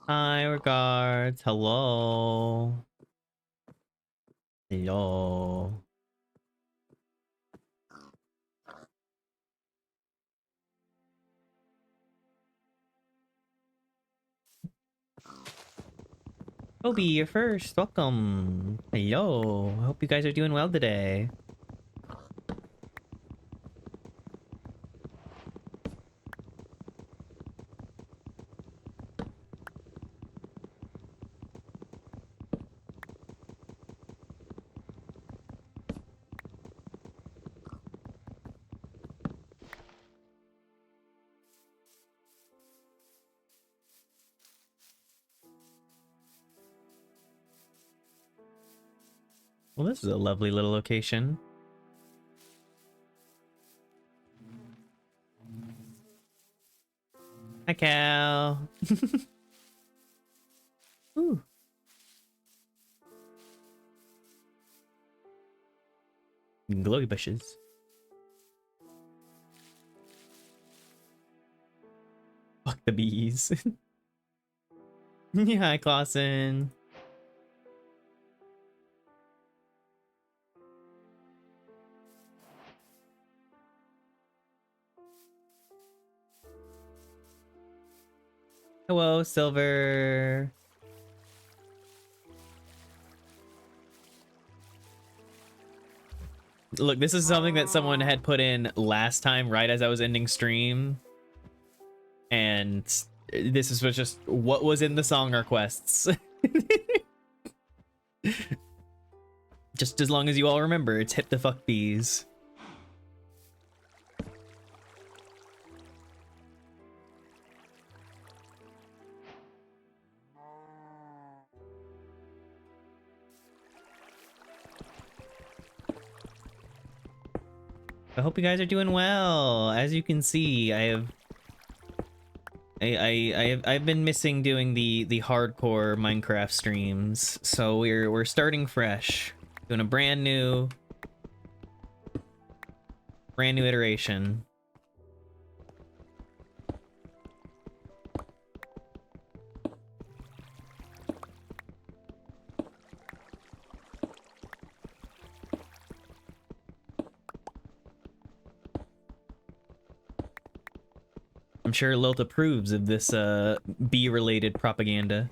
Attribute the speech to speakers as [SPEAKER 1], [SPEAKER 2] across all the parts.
[SPEAKER 1] Hi, regards. Hello. Hello. Toby, you're first. Welcome. Hello. I hope you guys are doing well today. Well, this is a lovely little location. Hi, Cal. Ooh. Glowy bushes. Fuck the bees. Yeah, hi, Clausen. Hello, Silver. Look, this is something that someone had put in last time, right as I was ending stream. And this was just what was in the song requests. Just as long as you all remember, it's hit the fuck bees. I hope you guys are doing well. As you can see, I've been missing doing the hardcore Minecraft streams, so we're starting fresh, doing a brand new iteration. I'm sure Lilt approves of this bee-related propaganda.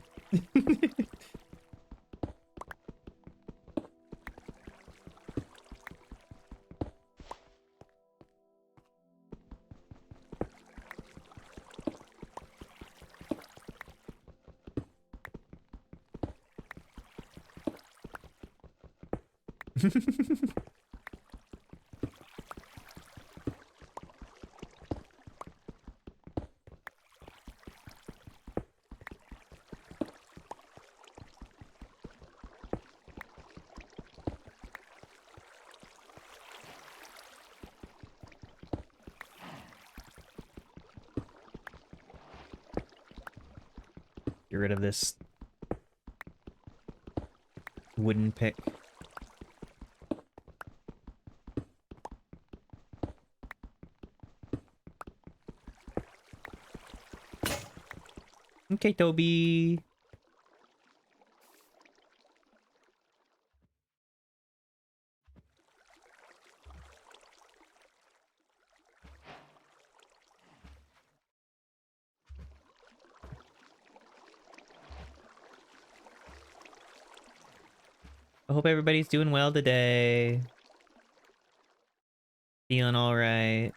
[SPEAKER 1] Get rid of this wooden pick. Okay, Toby. I hope everybody's doing well today. Feeling all right.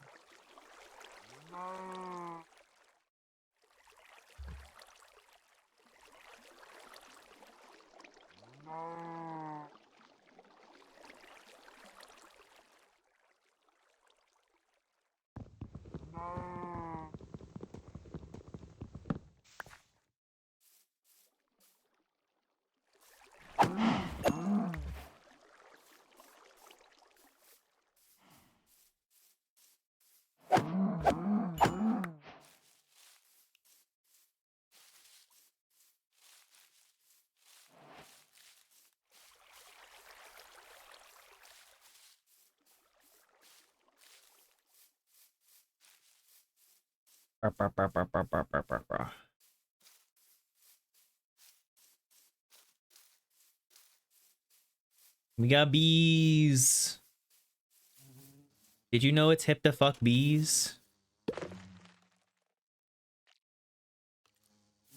[SPEAKER 1] We got bees. Did you know it's hip to fuck bees?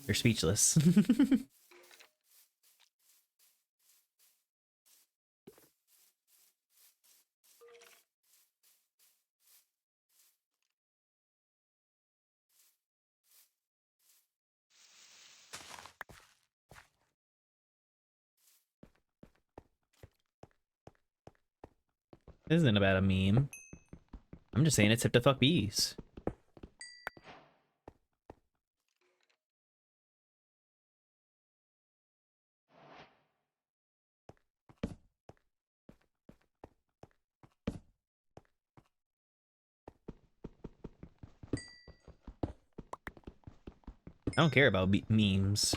[SPEAKER 1] You're speechless. This isn't about a meme. I'm just saying it's hip to fuck bees. I don't care about memes.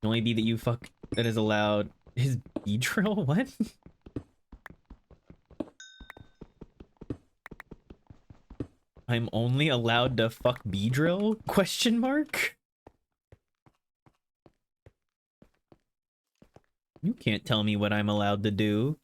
[SPEAKER 1] The only bee that you fuck that is allowed is bee drill? What? I'm only allowed to fuck bee drill? Question mark? You can't tell me what I'm allowed to do.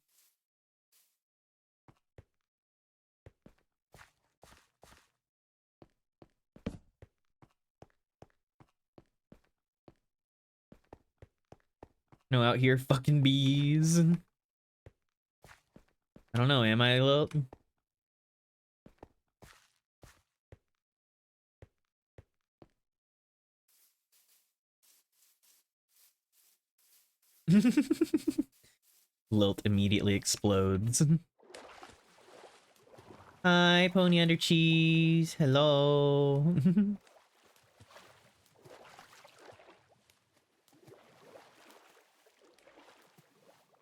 [SPEAKER 1] No, out here fucking bees. I don't know, am I a little... Lilt immediately explodes. Hi, Pony Under Cheese. Hello.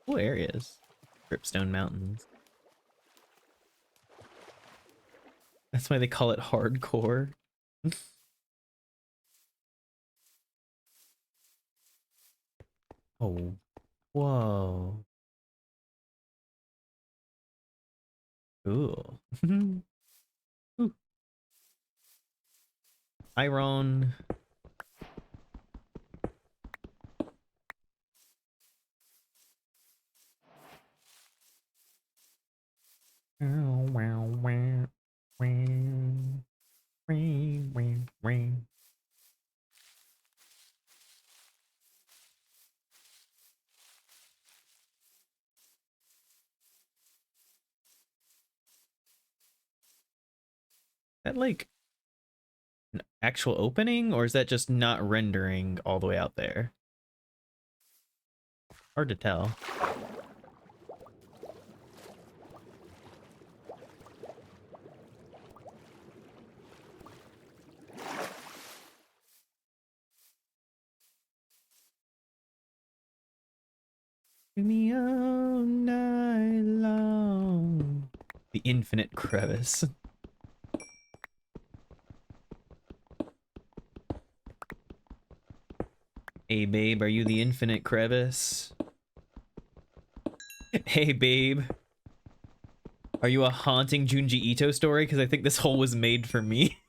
[SPEAKER 1] Cool areas. Dripstone Mountains. That's why they call it hardcore. Oh. Whoa. Cool. Ooh. Iron. That like an actual opening, or is that just not rendering all the way out there? Hard to tell. Give me all night long. The infinite crevice. Hey babe, are you the infinite crevice? Hey babe, are you a haunting Junji Ito story? Because I think this hole was made for me.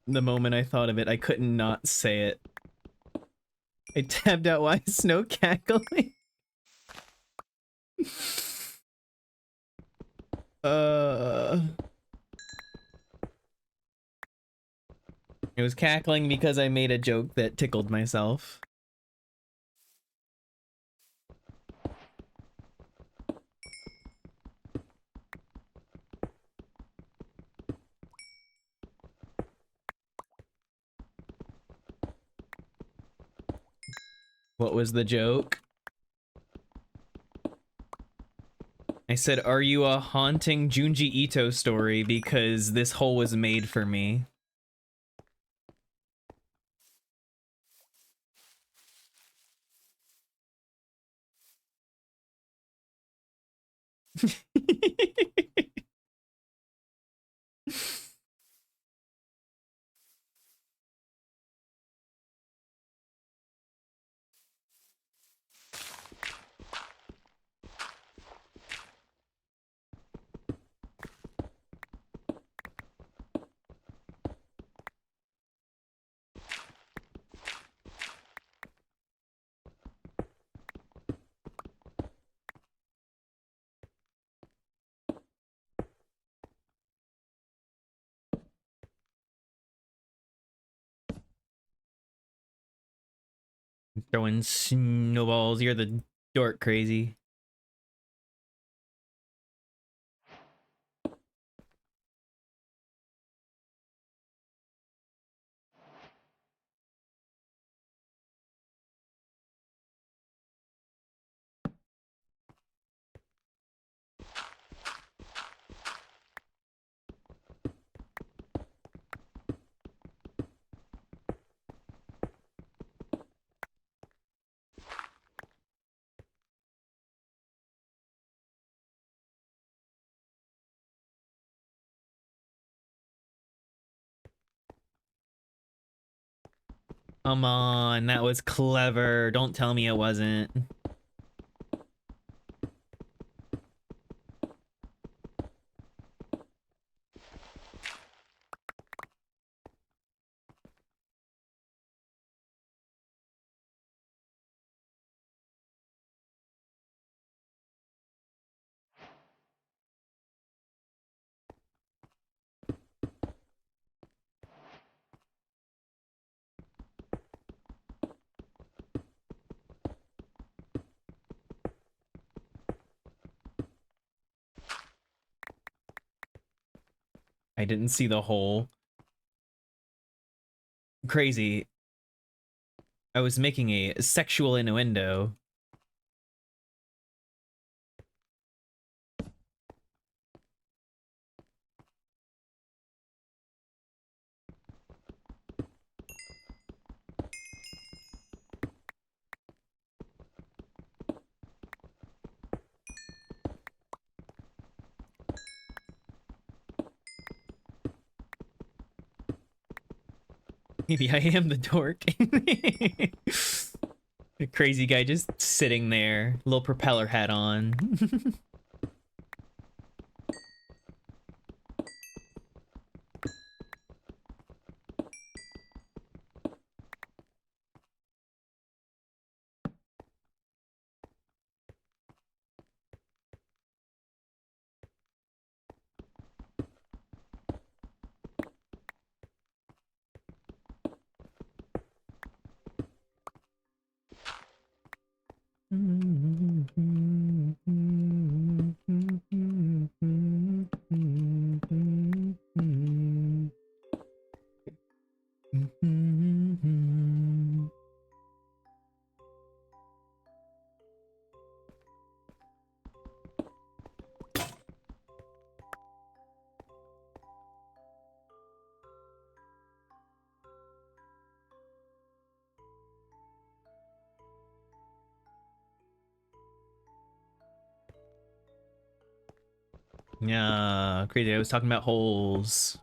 [SPEAKER 1] The moment I thought of it, I couldn't not say it. I tabbed out why snow cackling. It was cackling because I made a joke that tickled myself. What was the joke? I said, are you a haunting Junji Ito story? Because this hole was made for me. Throwing snowballs. You're the dork crazy. Come on, that was clever. Don't tell me it wasn't. I didn't see the hole. Crazy. I was making a sexual innuendo. Maybe I am the dork. The crazy guy just sitting there, little propeller hat on. Yeah, crazy. I was talking about holes.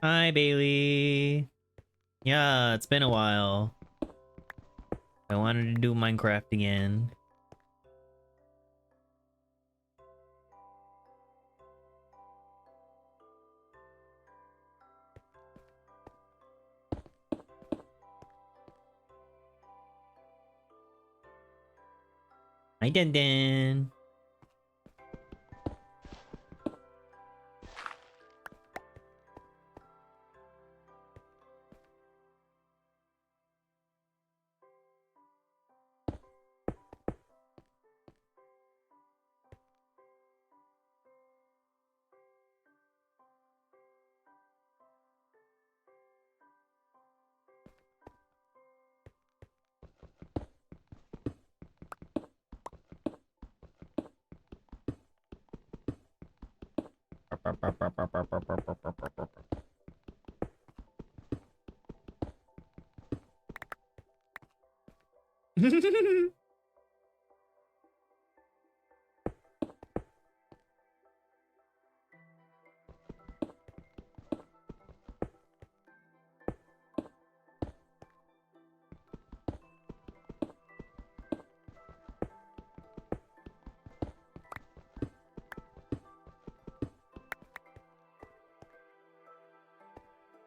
[SPEAKER 1] Hi, Bailey. Yeah, it's been a while. I wanted to do Minecraft again. Hi, Den.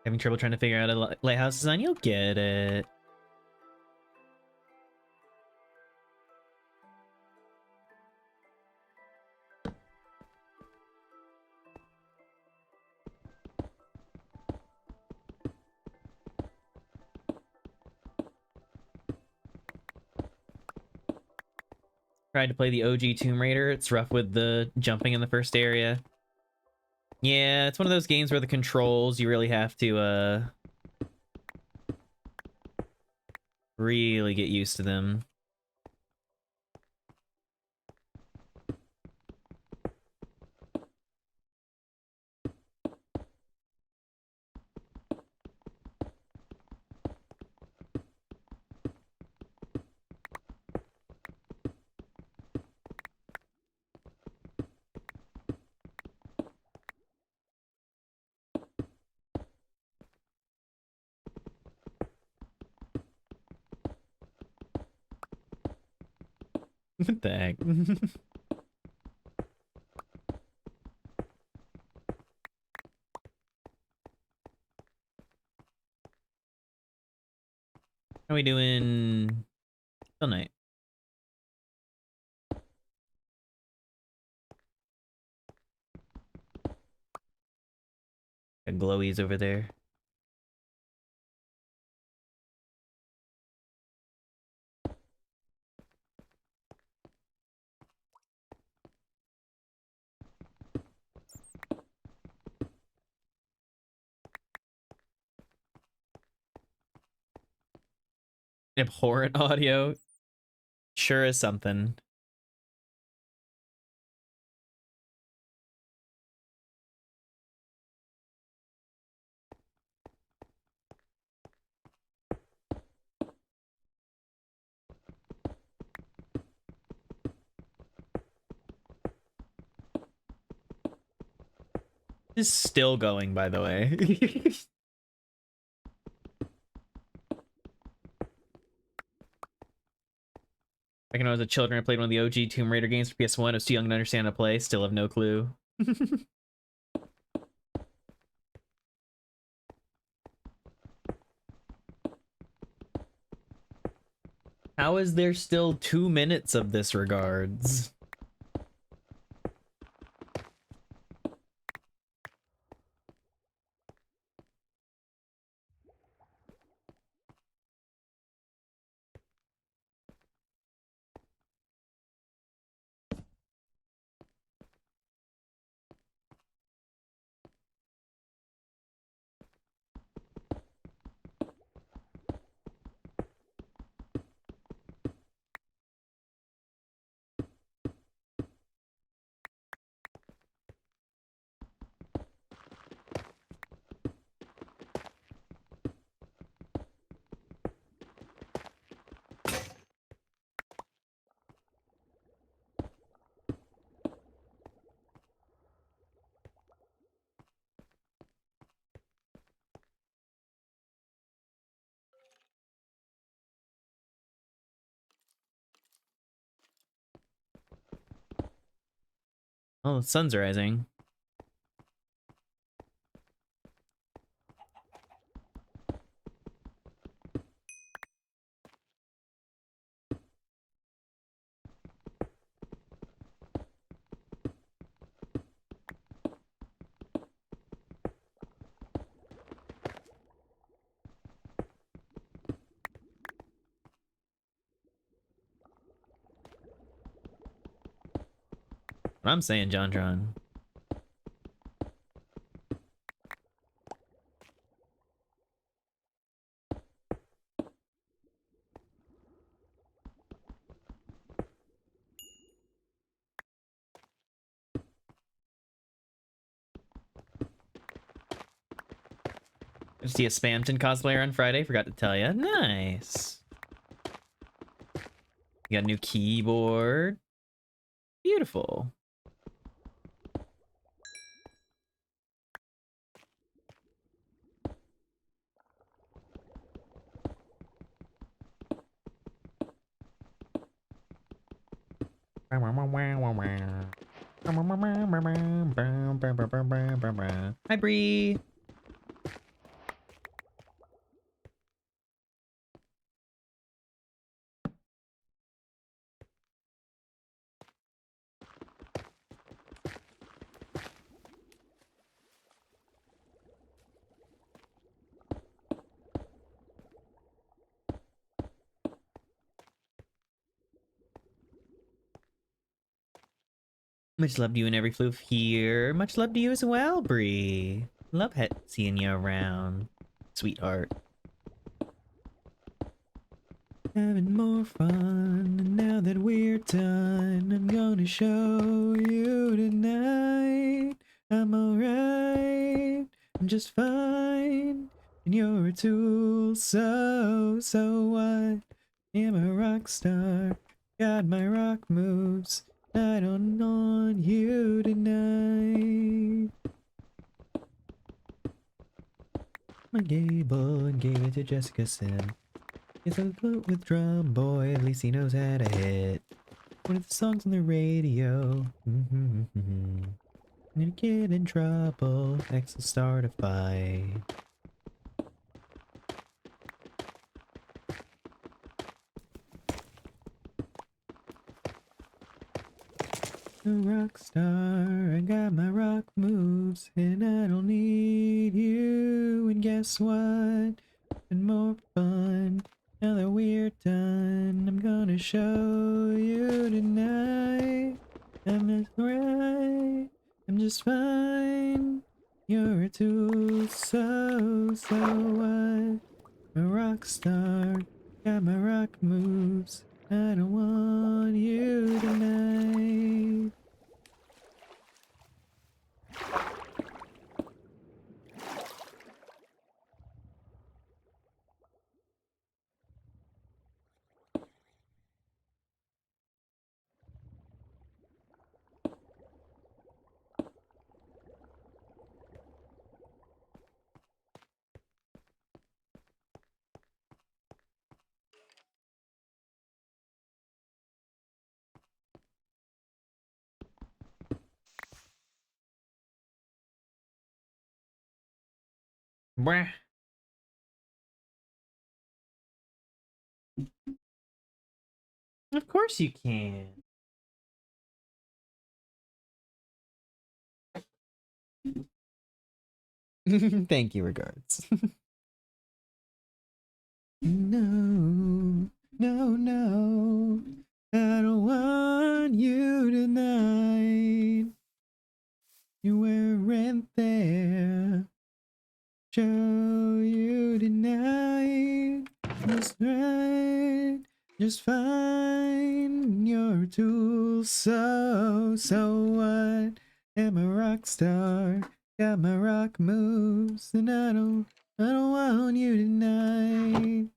[SPEAKER 1] Having trouble trying to figure out a lighthouse design? You'll get it. Tried to play the OG Tomb Raider. It's rough with the jumping in the first area. Yeah, it's one of those games where the controls, you really have to, really get used to them. What the heck? How are we doing all night? Got glowies over there. Abhorrent audio sure is something. This is still going, by the way. Back when I was a children, I played one of the OG Tomb Raider games for PS1. I was too young to understand how to play. Still have no clue. How is there still 2 minutes of this regards? Oh, the sun's rising. What I'm saying, JonTron. See a Spamton cosplayer on Friday. Forgot to tell you. Nice. You got a new keyboard. Beautiful. Hi, Bree. Much love to you and every floof here. Much love to you as well, Bree. Love seeing you around, sweetheart. Having more fun now that we're done. I'm gonna show you tonight. I'm alright. I'm just fine. And you're a tool, so what? I'm a rock star. Got my rock moves. I don't want you tonight. My Gable and gave it to Jessica Sim. It's a flute with drum boy, at least he knows how to hit. One of the songs on the radio. I'm gonna get in trouble, X will start a fight. A rock star, I got my rock moves, and I don't need you. And guess what? And more fun. Now that we're done, I'm gonna show you tonight. I'm just right, I'm just fine. You're a tool, so what? I'm a rock star, got my rock moves. I don't want you tonight. Bruh. Of course you can. Thank you, regards. No, no, I don't want you tonight. You weren't there. Show you tonight. Just right, just fine. You're a tool, so what? I'm a rock star, got my rock moves, and I don't want you tonight.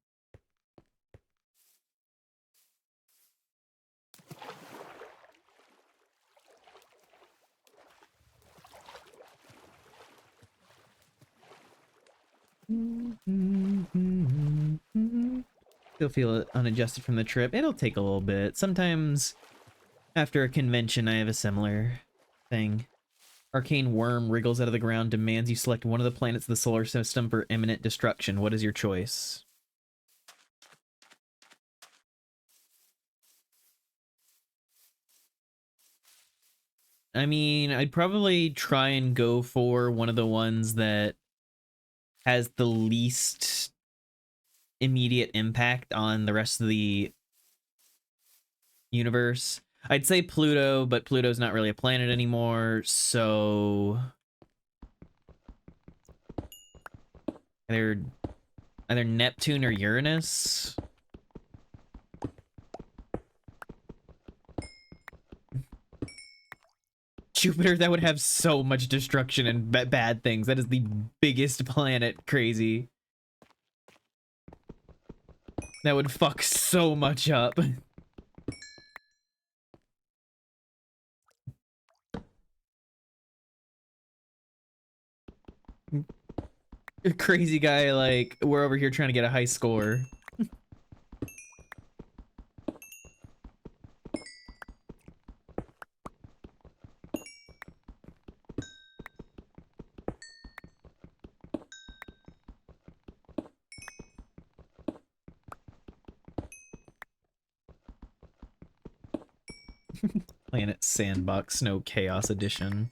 [SPEAKER 1] Still feel unadjusted from the trip. It'll take a little bit. Sometimes after a convention, I have a similar thing. Arcane worm wriggles out of the ground, demands you select one of the planets of the solar system for imminent destruction. What is your choice? I mean, I'd probably try and go for one of the ones that has the least immediate impact on the rest of the universe. I'd say Pluto, but Pluto's not really a planet anymore, so either Neptune or Uranus. Jupiter, that would have so much destruction and bad things. That is the biggest planet. Crazy. That would fuck so much up. A crazy guy, like, we're over here trying to get a high score. Planet Sandbox Snow Chaos Edition.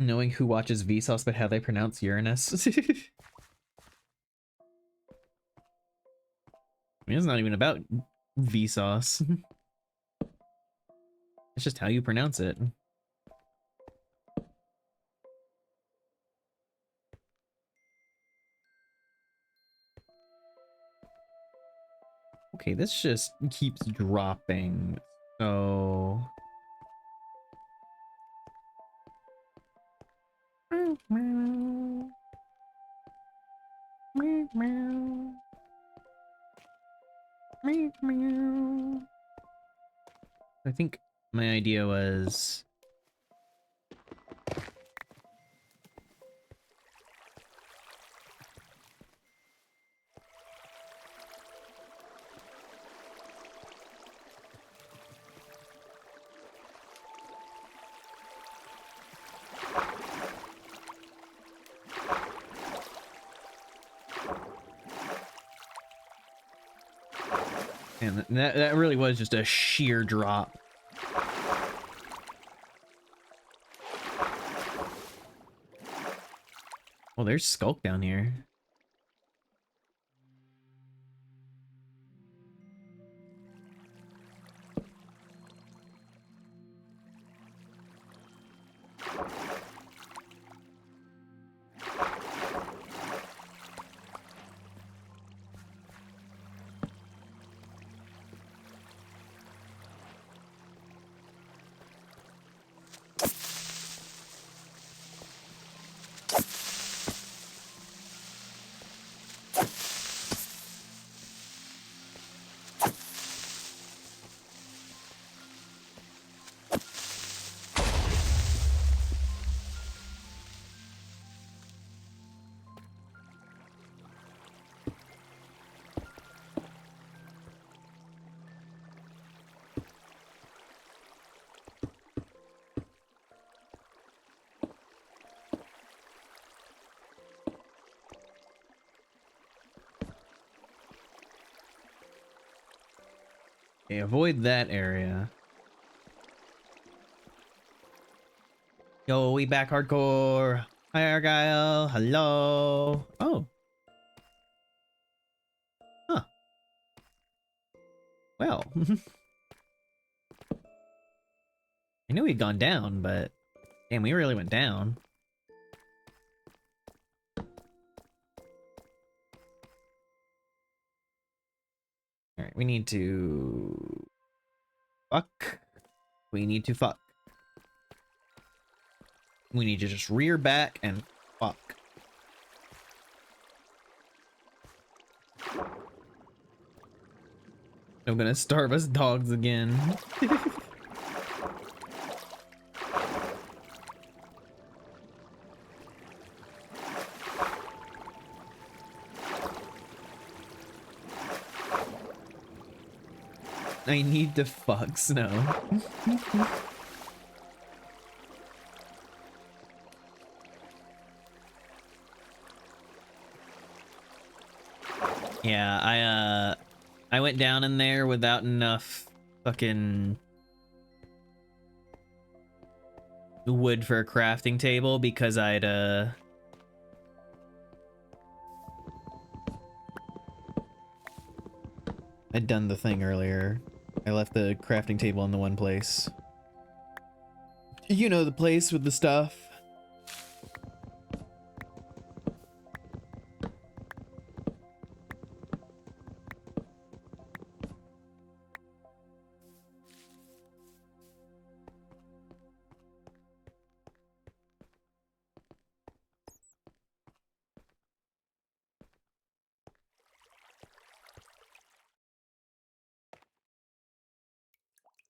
[SPEAKER 1] Knowing who watches Vsauce but how they pronounce Uranus. I mean, it's not even about Vsauce. It's just how you pronounce it. Okay, this just keeps dropping. So... I think my idea was... And that really was just a sheer drop. Well, there's Skulk down here. Okay, avoid that area. Yo, we back hardcore. Hi, Argyle. Hello. Oh. Huh. Well. I knew we'd gone down, but... Damn, we really went down. Alright, we need to... Fuck. We need to fuck. We need to just rear back and fuck. I'm gonna starve us dogs again. I need to fuck Snow. Yeah, I went down in there without enough fucking wood for a crafting table because I'd done the thing earlier. I left the crafting table in the one place. You know, the place with the stuff.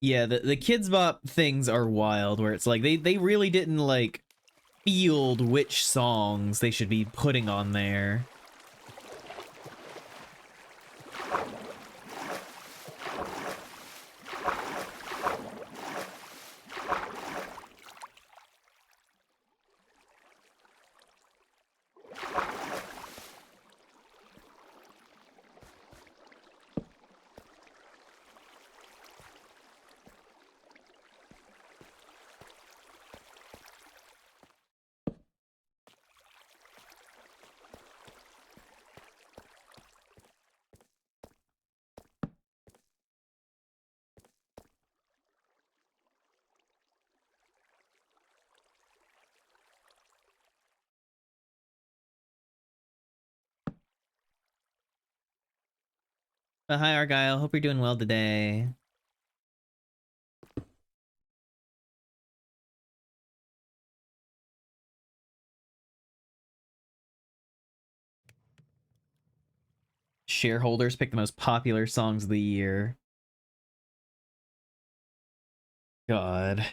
[SPEAKER 1] Yeah, the Kids Bop things are wild, where it's like they really didn't like field which songs they should be putting on there. Hi Argyle, hope you're doing well today. Shareholders pick the most popular songs of the year. God.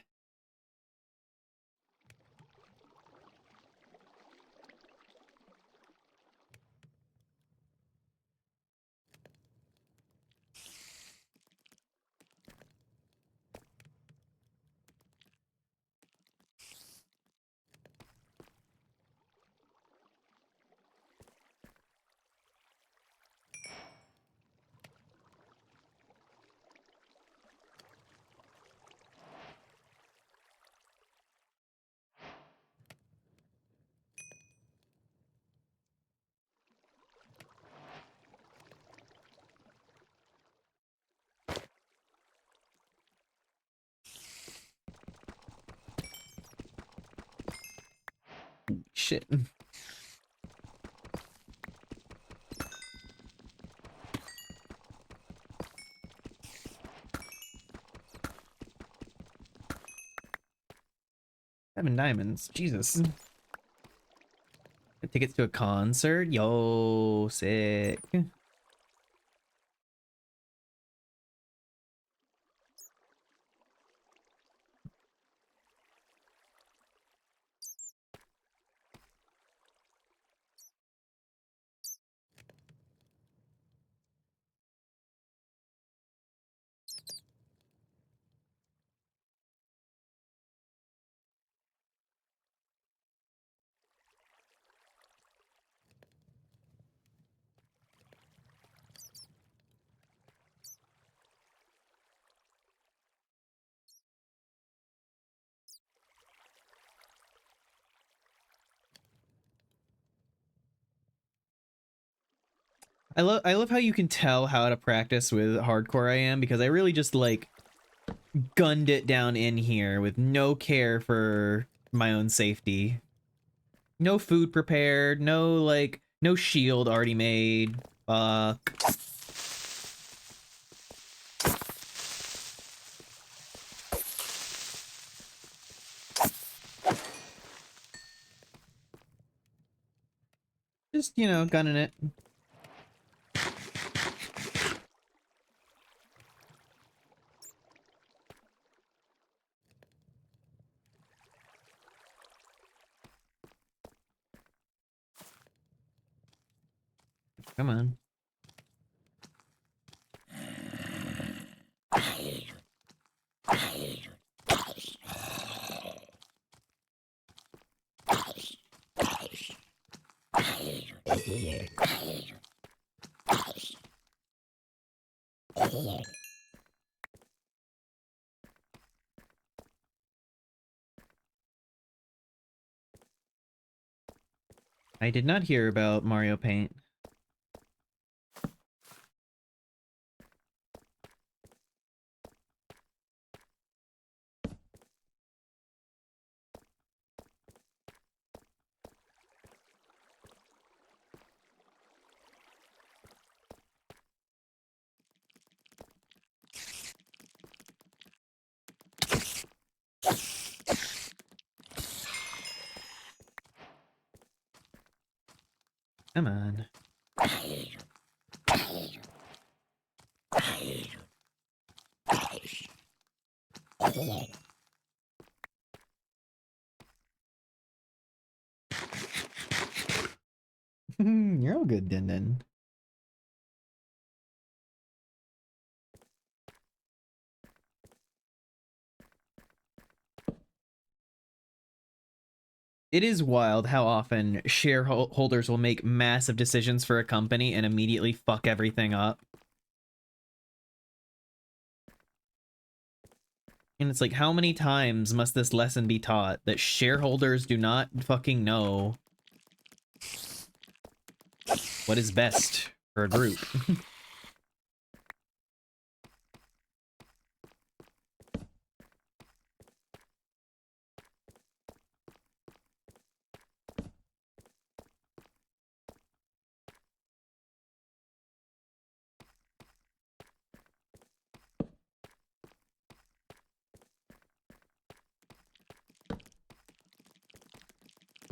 [SPEAKER 1] Shit. Seven diamonds. Jesus. Tickets to a concert? Yo, sick. I love how you can tell how to practice with hardcore I am, because I really just like gunned it down in here with no care for my own safety. No food prepared, no shield already made. Fuck. Just, you know, gunning it. Come on. I did not hear about Mario Paint. Come on. You're all good, Din Din. It is wild how often shareholders will make massive decisions for a company and immediately fuck everything up. And it's like, how many times must this lesson be taught that shareholders do not fucking know what is best for a group?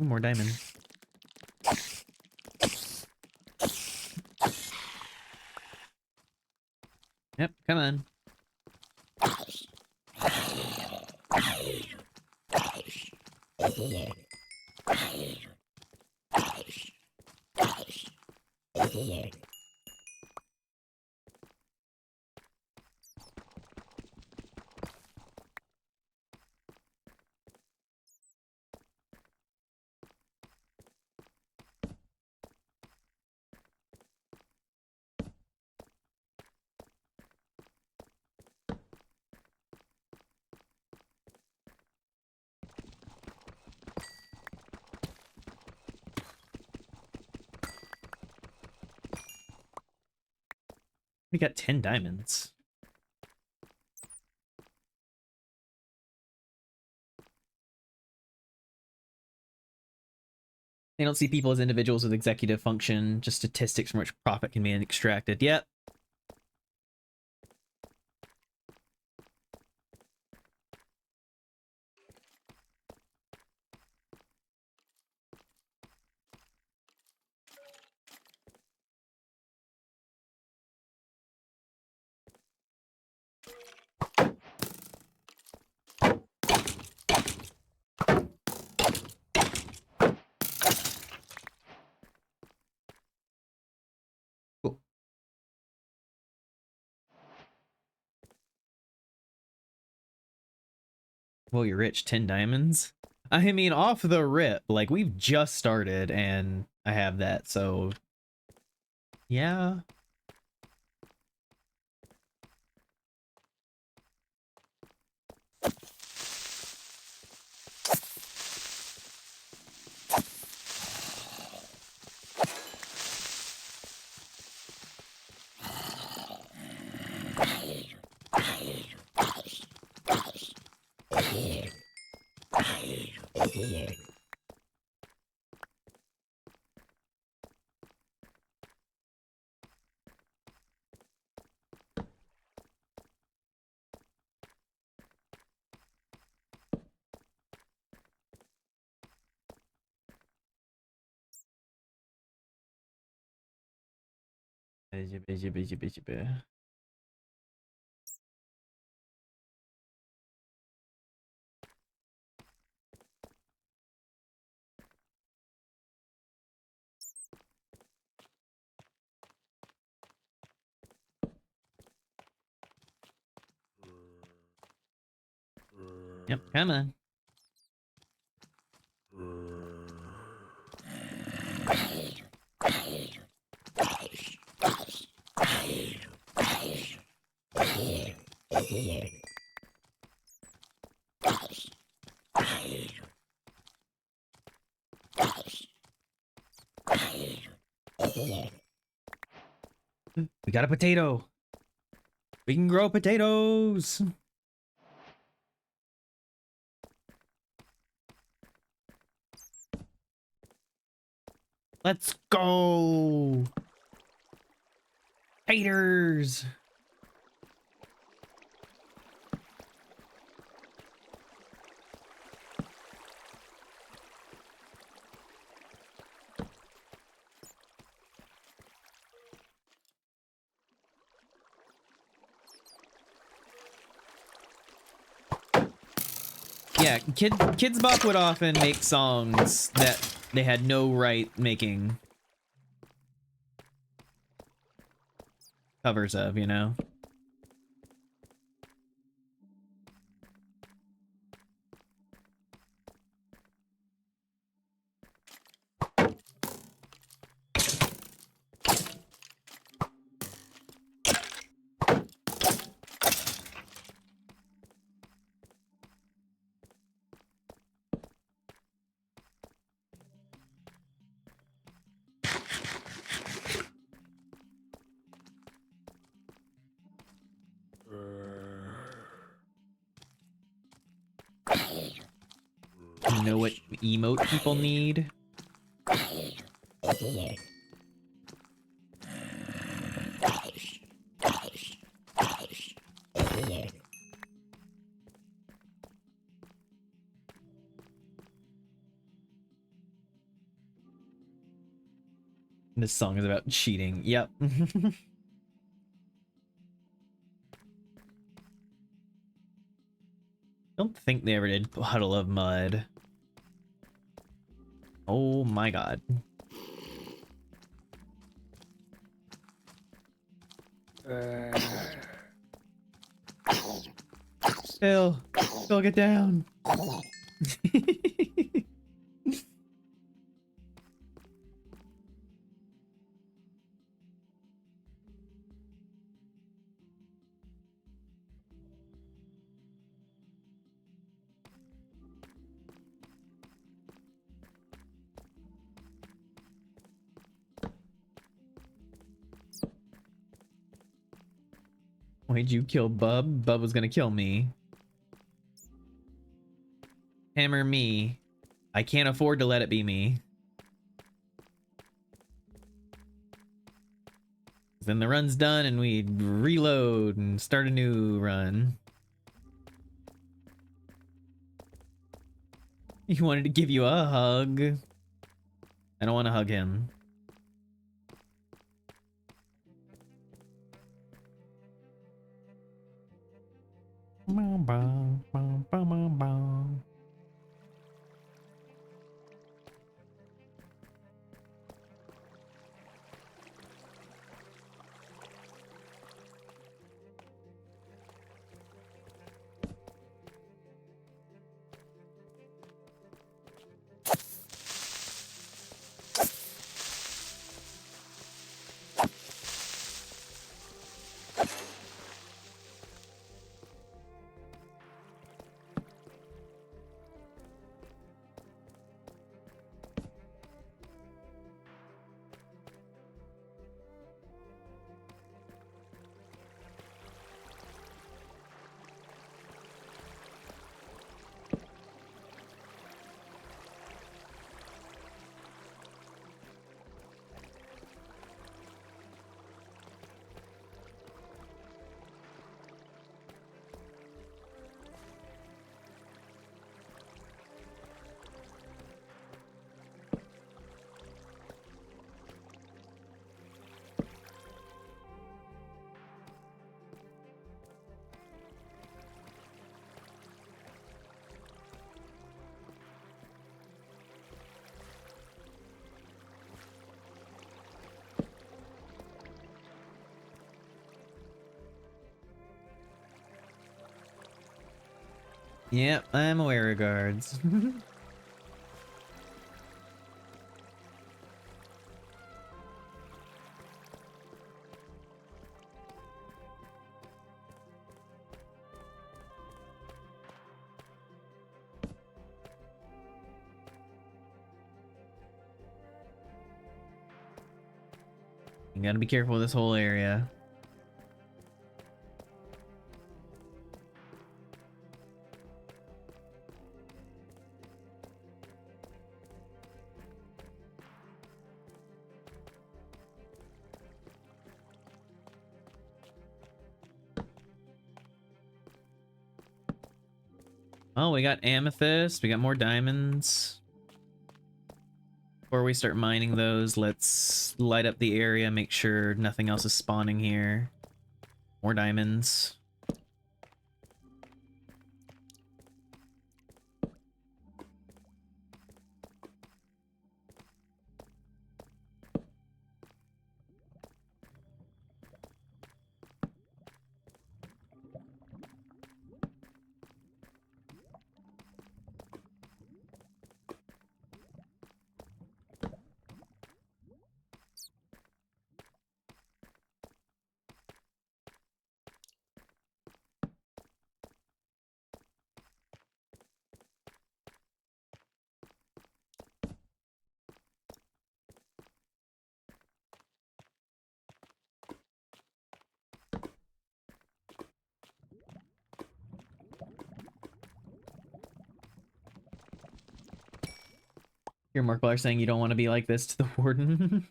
[SPEAKER 1] Ooh, more diamond. Yep, come on. We got 10 diamonds. They don't see people as individuals with executive function, just statistics from which profit can be extracted. Yep. Cool. Well, you're rich. 10 diamonds? I mean, off the rip, like, we've just started, and I have that, so... yeah. Yep, come on. We got a potato. We can grow potatoes. Let's go. Haters. Yeah, Kids Bop would often make songs that they had no right making covers of, you know? You know what emote people need? This song is about cheating. Yep. Don't think they ever did Puddle of Mud. Oh my god. Phil, get down. Why'd you kill Bub? Bub was gonna kill me. Hammer me. I can't afford to let it be me. Then the run's done and we reload and start a new run. He wanted to give you a hug. I don't want to hug him. Yep, I'm aware regards. You gotta be careful with this whole area. Oh, we got amethyst. We got more diamonds. Before we start mining those, let's light up the area, make sure nothing else is spawning here. More diamonds. Here, Markiplier saying you don't want to be like this to the warden.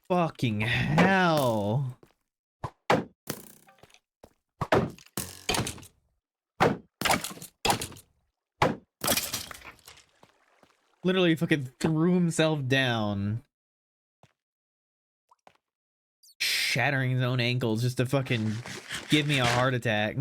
[SPEAKER 1] Fucking hell. Literally fucking threw himself down. Shattering his own ankles just to fucking give me a heart attack.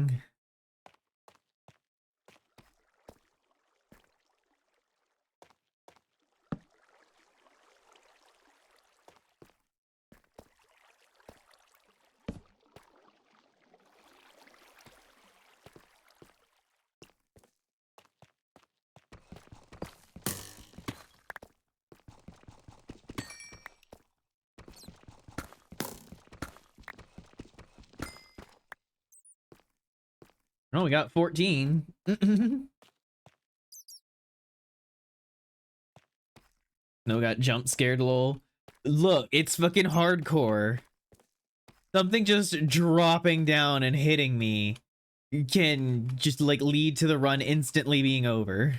[SPEAKER 1] Oh, we got 14. No, got jump scared, lol. Look, it's fucking hardcore. Something just dropping down and hitting me can just like lead to the run instantly being over.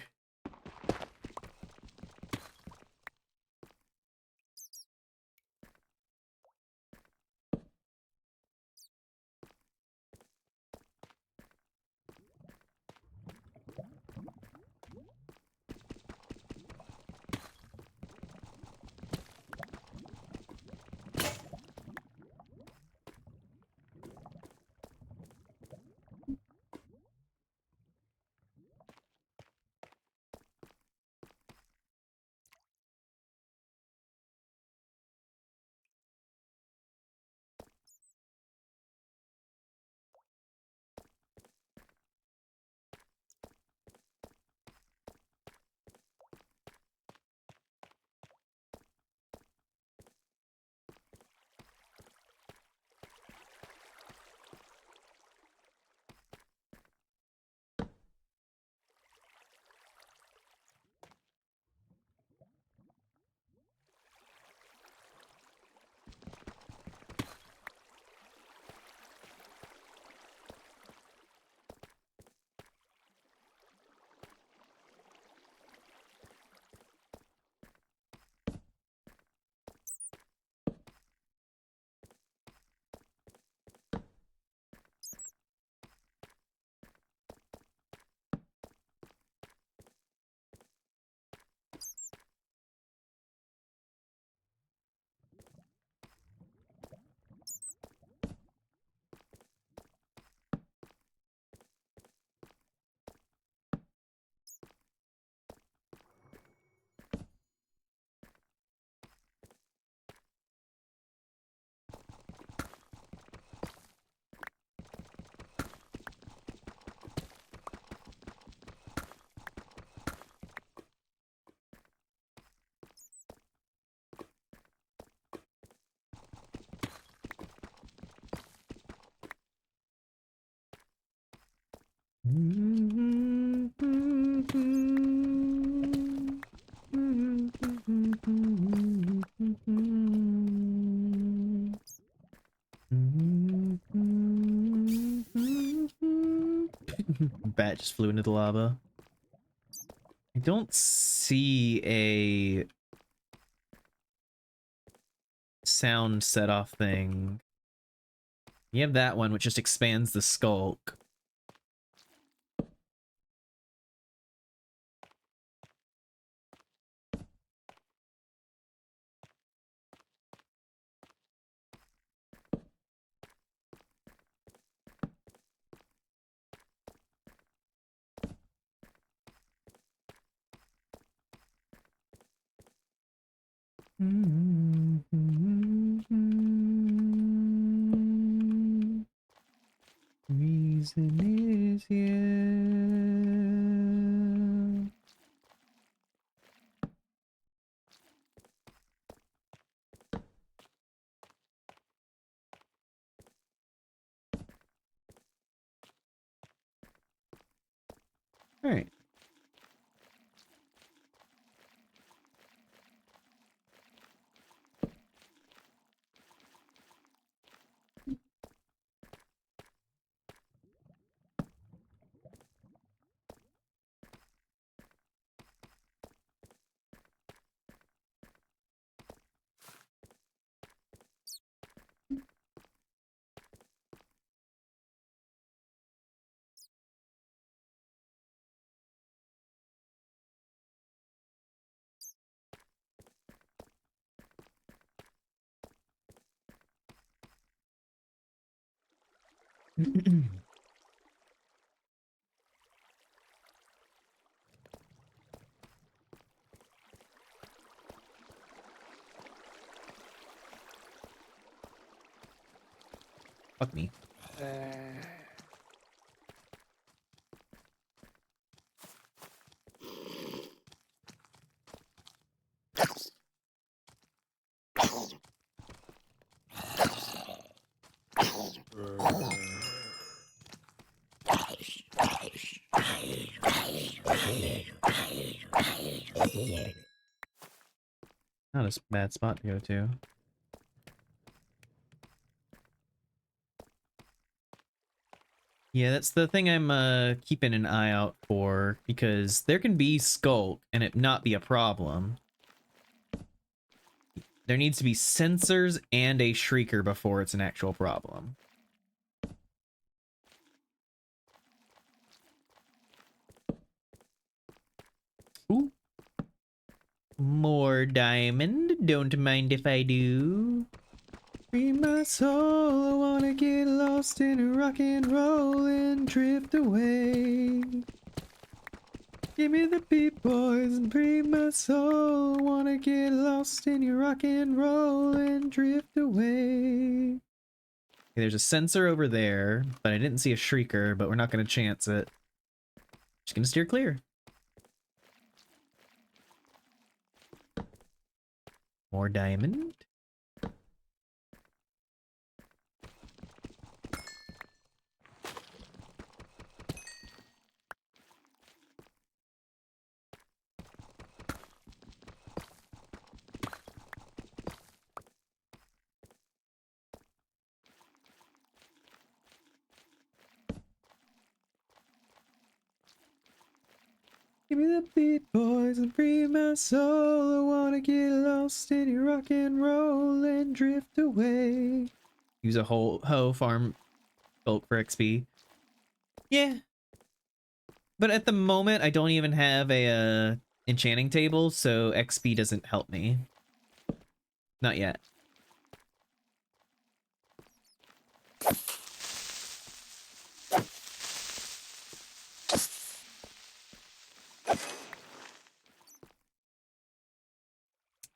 [SPEAKER 1] Bat just flew into the lava. I don't see a sound set off thing. You have that one, which just expands the skulk. Reason is yeah. All right. Fuck me. Not a bad spot to go to. Yeah, that's the thing I'm keeping an eye out for, because there can be skulk and it not be a problem. There needs to be sensors and a shrieker before it's an actual problem. Ooh. More diamond. Don't mind if I do. Free my soul, I wanna get lost in a rock and roll and drift away. Give me the beat, boys, and free my soul. Wanna get lost in your rock and roll and drift away. Okay, there's a sensor over there, but I didn't see a shrieker, but we're not gonna chance it. Just gonna steer clear. More diamond. Give me the beat, boys, and free my soul. I wanna get lost in your rock and roll and drift away. Use a whole hoe farm bulk for XP. Yeah. But at the moment, I don't even have a enchanting table, so XP doesn't help me. Not yet.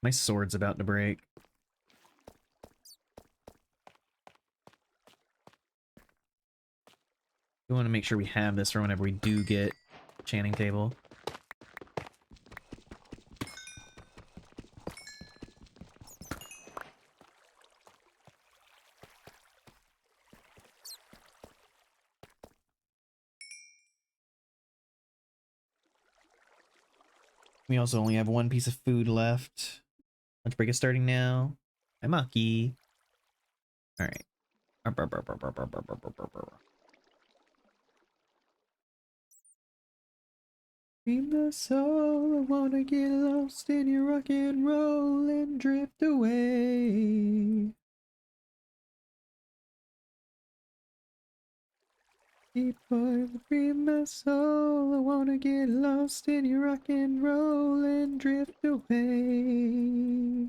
[SPEAKER 1] My sword's about to break. We want to make sure we have this for whenever we do get enchanting table. We also only have one piece of food left. Lunch break is starting now. Hi, Maki. All right. Free my soul, I wanna get lost in your rock and roll and drift away. Deep boy, free my soul, I wanna get lost in your rock and roll and drift away.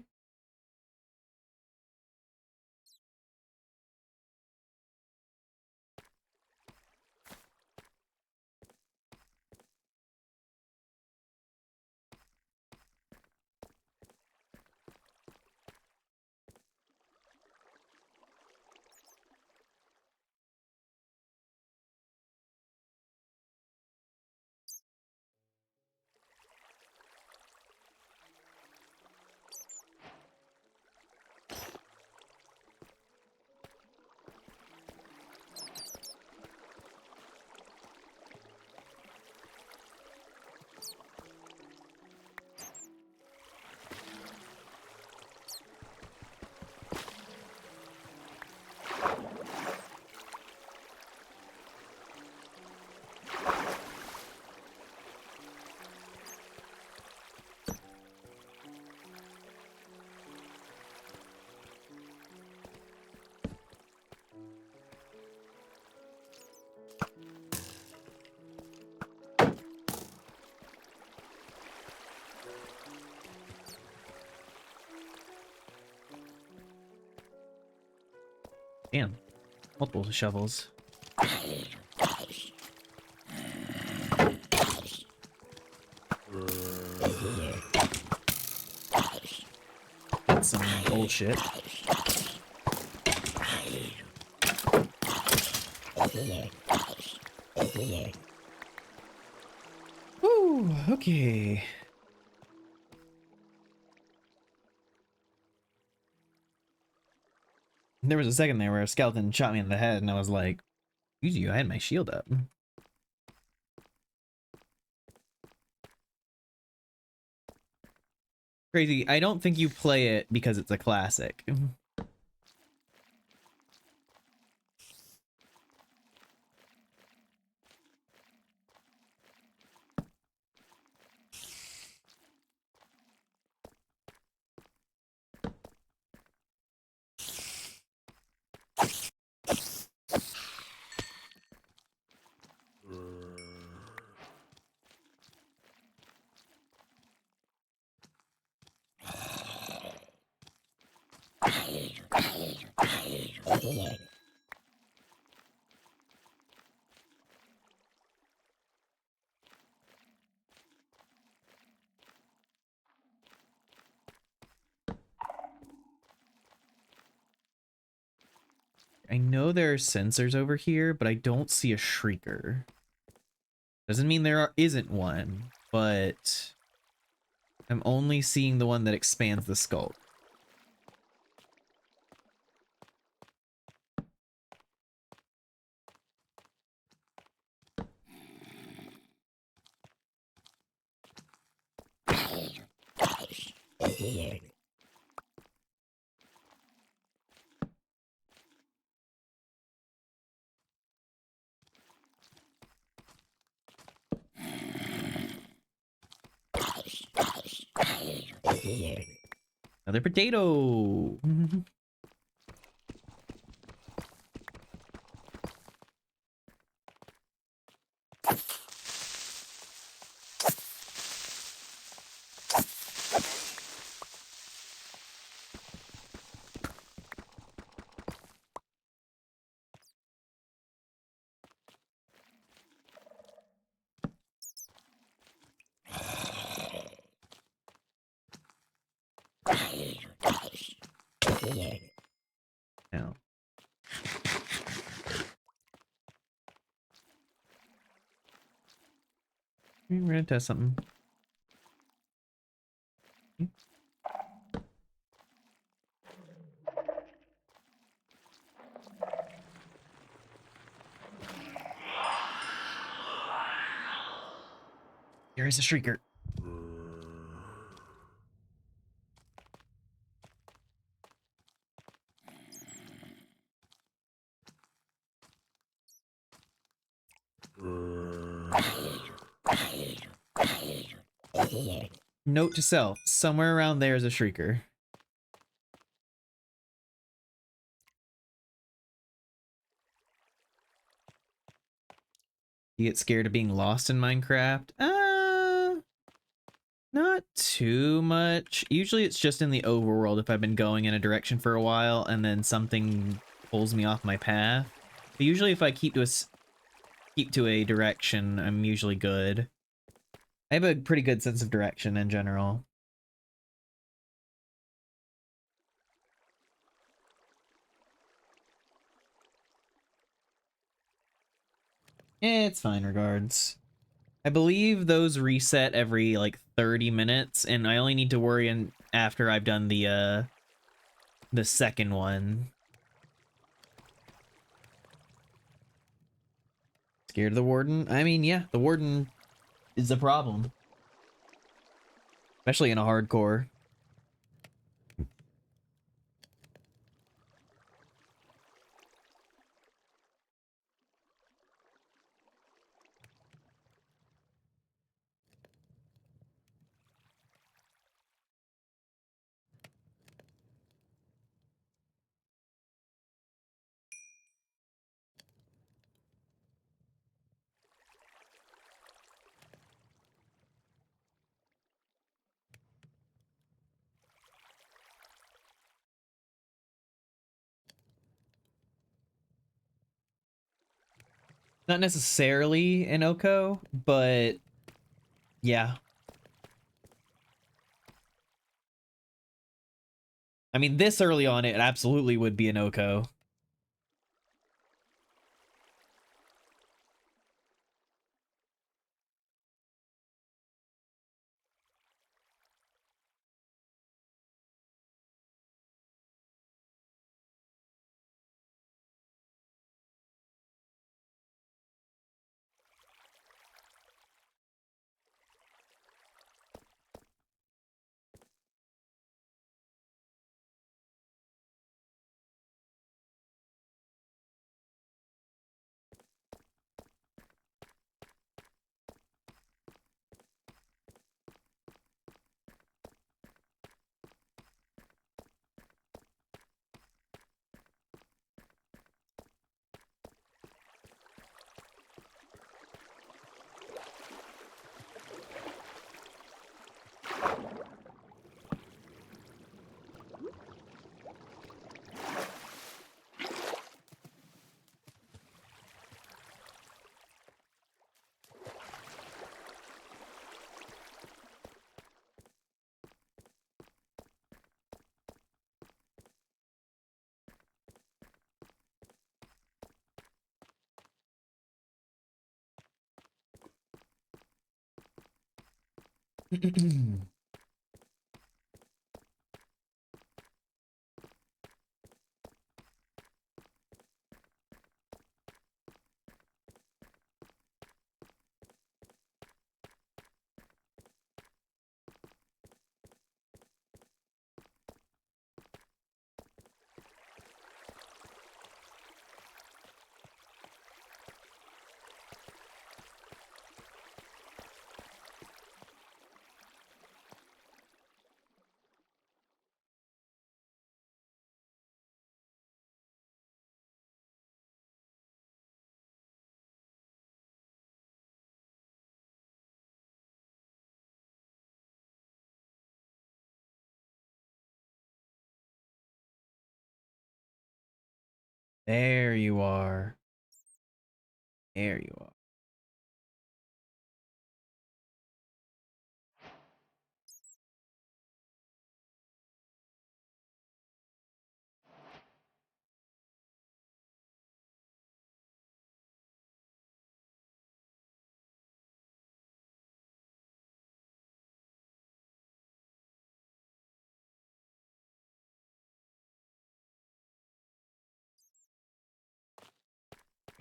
[SPEAKER 1] Damn, multiple shovels. That's some bullshit. Woo, okay. There was a second there where a skeleton shot me in the head and I was like, excuse you, I had my shield up. Crazy, I don't think you play it because it's a classic. I know there are sensors over here, but I don't see a shrieker. Doesn't mean isn't one, but I'm only seeing the one that expands the skull. Another potato. Now, we're gonna test something. There is a shrieker. Note to self, somewhere around there is a shrieker. You get scared of being lost in Minecraft? Not too much. Usually it's just in the overworld if I've been going in a direction for a while and then something pulls me off my path. But usually if I keep to a direction, I'm usually good. I have a pretty good sense of direction in general. It's fine regards. I believe those reset every like 30 minutes, and I only need to worry after I've done the second one. Scared of the warden? I mean, yeah, the warden is a problem. Especially in a hardcore. Not necessarily an Oko, but yeah. I mean, this early on, it absolutely would be an Oko. There you are. There you are.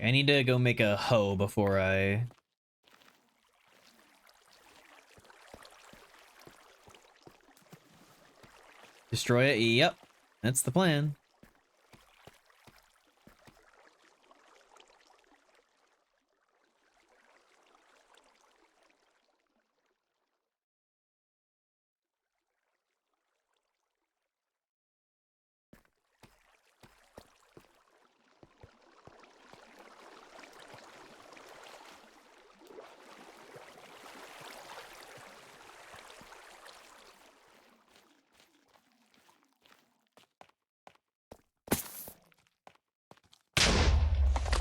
[SPEAKER 1] I need to go make a hoe before I... destroy it? Yep. That's the plan.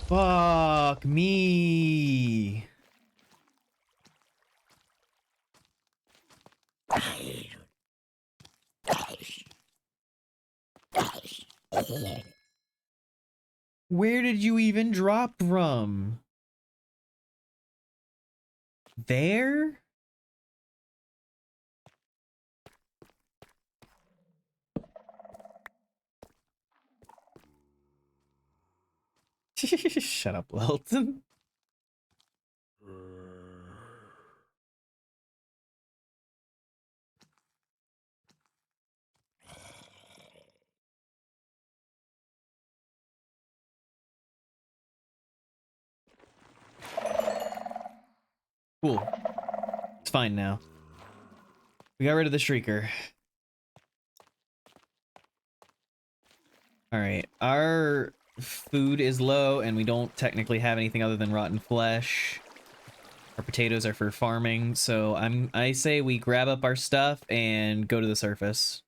[SPEAKER 1] Fuck me. Where did you even drop from? There? Shut up, Welton. Cool. It's fine now. We got rid of the shrieker. Alright, our food is low and we don't technically have anything other than rotten flesh. Our potatoes are for farming, so I say we grab up our stuff and go to the surface.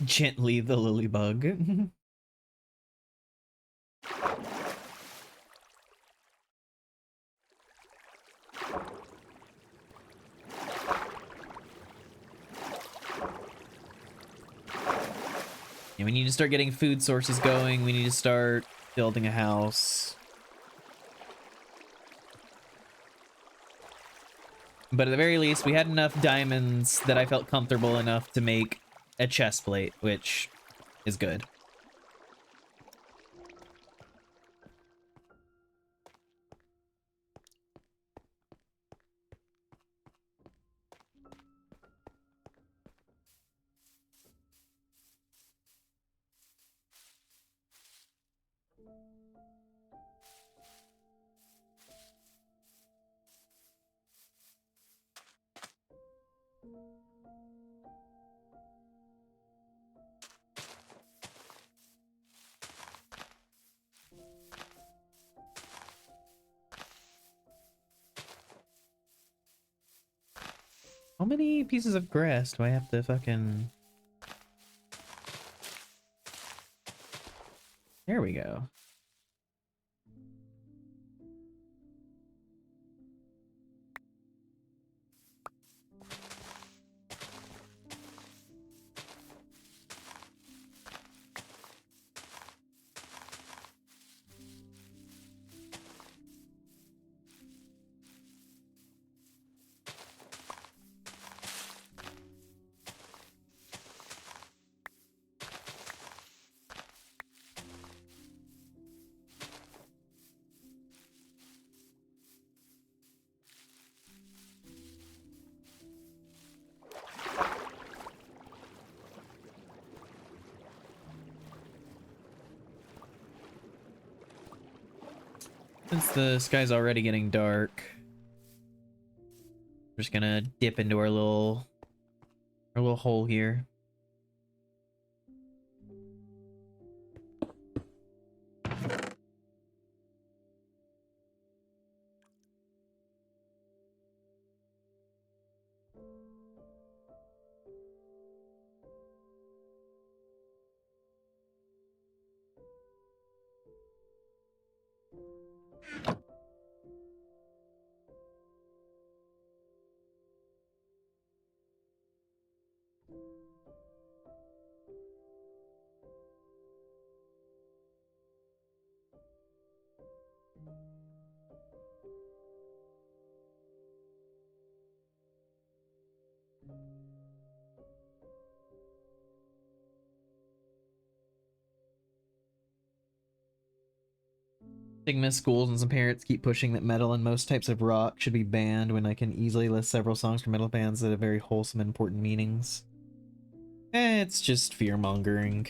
[SPEAKER 1] Gently the lily bug. And we need to start getting food sources going. We need to start building a house. But at the very least, we had enough diamonds that I felt comfortable enough to make a chest plate, which is good. How many pieces of grass do I have to fucking... There we go. Since the sky's already getting dark, we're just gonna dip into our little hole here. Sigma schools and some parents keep pushing that metal and most types of rock should be banned when I can easily list several songs from metal bands that have very wholesome and important meanings. It's just fear-mongering.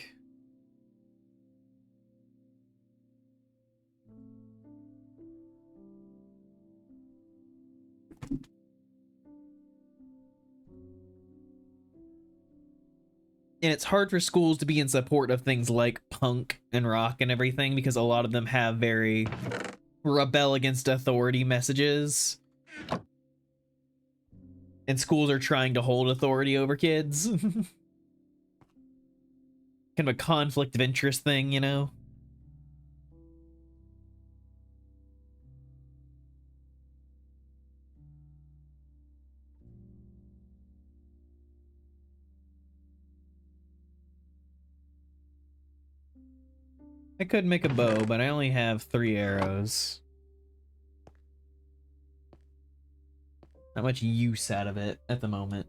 [SPEAKER 1] And it's hard for schools to be in support of things like punk and rock and everything because a lot of them have very rebel against authority messages. And schools are trying to hold authority over kids. Kind of a conflict of interest thing, you know? I could make a bow, but I only have 3 arrows. Not much use out of it at the moment.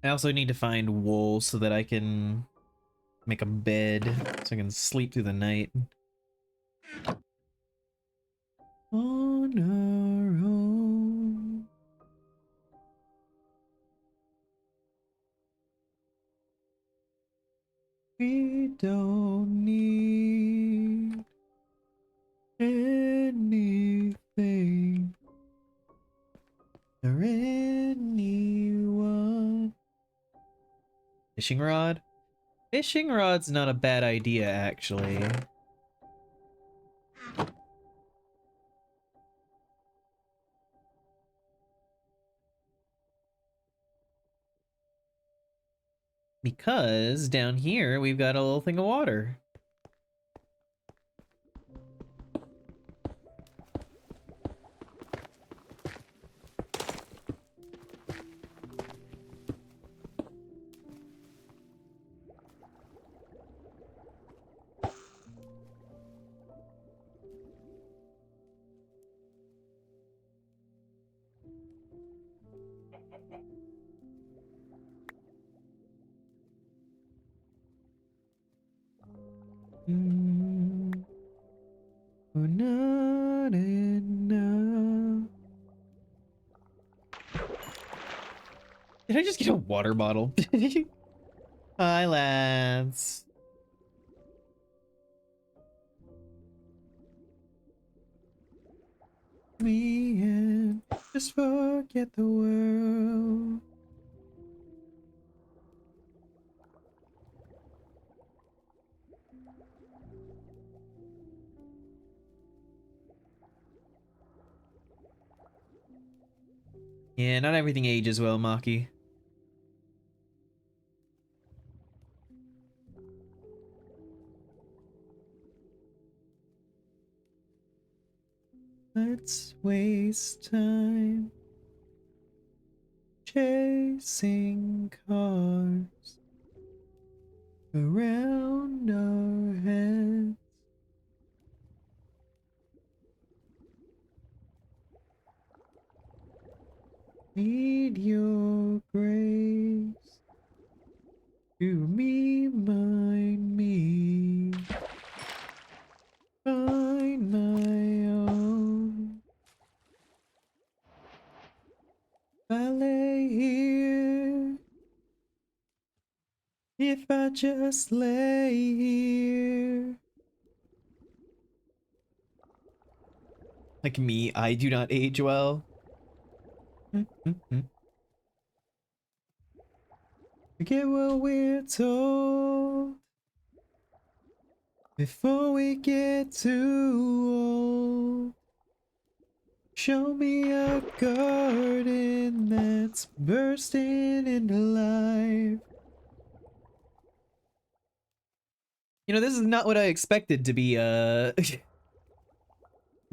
[SPEAKER 1] I also need to find wool so that I can make a bed so I can sleep through the night. On our own. We don't need anything or anyone. Fishing rod? Fishing rod's not a bad idea, actually. Because down here we've got a little thing of water. We're not enough. Did I just get a water bottle? Hi, lads. Me and just forget the world. Yeah, not everything ages well, Maki. Let's waste time chasing cars around our heads. Need your grace to remind me. Find my own. I lay here. If I just lay here. Like me, I do not age well. Forget what we're told before we get too old. Show me a garden that's bursting into life. You know, this is not what I expected to be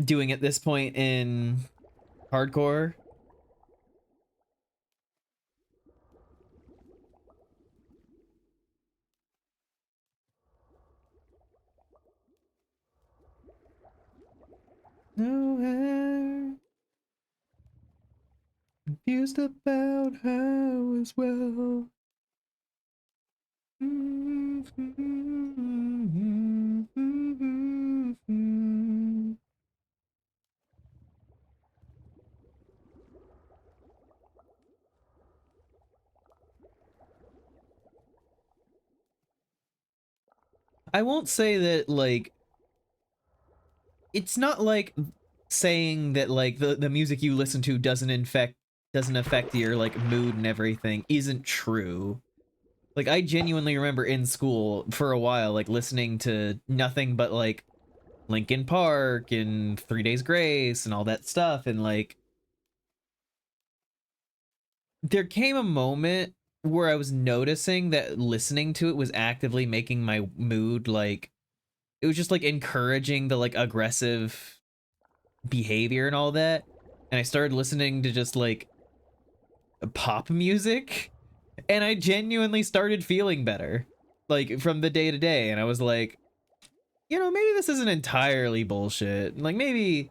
[SPEAKER 1] doing at this point in hardcore. No hair. Confused about how as well. I won't say that, like, it's not like saying that like the music you listen to doesn't affect your like mood and everything isn't true. Like I genuinely remember in school for a while like listening to nothing but like Linkin Park and 3 Days Grace and all that stuff, and like there came a moment where I was noticing that listening to it was actively making my mood like it was just like encouraging the like aggressive behavior and all that. And I started listening to just like pop music, and I genuinely started feeling better like from the day to day. And I was like, you know, maybe this isn't entirely bullshit. Like maybe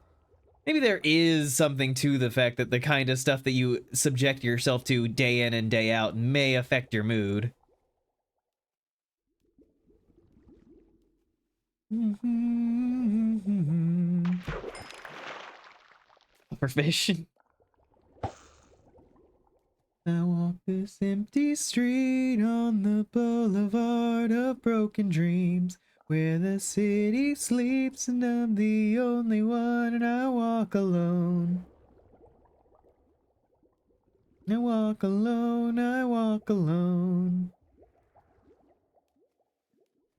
[SPEAKER 1] there is something to the fact that the kind of stuff that you subject yourself to day in and day out may affect your mood. For fish. I walk this empty street on the boulevard of broken dreams, where the city sleeps and I'm the only one, and I walk alone. I walk alone, I walk alone.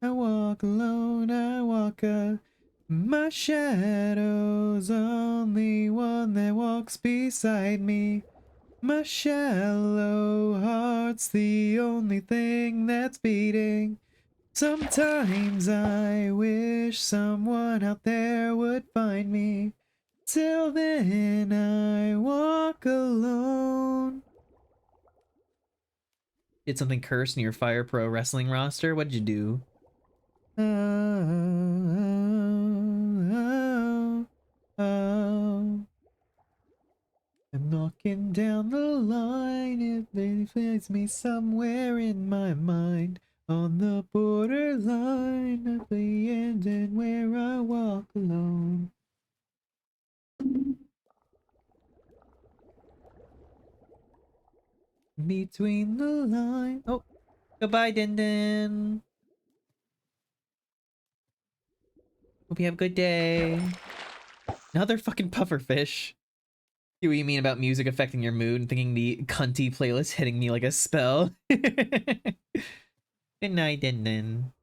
[SPEAKER 1] I walk alone, I walk my shadow's only one that walks beside me. My shallow heart's the only thing that's beating. Sometimes I wish someone out there would find me. Till then I walk alone. Did something curse in your Fire Pro wrestling roster? What'd you do? Oh. I'm knocking down the line, it leaves me somewhere in my mind, on the borderline of the end and where I walk alone. Between the line. Oh, goodbye, Din Din. Hope you have a good day. Another fucking pufferfish. See what you mean about music affecting your mood and thinking the cunty playlist hitting me like a spell. Good night, Din Din.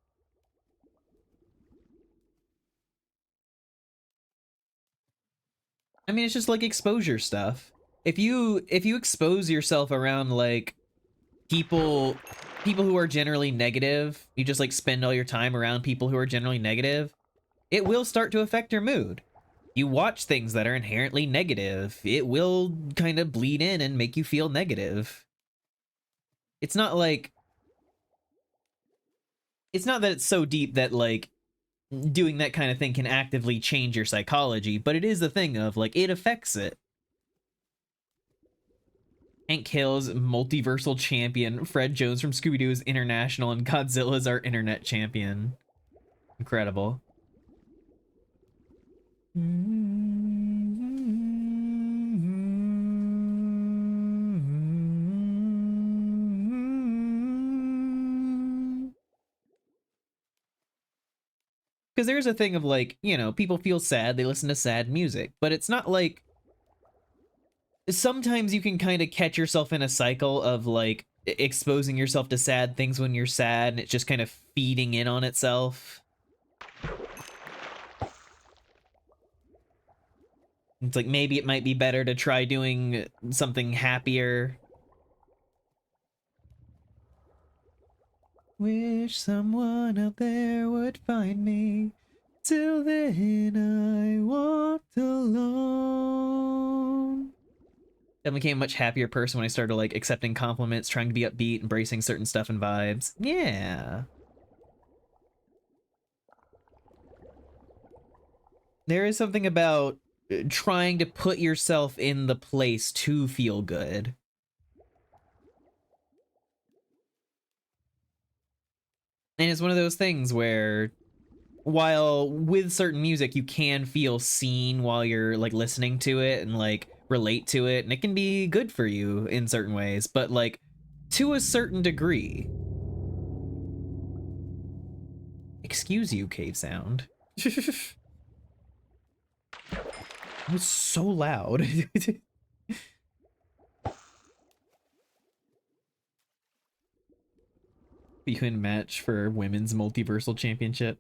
[SPEAKER 1] I mean, it's just like exposure stuff. If you expose yourself around like people who are generally negative, you just like spend all your time around people who are generally negative, it will start to affect your mood. You watch things that are inherently negative, it will kind of bleed in and make you feel negative. It's not like it's not that it's so deep that like doing that kind of thing can actively change your psychology, but it is the thing of like it affects it. Hank Hill's multiversal champion, Fred Jones from Scooby-Doo is international, and Godzilla's our internet champion. Incredible. Because there's a thing of like, you know, people feel sad, they listen to sad music, but it's not like sometimes you can kind of catch yourself in a cycle of like exposing yourself to sad things when you're sad, and it's just kind of feeding in on itself. It's like maybe it might be better to try doing something happier. Wish someone out there would find me. Till then I walked alone. I became a much happier person when I started like accepting compliments, trying to be upbeat, embracing certain stuff and vibes. Yeah. There is something about trying to put yourself in the place to feel good. And it's one of those things where while with certain music you can feel seen while you're like listening to it and like relate to it, and it can be good for you in certain ways, but like to a certain degree. Excuse you, cave sound. It was so loud. You can match for women's multiversal championship.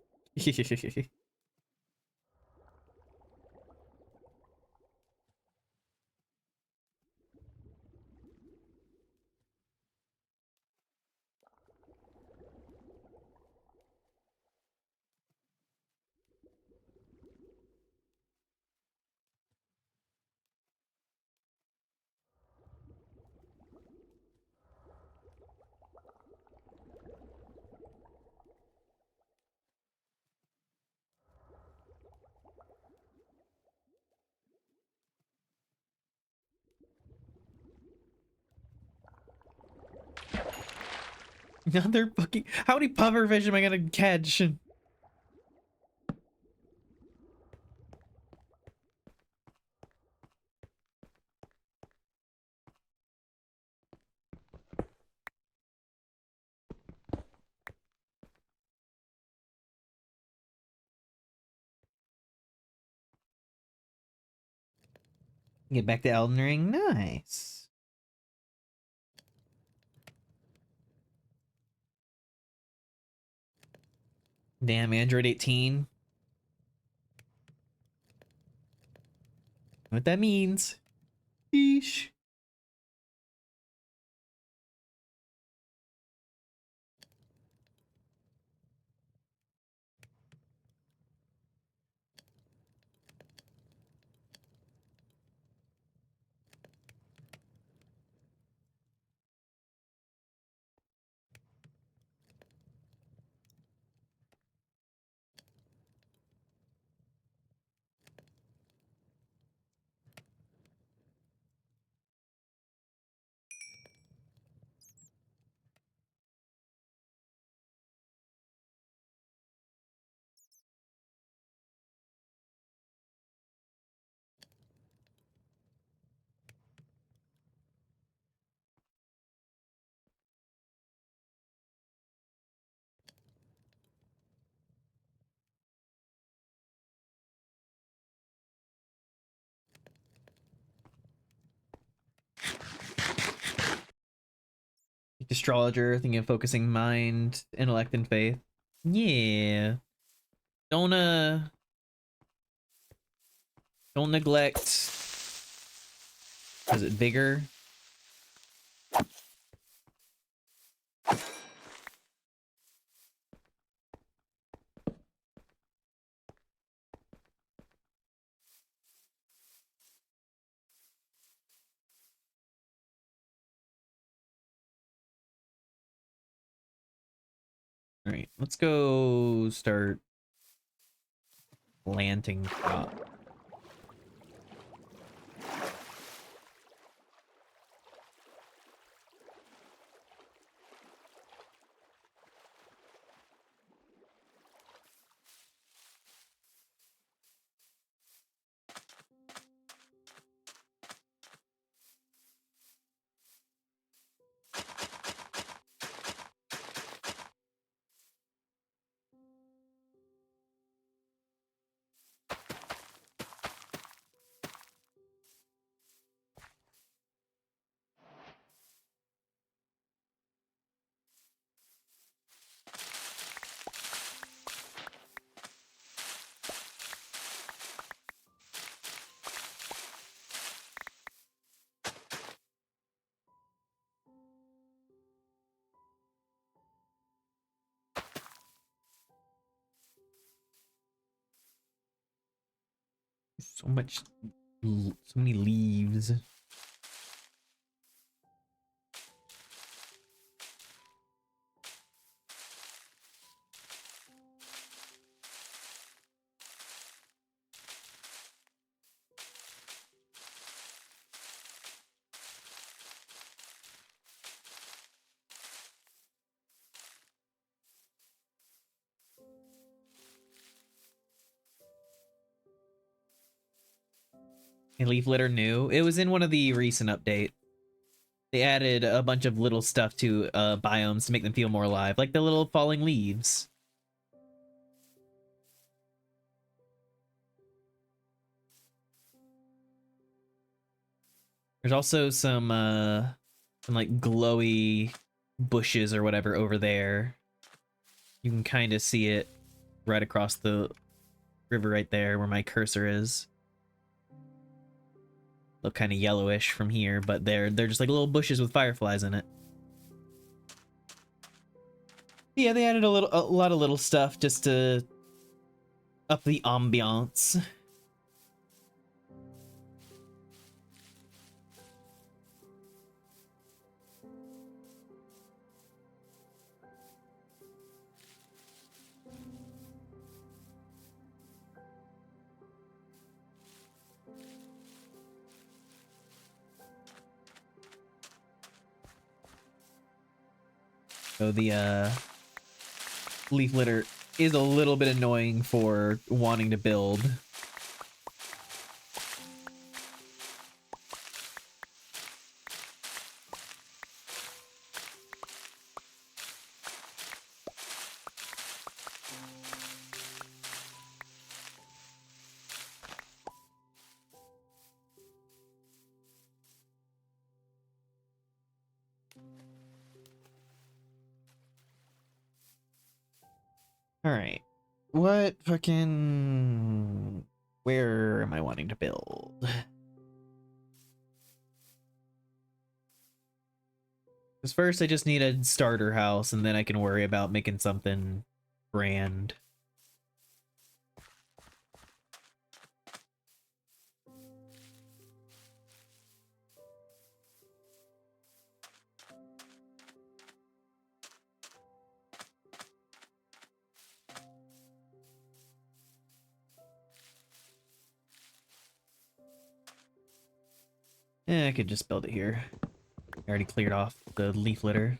[SPEAKER 1] Another fucking. How many pufferfish am I gonna catch? Get back to Elden Ring. Nice. Damn, Android 18. What that means. Sheesh. Astrologer, thinking of focusing mind, intellect, and faith. Yeah. Don't don't neglect. Is it vigor? All right, let's go start planting crop. So much, so many leaves. And leaf litter new. It was in one of the recent updates. They added a bunch of little stuff to biomes to make them feel more alive, like the little falling leaves. There's also some like glowy bushes or whatever over there. You can kind of see it right across the river right there where my cursor is. Look kind of yellowish from here, but they're just like little bushes with fireflies in it. Yeah, they added a lot of little stuff just to up the ambiance. So the leaf litter is a little bit annoying for wanting to build. All right. What fucking... Where am I wanting to build? Because first I just need a starter house, and then I can worry about making something grand. I could just build it here. I already cleared off the leaf litter.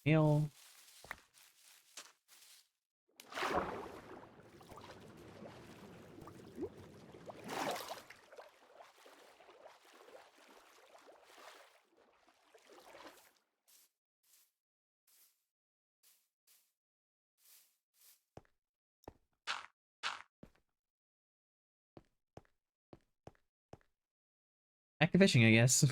[SPEAKER 1] Nail. Active fishing, I guess.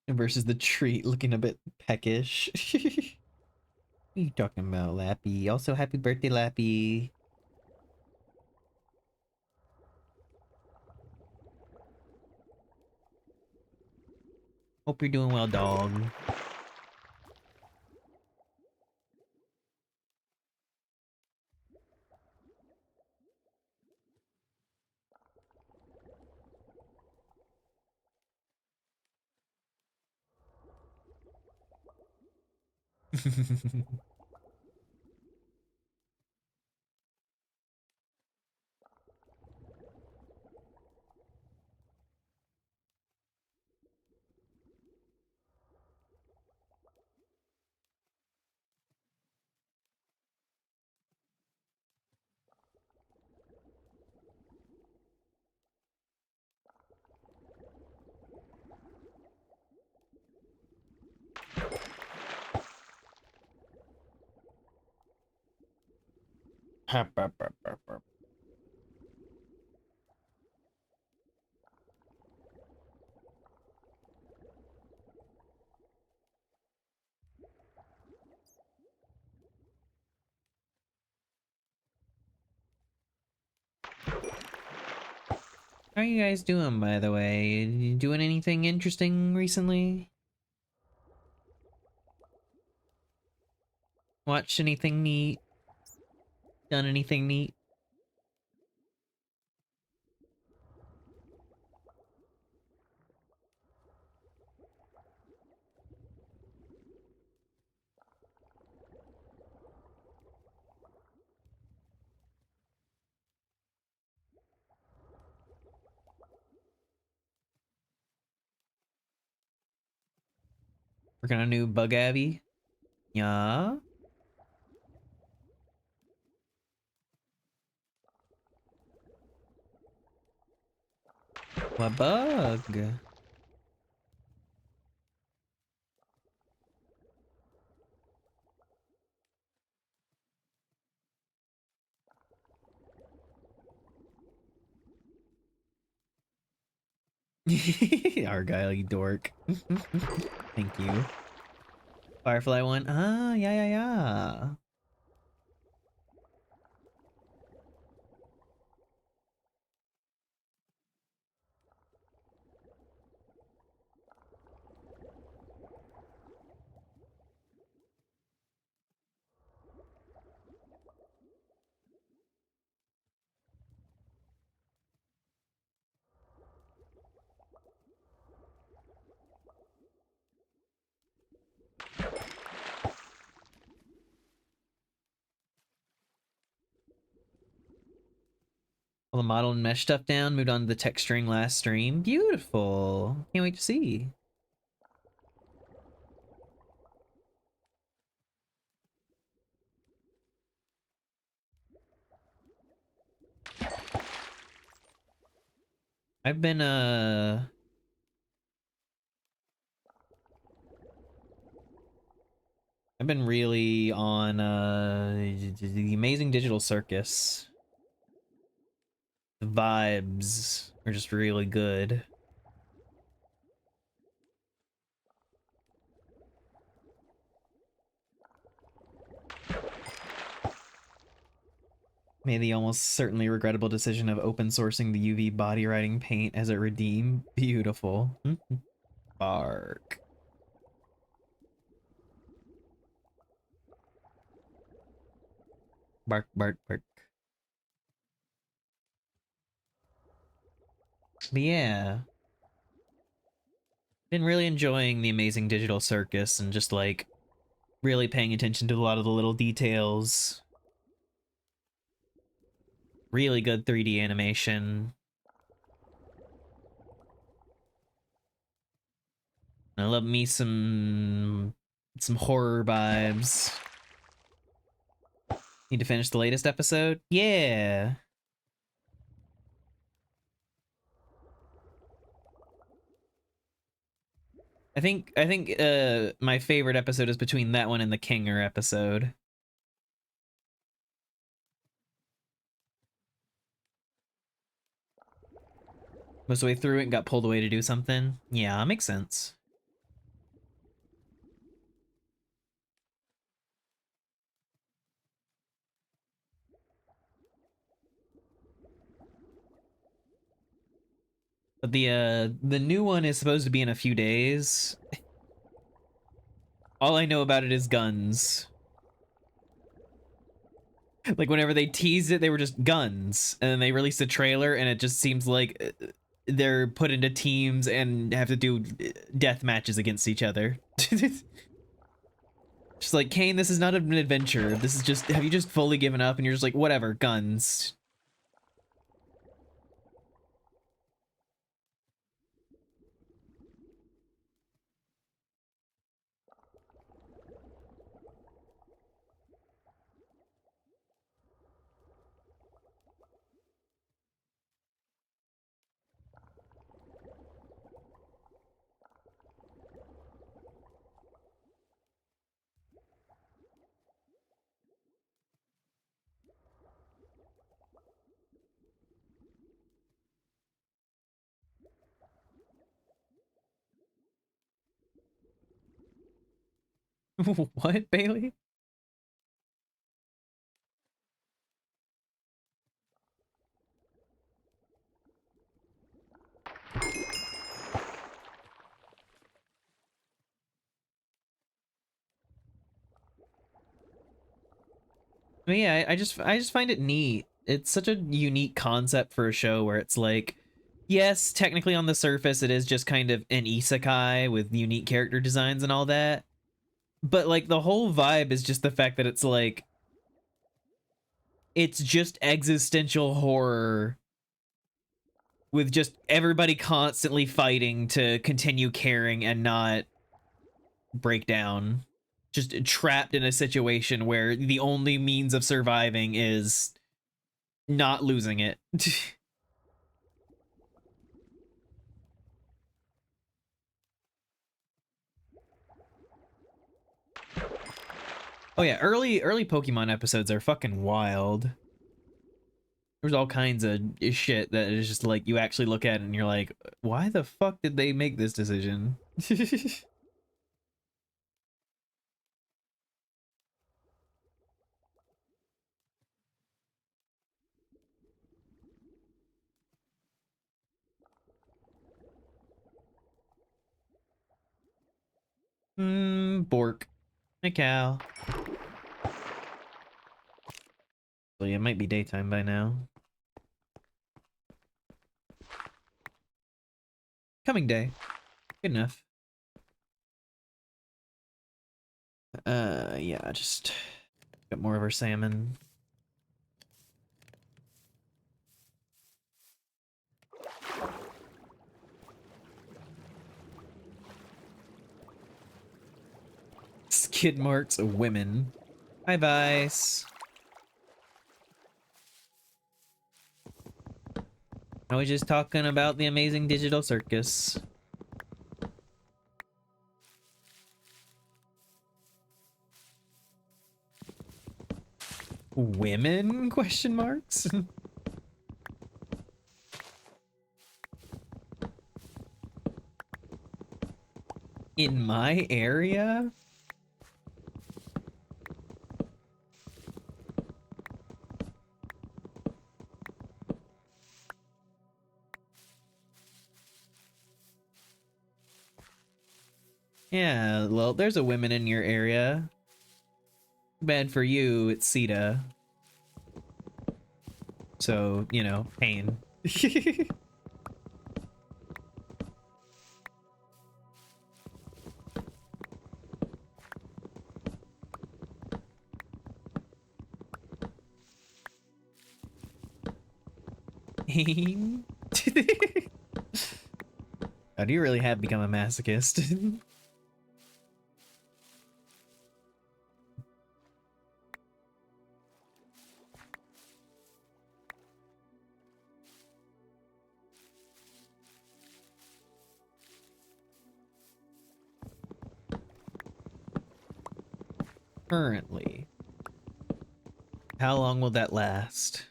[SPEAKER 1] Versus the tree looking a bit peckish. What are you talking about, Lappy? Also, happy birthday, Lappy. Hope you're doing well, dog. How are you guys doing, by the way? You doing anything interesting recently? Watched anything neat? Done anything neat? Working on a new Bug Abby? Yeah? What bug? Argyle, you dork. Thank you. Firefly one. Ah, yeah, yeah, yeah. All the model and mesh stuff down. Moved on to the texturing last stream. Beautiful. Can't wait to see. I've been I've been really on the Amazing Digital Circus. The vibes are just really good. Made the almost certainly regrettable decision of open sourcing the UV body writing paint as a redeem. Beautiful. Bark. Bark, bark, bark. But yeah. Been really enjoying the Amazing Digital Circus and just like really paying attention to a lot of the little details. Really good 3D animation. I love me some horror vibes. Need to finish the latest episode? Yeah. I think my favorite episode is between that one and the Kinger episode. Most of the way through it and got pulled away to do something. Yeah, makes sense. But the new one is supposed to be in a few days. All I know about it is guns. Like whenever they teased it, they were just guns, and then they released a trailer, and it just seems like they're put into teams and have to do death matches against each other. Just like, Kane, this is not an adventure. This is just, have you just fully given up and you're just like, whatever, guns. What, Bailey? But yeah, I just find it neat. It's such a unique concept for a show where it's like, yes, technically on the surface it is just kind of an isekai with unique character designs and all that. But like the whole vibe is just the fact that it's like, it's just existential horror with just everybody constantly fighting to continue caring and not break down. Just trapped in a situation where the only means of surviving is not losing it. Oh yeah, early Pokemon episodes are fucking wild. There's all kinds of shit that is just like, you actually look at it and you're like, why the fuck did they make this decision? Bork. Hey, Cal. So yeah, it might be daytime by now. Coming day. Good enough. Yeah, just got more of our salmon. Skid marks of women. Hi, Vice. I was just talking about the amazing digital circus. Women? Question marks? In my area? Yeah, well, there's a women in your area. Bad for you, it's Sita. So, you know, pain. Pain? God, you really have become a masochist. Currently. How long will that last?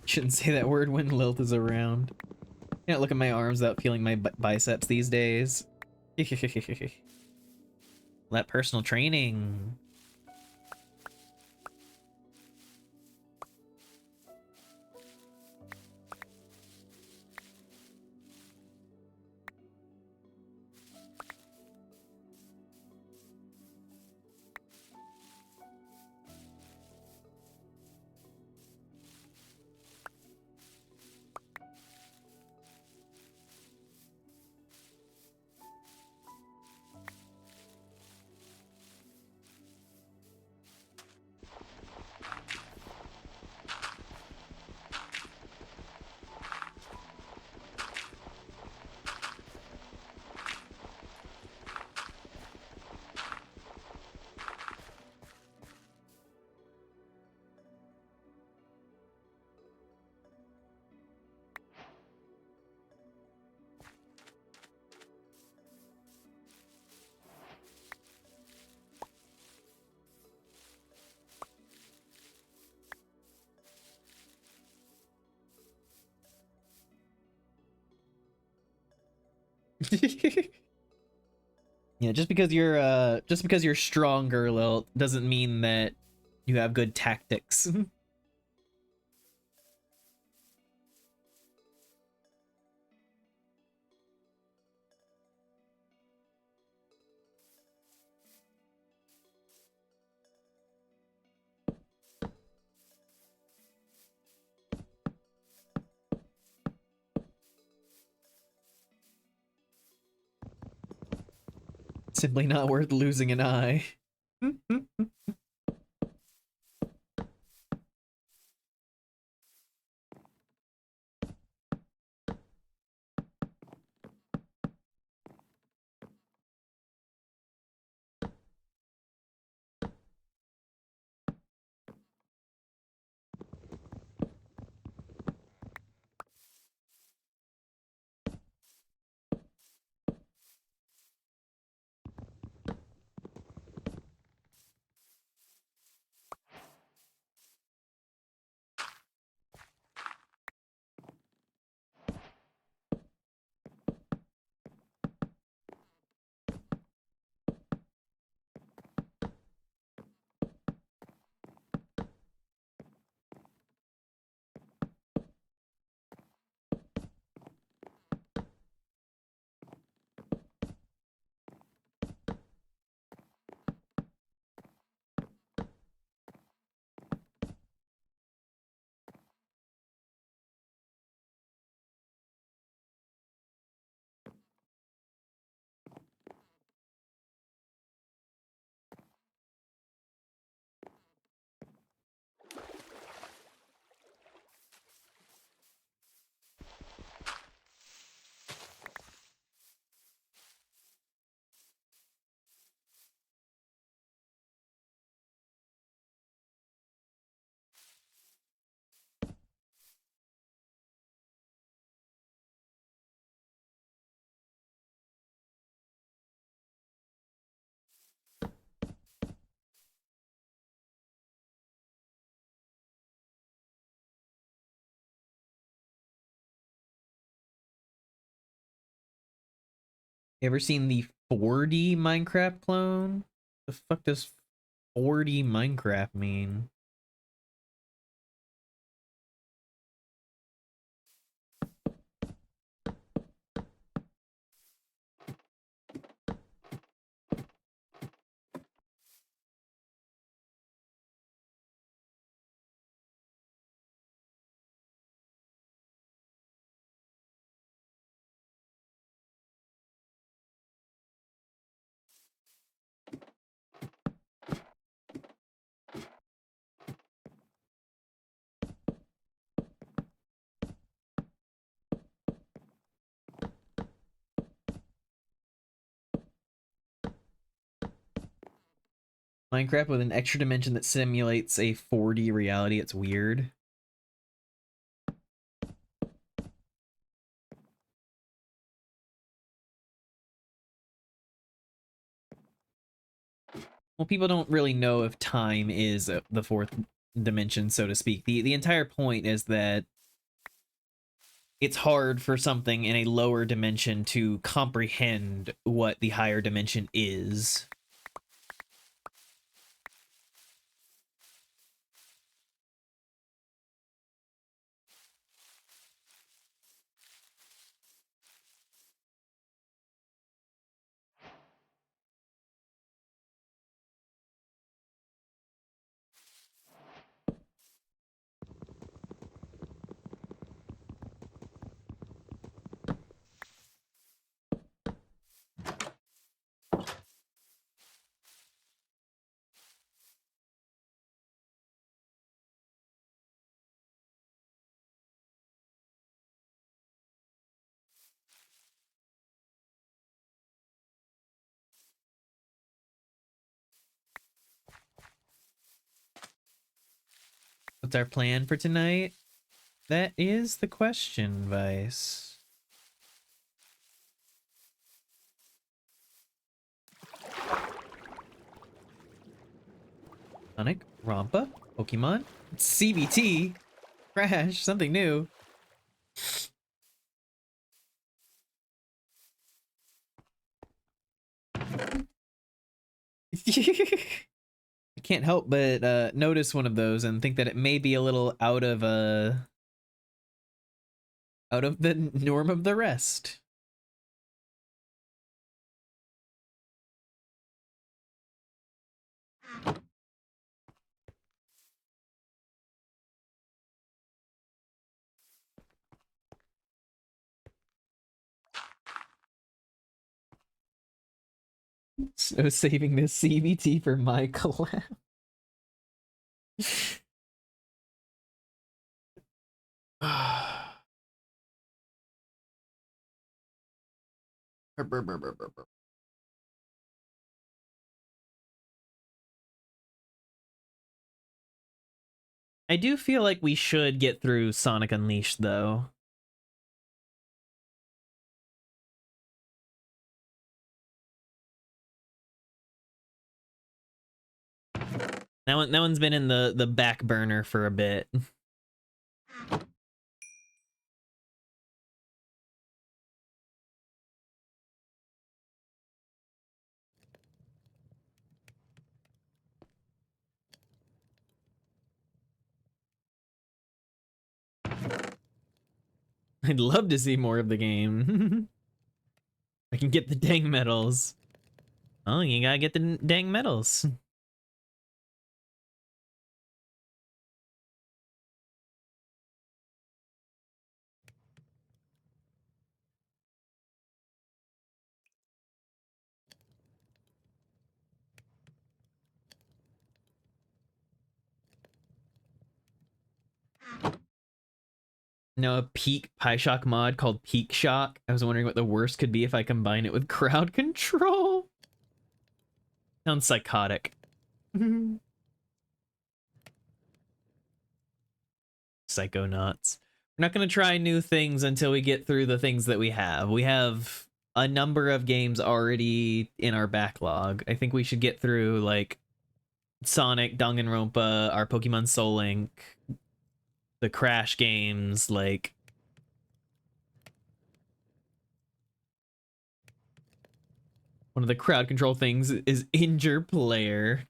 [SPEAKER 1] Shouldn't say that word when Lilith is around. Can't look at my arms without feeling my biceps these days. That personal training. Yeah, just because you're stronger, Lil, doesn't mean that you have good tactics. Simply not worth losing an eye. You ever seen the 4D Minecraft clone? The fuck does 4D Minecraft mean? Minecraft with an extra dimension that simulates a 4D reality. It's weird. Well, people don't really know if time is the fourth dimension, so to speak. The entire point is that it's hard for something in a lower dimension to comprehend what the higher dimension is. What's our plan for tonight? That is the question, Vice. Sonic, Rampa, Pokemon, CBT, Crash, something new. I can't help but notice one of those and think that it may be a little out of the norm of the rest. So saving this CBT for my collab. I do feel like we should get through Sonic Unleashed, though. That one's been in the back burner for a bit. I'd love to see more of the game. I can get the dang medals. Oh, you gotta get the dang medals. No, a peak Shock mod called Peak Shock. I was wondering what the worst could be if I combine it with crowd control. Sounds psychotic. Psychonauts. We're not going to try new things until we get through the things that we have. We have a number of games already in our backlog. I think we should get through, like, Sonic, Danganronpa, our Pokemon Soul Link, the Crash games, like... One of the crowd control things is injure player.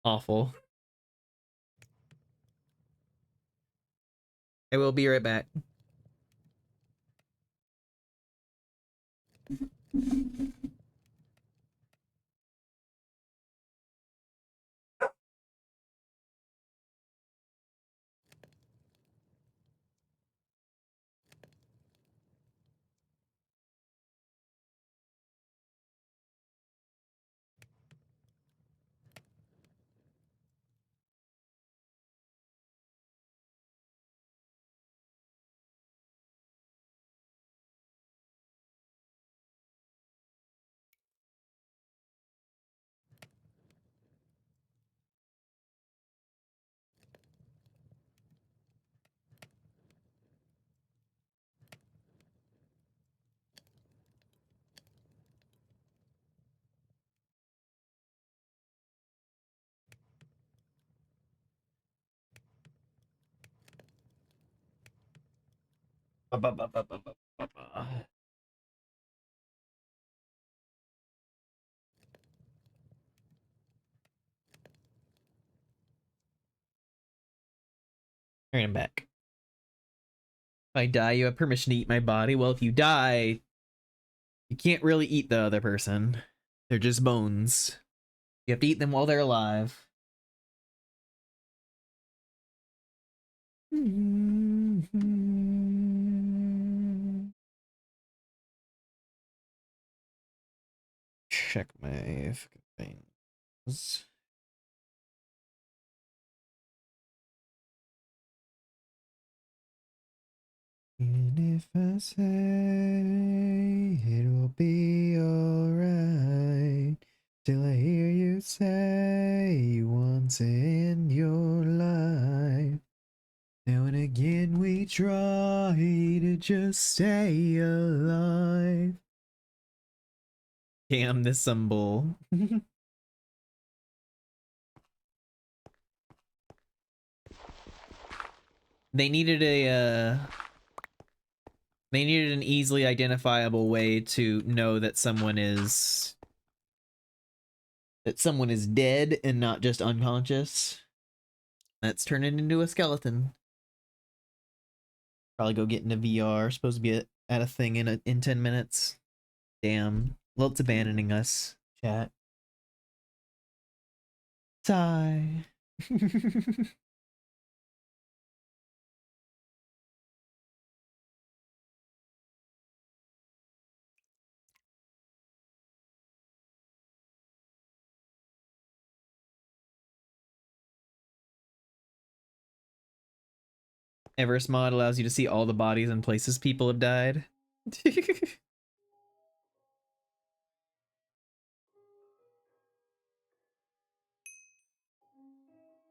[SPEAKER 1] Awful. I will be right back. Alright, I'm back. If I die, you have permission to eat my body. Well, if you die, you can't really eat the other person. They're just bones. You have to eat them while they're alive. Check my things. And if I say it will be alright, till I hear you say once in your life. Now and again we try to just stay alive. Damn this symbol. They needed they needed an easily identifiable way to know that someone is dead and not just unconscious. Let's turn it into a skeleton. Probably go get into VR. Supposed to be at a thing in 10 minutes. Damn. Well, it's abandoning us, chat. Sigh. Everest mod allows you to see all the bodies and places people have died.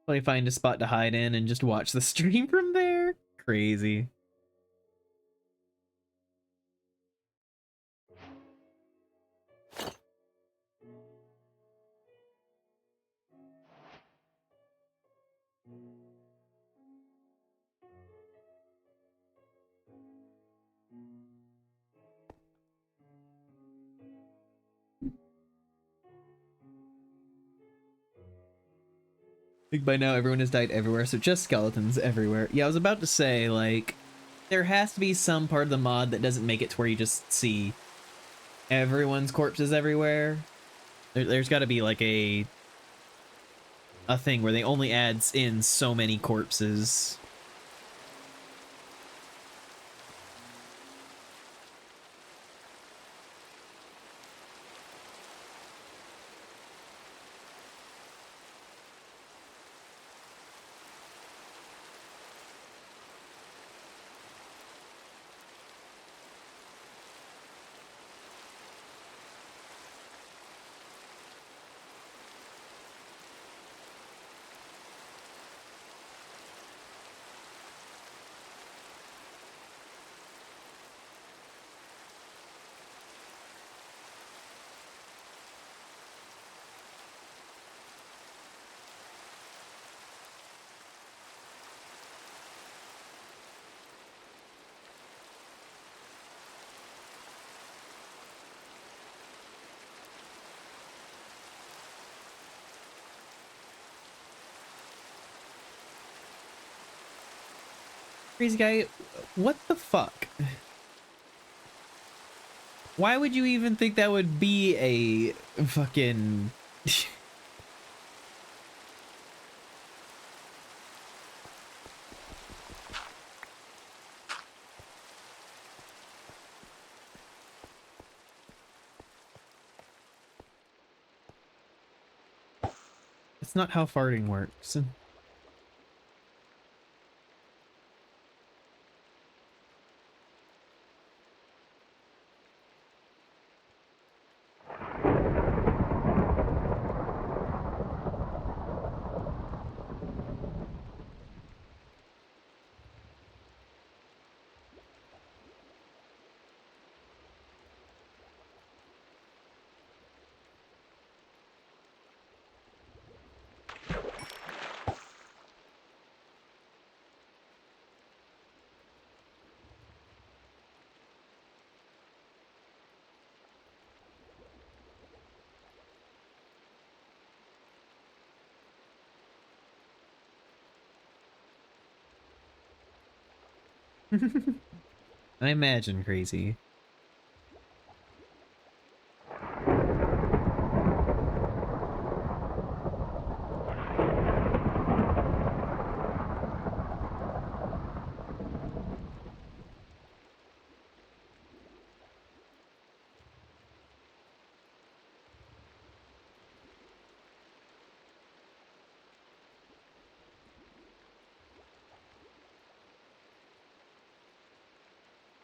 [SPEAKER 1] Probably find a spot to hide in and just watch the stream from there. Crazy. I think by now everyone has died everywhere, so just skeletons everywhere. Yeah, I was about to say, like, there has to be some part of the mod that doesn't make it to where you just see everyone's corpses everywhere. There's got to be like a thing where they only adds in so many corpses. Crazy guy, what the fuck? Why would you even think that would be a fucking... It's not how farting works. I imagine crazy.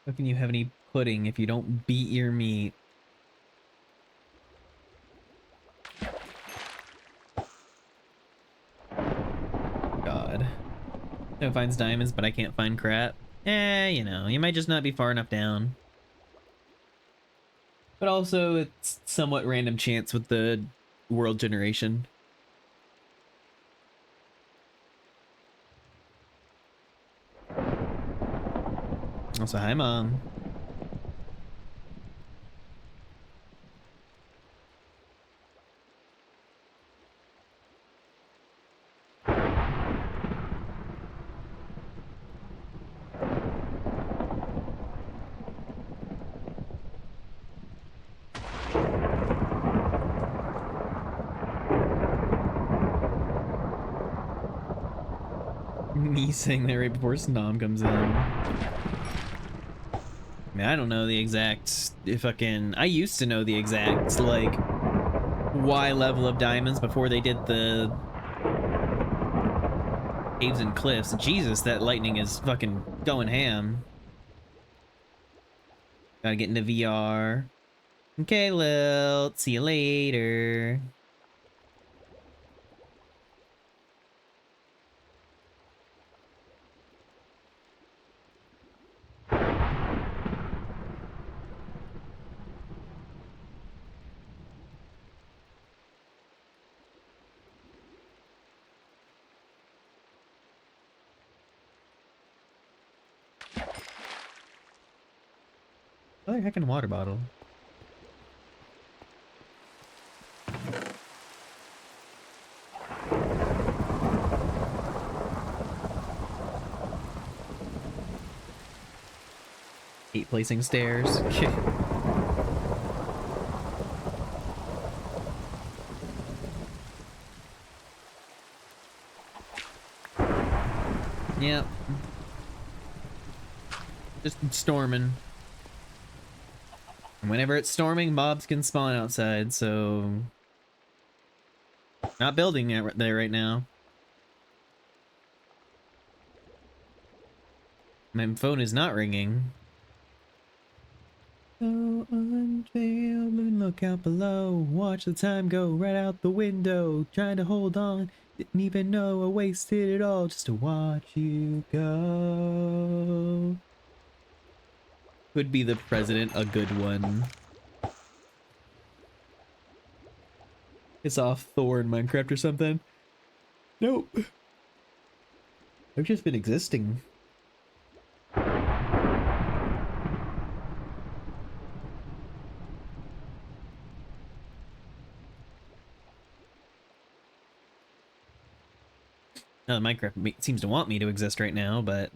[SPEAKER 1] How can you have any pudding if you don't beat your meat? God. It finds diamonds, but I can't find crap. You know, you might just not be far enough down. But also, it's somewhat random chance with the world generation. Also, hi, Mom. Me saying that right before Snom comes in. I mean, I don't know the exact fucking... I used to know the exact, like, Y level of diamonds before they did the caves and cliffs. Jesus, that lightning is fucking going ham. Gotta get into VR. Okay, Lil. See you later. What the heckin' water bottle? Hate placing stairs. Yep. Just storming. And whenever it's storming, mobs can spawn outside, so... Not building it there right now. My phone is not ringing. So unveiled, moon look out below. Watch the time go right out the window. Trying to hold on, didn't even know I wasted it all just to watch you go. Could be the president a good one? It's off Thor in Minecraft or something. Nope. I've just been existing. Now Minecraft seems to want me to exist right now, but...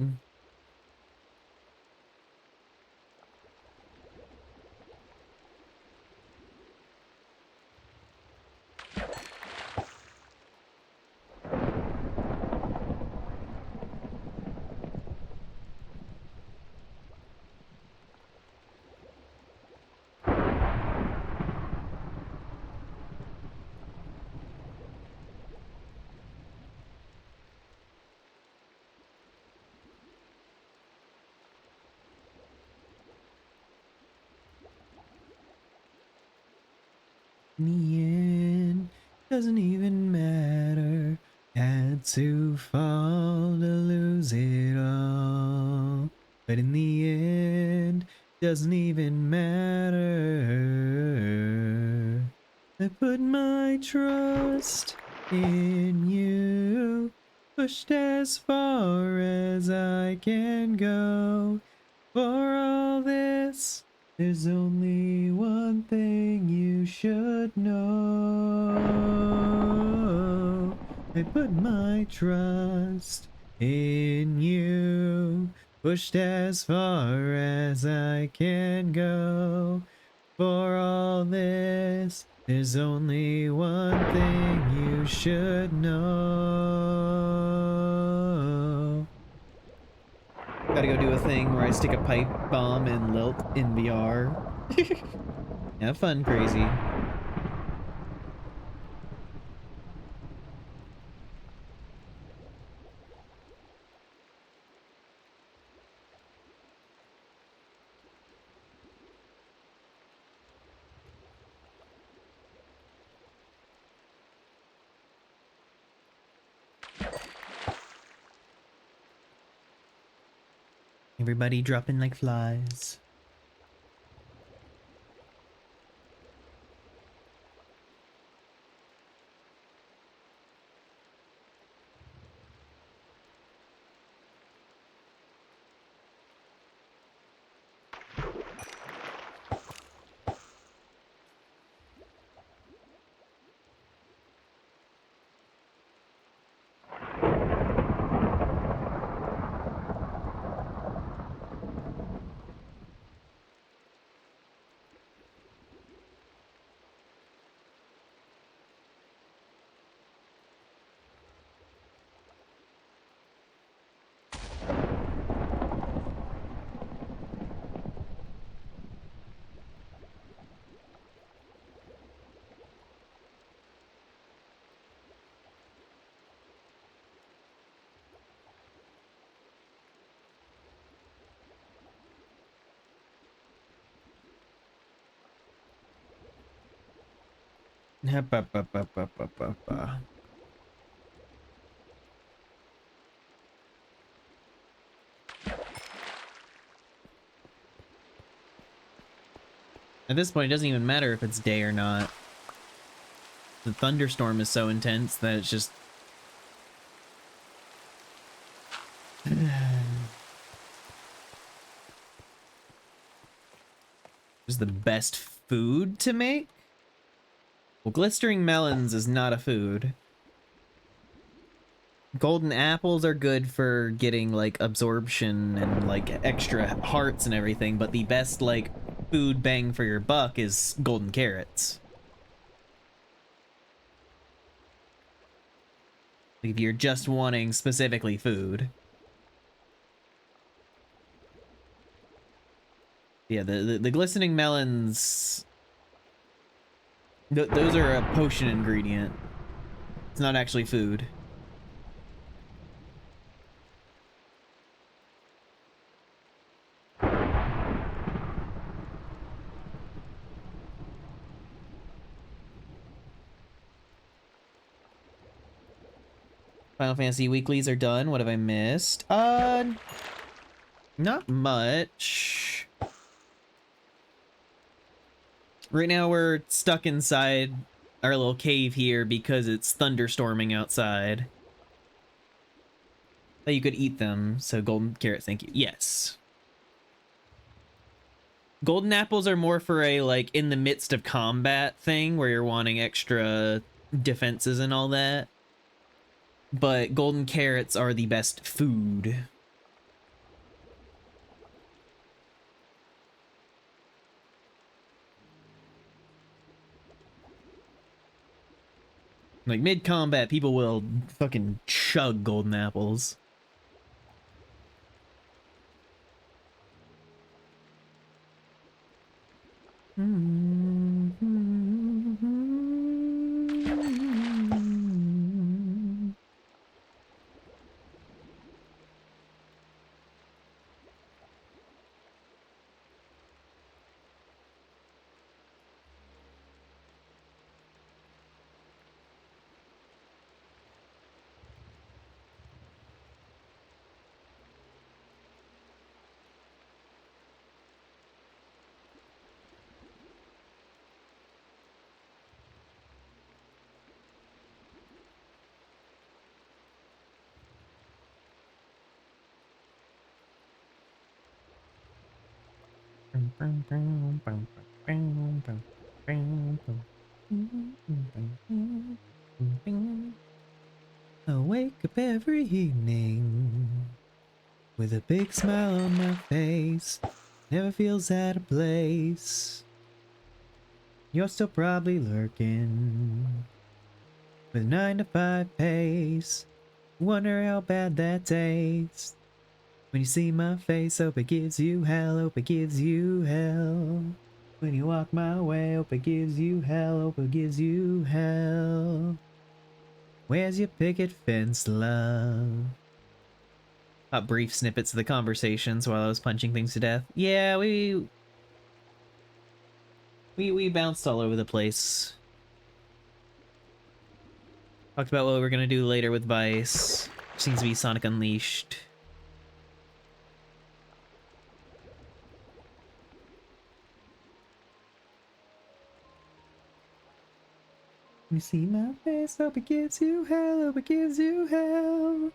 [SPEAKER 1] in the end, doesn't even matter. Had to fall to lose it all. But in the end, doesn't even matter. I put my trust in you. Pushed as far as I can go. For all this, there's only one thing you should know. I put my trust in you. pushed as far as I can go. For all this, there's only one thing you should know. Gotta go do a thing where I stick a pipe bomb in Lilt in VR. Have fun, crazy. Everybody dropping like flies. At this point, it doesn't even matter if it's day or not. The thunderstorm is so intense that it's just... is the best food to make? Well, glistering melons is not a food. Golden apples are good for getting, like, absorption and, like, extra hearts and everything, but the best, like, food bang for your buck is golden carrots. If you're just wanting specifically food. Yeah, the glistening melons... those are a potion ingredient. It's not actually food. Final Fantasy weeklies are done. What have I missed? Not much. Right now we're stuck inside our little cave here because it's thunderstorming outside. But you could eat them, so golden carrots, thank you. Yes. Golden apples are more for a, like, in the midst of combat thing where you're wanting extra defenses and all that. But golden carrots are the best food. Like, mid-combat, people will fucking chug golden apples. I wake up every evening with a big smile on my face, never feels out of place. You're still probably lurking with 9 to 5 pace. Wonder how bad that tastes. When you see my face, hope it gives you hell, hope it gives you hell. When you walk my way, hope it gives you hell, hope it gives you hell. Where's your picket fence, love? Got brief snippets of the conversations while I was punching things to death. Yeah, we bounced all over the place. Talked about what we're gonna do later with Vice. Seems to be Sonic Unleashed. You see my face, hope it gives you hell, hope it gives you hell.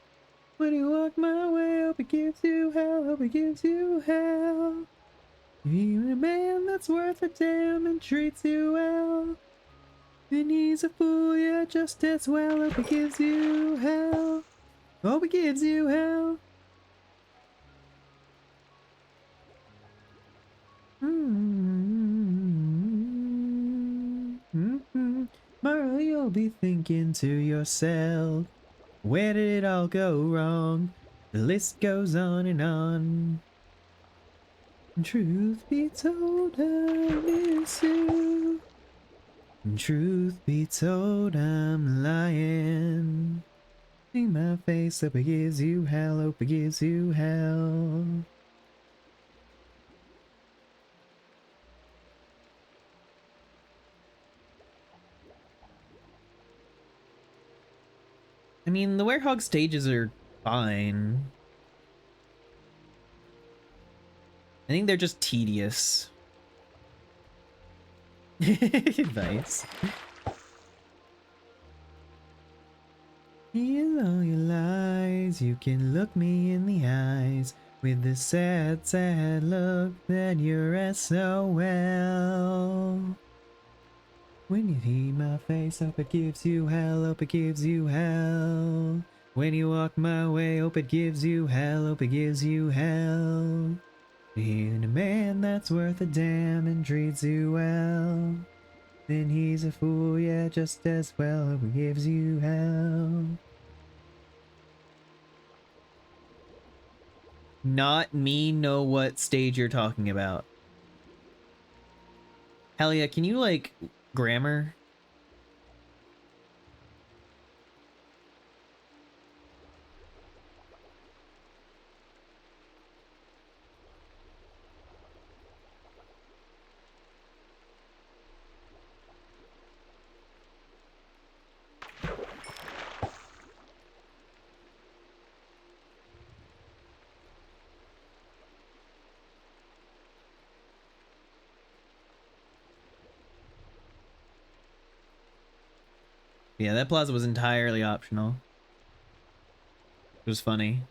[SPEAKER 1] When you walk my way, hope it gives you hell, hope it gives you hell. You're a man that's worth a damn and treats you well. Then he's a fool, yeah, just as well. Hope it gives you hell. Hope it gives you hell. Tomorrow you'll be thinking to yourself, where did it all go wrong? The list goes on and on. Truth be told, I miss you. Truth be told, I'm lying. See my face, hope it gives you hell, hope it gives you hell. I mean, the Werehog stages are fine. I think they're just tedious. Advice. Here's all your lies, you can look me in the eyes with the sad, sad look that you're SOL. When you see my face, hope it gives you hell, hope it gives you hell. When you walk my way, hope it gives you hell, hope it gives you hell. Even a man that's worth a damn and treats you well, then he's a fool, yeah, just as well, hope it gives you hell. Not me know what stage you're talking about. Hell yeah, can you, like, grammar? Yeah, that plaza was entirely optional. It was funny.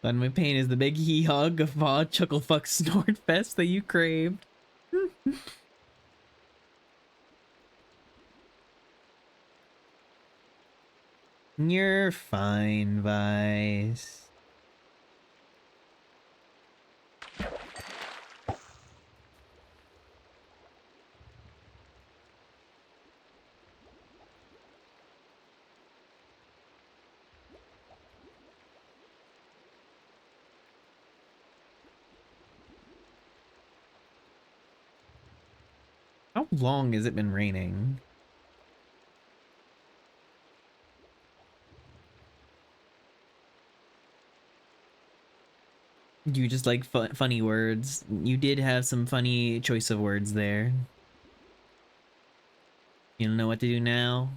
[SPEAKER 1] But my pain is the big hee-haw, guffaw, chuckle fuck snort fest that you craved. You're fine, Vice. How long has it been raining? You just like funny words. You did have some funny choice of words there. You don't know what to do now?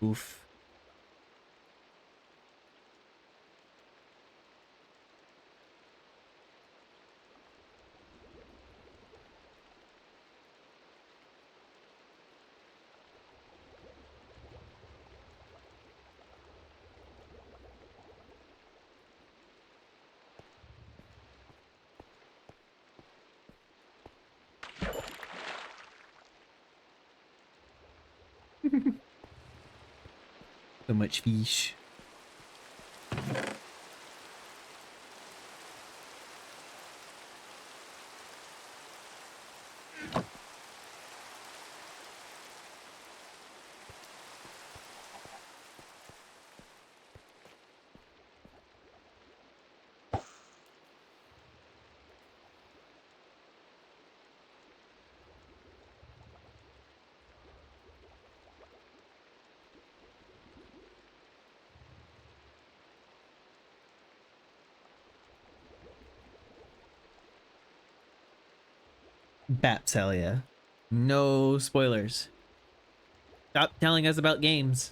[SPEAKER 1] Oof. So much fish. Baps, hell yeah. No spoilers. Stop telling us about games.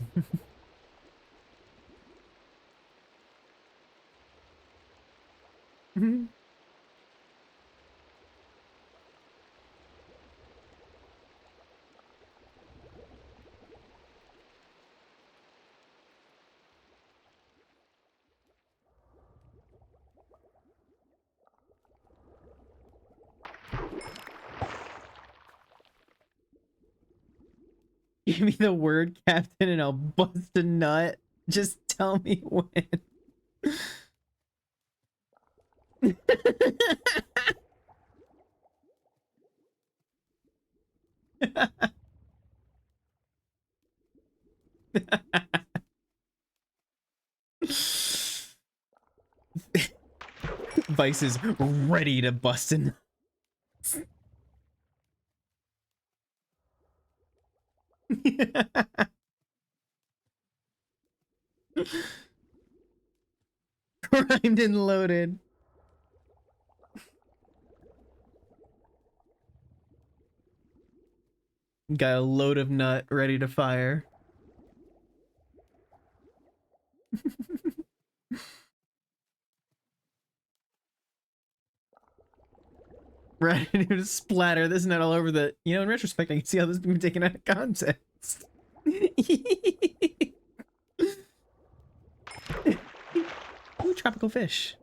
[SPEAKER 1] Give me the word, Captain, and I'll bust a nut. Just tell me when. Vice is ready to bust a nut. Primed and loaded. Got a load of nut ready to fire. Ready to splatter this nut all over the... You know, in retrospect, I can see how this has been taken out of context. Ooh, tropical fish.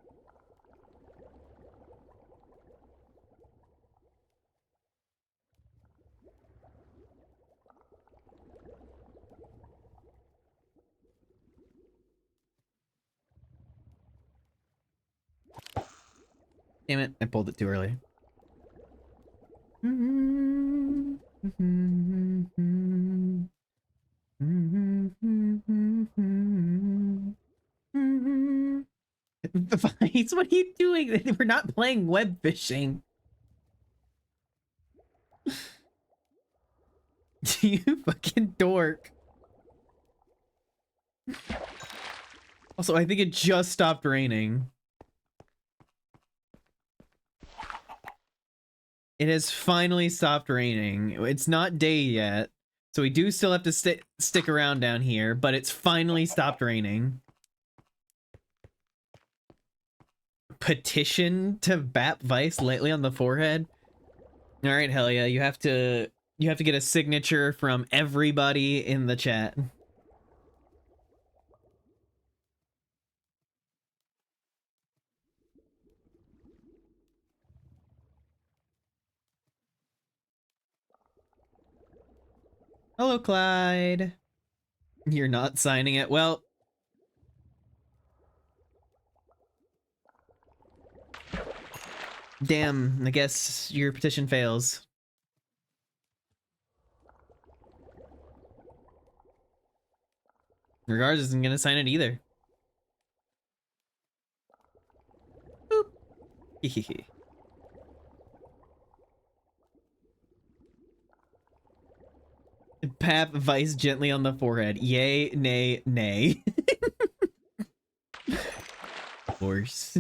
[SPEAKER 1] Damn it, I pulled it too early. Vice, what are you doing? We're not playing web fishing. You fucking dork. Also, I think it just stopped raining. It has finally stopped raining. It's not day yet, so we do still have to stick around down here, but it's finally stopped raining. Petition to bap Vice lightly on the forehead. All right, hell yeah, you have to get a signature from everybody in the chat. Hello, Clyde. You're not signing it. Well, damn, I guess your petition fails. Regards isn't gonna sign it either. Boop. Pap Vice gently on the forehead. Yay, nay, nay. Horse.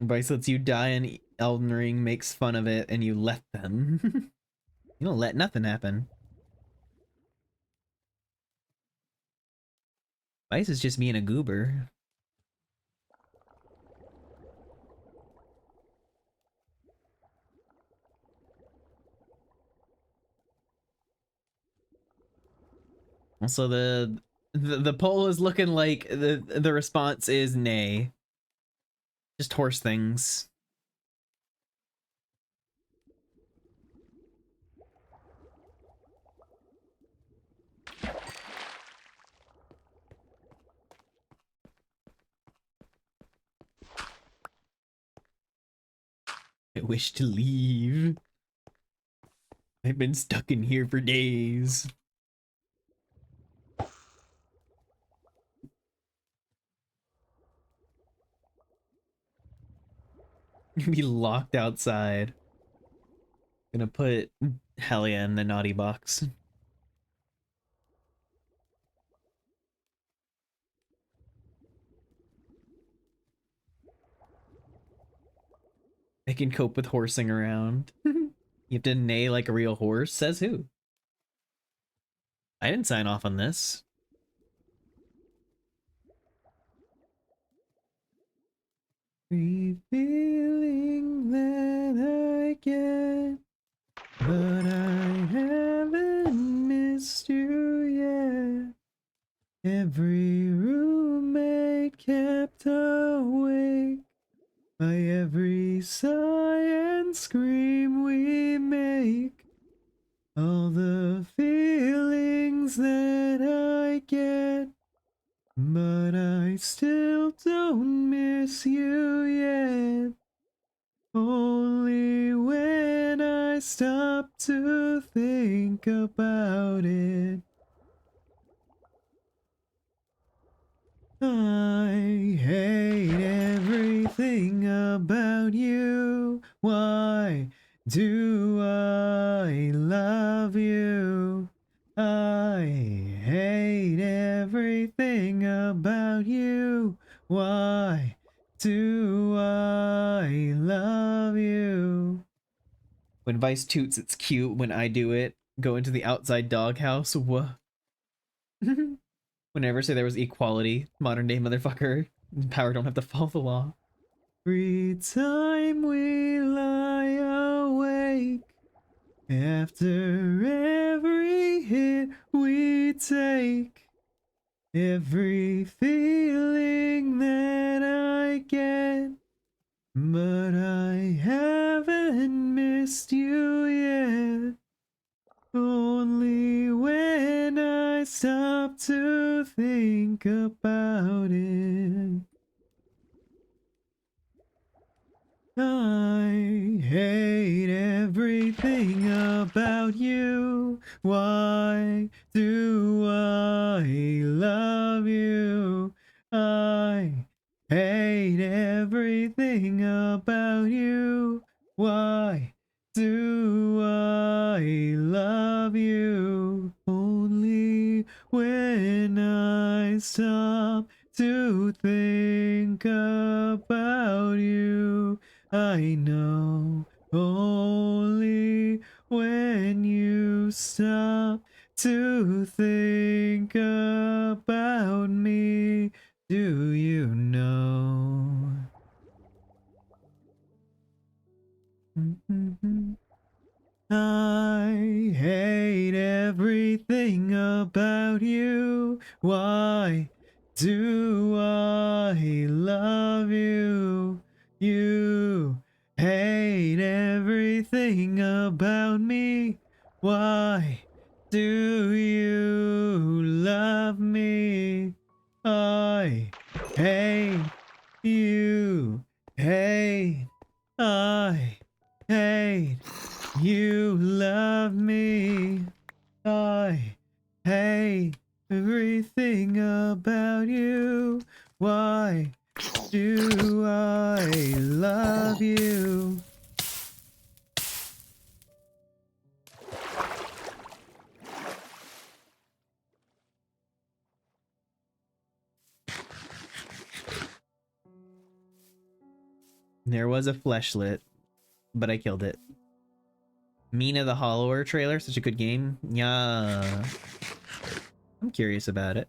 [SPEAKER 1] Vice lets you die in Elden Ring, makes fun of it, and you let them. You don't let nothing happen. Vice is just being a goober. Also, the poll is looking like the response is nay. Just horse things. I wish to leave. I've been stuck in here for days. Be locked outside. Gonna put Helia in the naughty box. I can cope with horsing around. You have to neigh like a real horse? Says who? I didn't sign off on this. Free feeling that I get, but I haven't missed you yet. Every roommate kept awake by every sigh and scream we make. All the feelings that I get, but I still don't miss you yet. Only when I stop to think about it. I hate everything about you. Why do I love you? I hate everything about you. Why do I love you? When Vice toots, it's cute. When I do it, go into the outside doghouse. Whoa. Whenever say there was equality, modern day motherfucker. Power don't have to follow the law. Every time we lie awake, after every hit we take, every feeling that I get, but I haven't missed you yet. Only when I stop to think about it. I hate everything about you. Why do I love you? I hate everything about you. Why do I love you? Only when I stop to think about you. I know only when you stop to think about me do you know. I hate everything about you. Why do I love you? You hate everything about me. Why do you love me? I hate you. Hate. I hate you love me. I hate everything about you. Why do I love you? There was a fleshlet, but I killed it. Mina the Hollower trailer, such a good game. Yeah. I'm curious about it.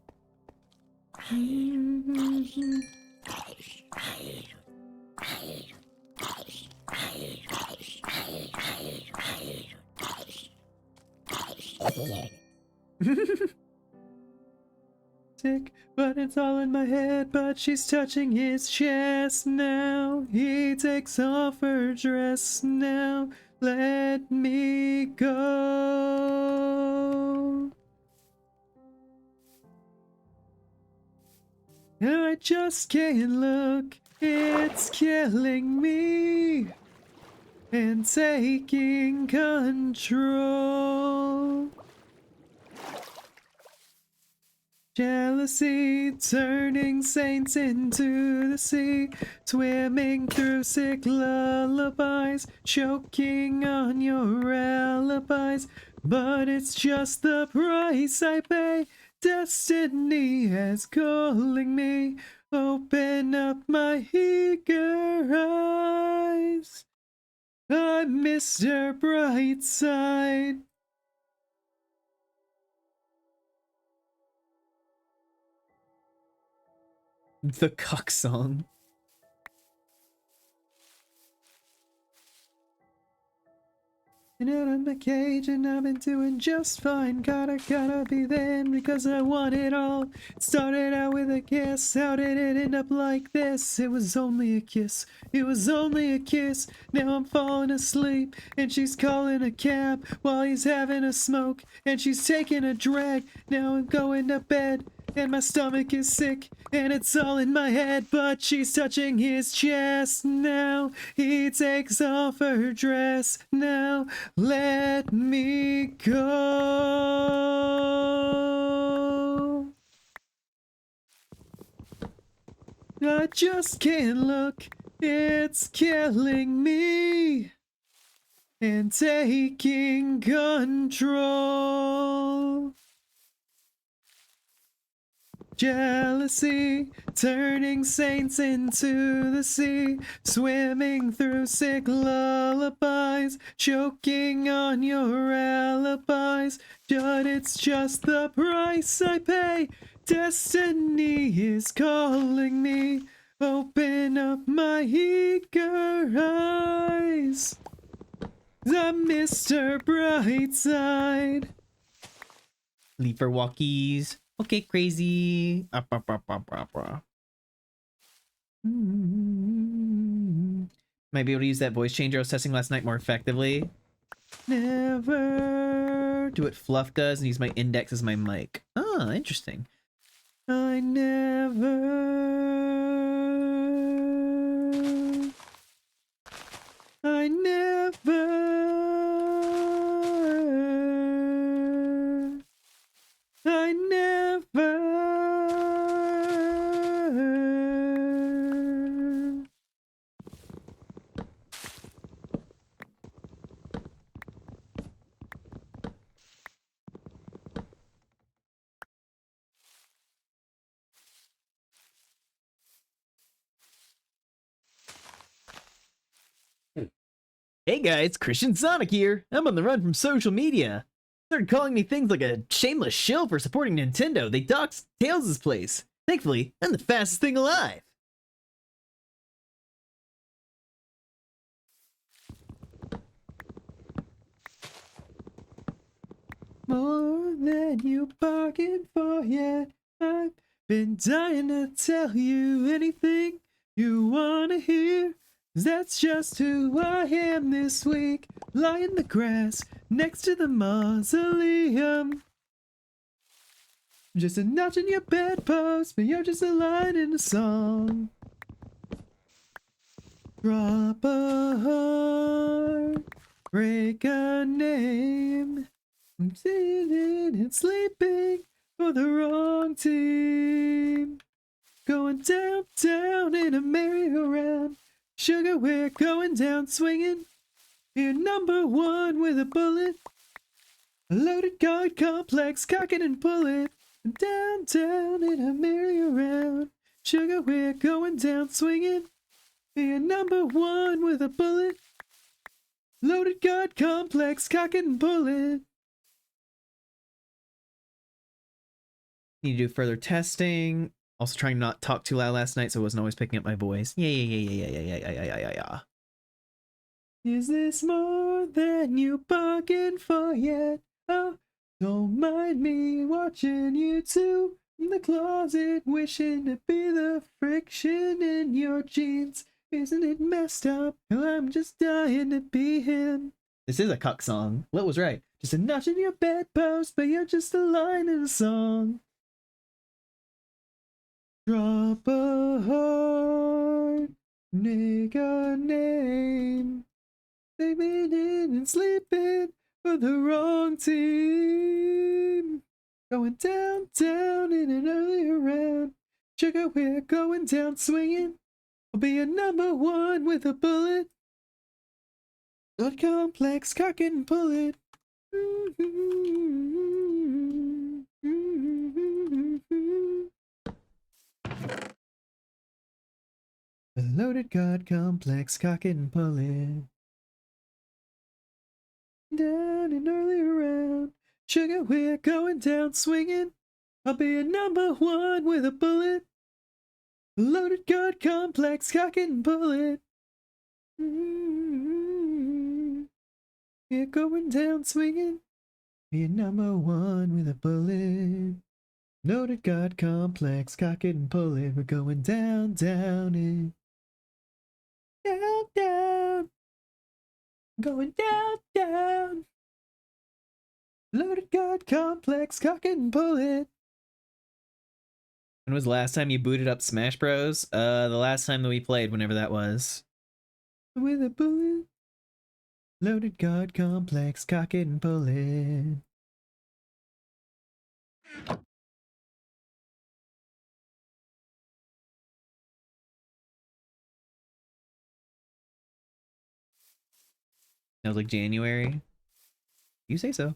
[SPEAKER 1] dick, but it's all in my head. But she's touching his chest now. He takes off her dress now. Let me go. I just can't look. It's killing me and taking control. Jealousy turning saints into the sea, swimming through sick lullabies, choking on your alibis. But it's just the price I pay. Destiny is calling me. Open up my eager eyes. I'm Mr. Brightside. The cock song. And out of my cage and I've been doing just fine. Gotta be them because I want it all. Started out with a kiss, how did it end up like this? It was only a kiss, it was only a kiss. Now I'm falling asleep and she's calling a cab while he's having a smoke and she's taking a drag. Now I'm going to bed and my stomach is sick and it's all in my head. But she's touching his chest now. He takes off her dress now. Let me go. I just can't look. It's killing me and taking control. Jealousy turning saints into the sea, swimming through sick lullabies, choking on your alibis. But it's just the price I pay. Destiny is calling me. Open up my eager eyes. I'm Mr. Brightside. Leaper walkies. Okay, crazy. Might be able to use that voice changer I was testing last night more effectively. Never do what Fluff does and use my index as my mic. Oh, interesting. I never. I never. Hey guys, Christian Sonic here. I'm on the run from social media. Started calling me things like a shameless shill for supporting Nintendo. They doxed Tails' place. Thankfully, I'm the fastest thing alive. More than you bargained for yet. I've been dying to tell you anything you wanna hear. 'Cause that's just who I am this week. Lie in the grass next to the mausoleum. Just a notch in your bedpost, but you're just a line in a song. Drop a heart, break a name. I'm sitting and sleeping for the wrong team. Going down in a merry-go-round. Sugar, we're going down swinging. You're number one with a bullet. A loaded guard complex, cock it and pull it. Down in a merry-go-round. Sugar, we're going down swinging. You're number one with a bullet. Loaded guard complex, cock it and pull it. Need to do further testing. Also trying not to talk too loud last night so I wasn't always picking up my voice. Yeah. Is this more than you bargained for yet? Oh, don't mind me watching you two in the closet, wishing to be the friction in your jeans. Isn't it messed up? I'm just dying to be him. This is a cuck song. What was right? Just a notch in your bedpost, but you're just a line in a song. Drop a hard nigga name. They've been in and sleeping for the wrong team. Going down, down in an early round. Sugar, we're going down swinging. I'll be a number one with a bullet. Not complex, cock it and pull it. A loaded god complex, cock it and pull it. Down and early round. Sugar, we're going down swinging. I'll be a number one with a bullet. Loaded god complex, cock it and pull it. We're going down swinging. Be a number one with a bullet. Loaded god complex, cock it and pull it. We're going down, down it. Down, down. Going down, down. Loaded god complex, cock it and pull it. When was the last time you booted up Smash Bros? The last time that we played, whenever that was. With a bullet. Loaded god complex, cock it and pull it. That was like January. You say so.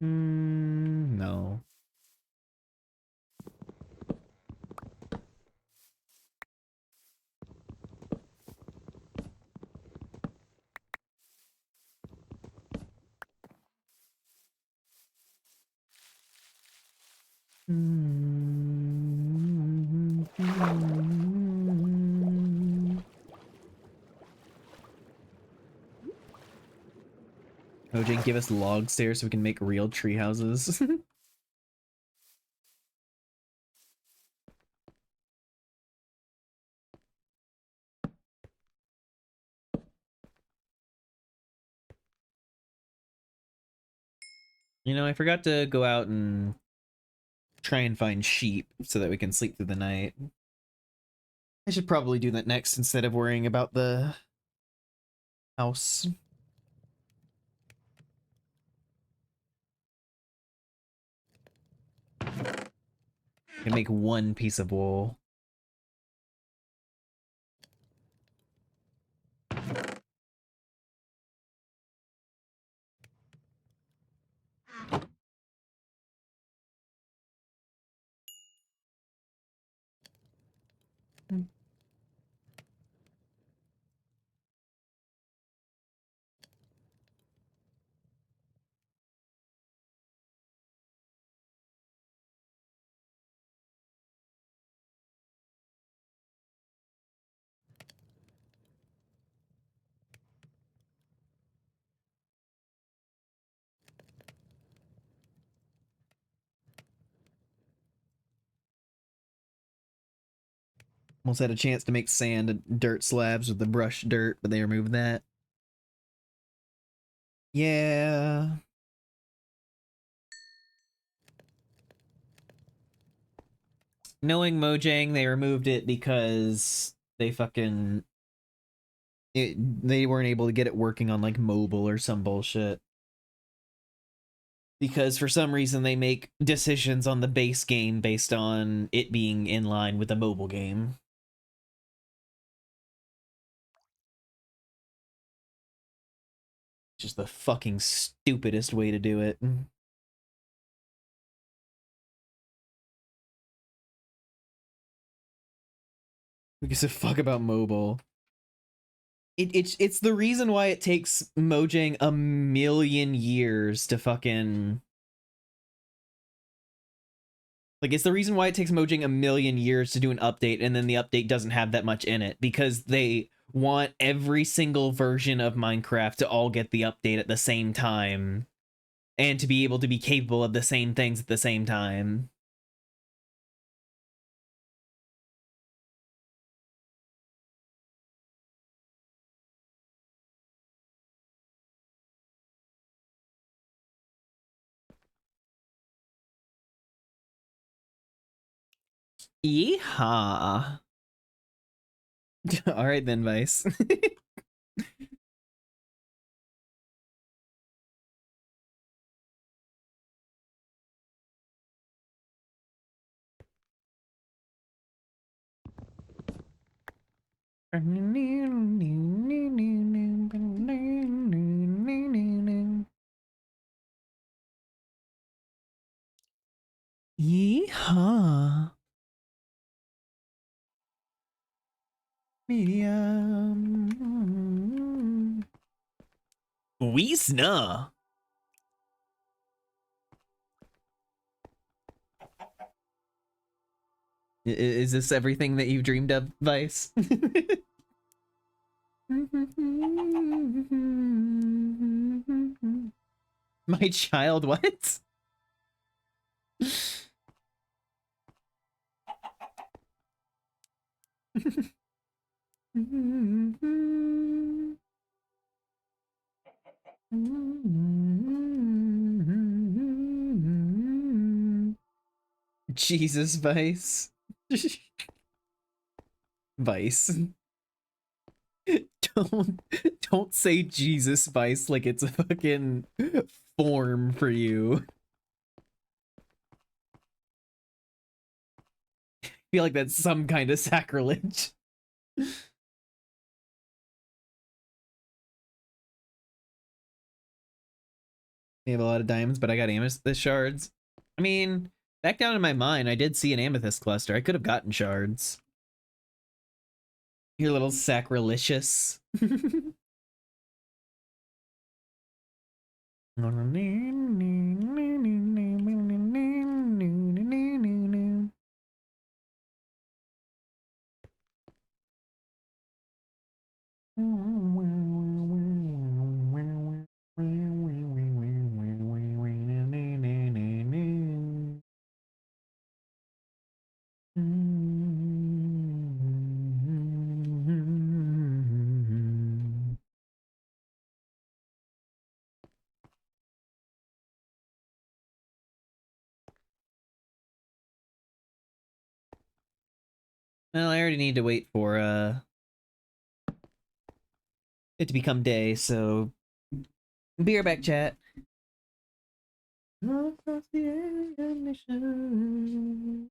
[SPEAKER 1] No. OJ, give us log stairs so we can make real tree houses. You know, I forgot to go out and try and find sheep so that we can sleep through the night. I should probably do that next instead of worrying about the house. I can make one piece of wool. Almost had a chance to make sand and dirt slabs with the brush dirt, but they removed that. Yeah. Knowing Mojang, they removed it because they fucking they weren't able to get it working on like mobile or some bullshit. Because for some reason they make decisions on the base game based on it being in line with the mobile game. Just the fucking stupidest way to do it. Who gives a fuck about mobile? It's the reason why it takes Mojang a million years to fucking like it's the reason why it takes Mojang a million years to do an update and then the update doesn't have that much in it because they want every single version of Minecraft to all get the update at the same time and to be able to be capable of the same things at the same time. Yeehaw. All right then, Vice. Yeehaw. Medium. Weesna. Is this everything that you've dreamed of, Vice? My child, what? Jesus, Vice. Vice. Don't don't say Jesus, Vice, like it's a fucking form for you. I feel like that's some kind of sacrilege. We have a lot of diamonds, but I got amethyst shards. I mean, back down in my mind, I did see an amethyst cluster. I could have gotten shards. You're a little sacrilegious. Well, I already need to wait for it to become day, so be right back, chat. Across the ammunition.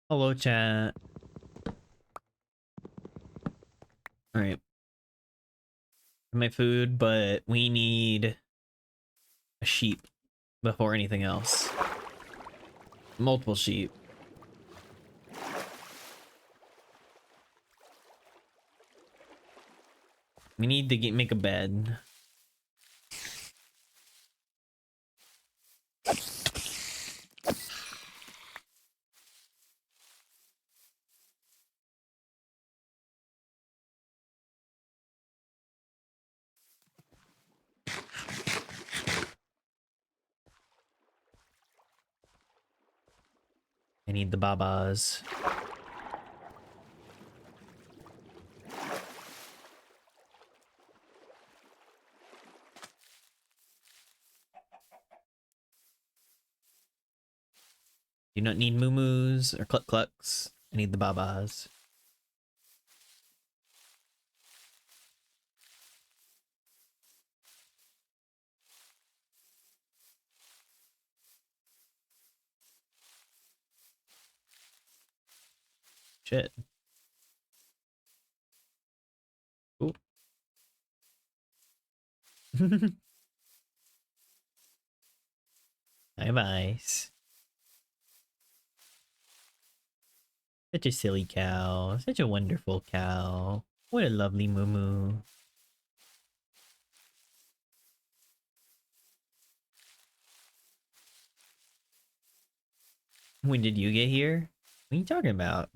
[SPEAKER 1] Hello, chat. All right, my food, but we need a sheep before anything else. Multiple sheep. We need to make a bed. I need the babas. Do not need moo-moos or cluck-clucks. I need the babas. Shit. Ooh. Hi, Vice. Such a silly cow. Such a wonderful cow. What a lovely moo-moo. When did you get here? What are you talking about?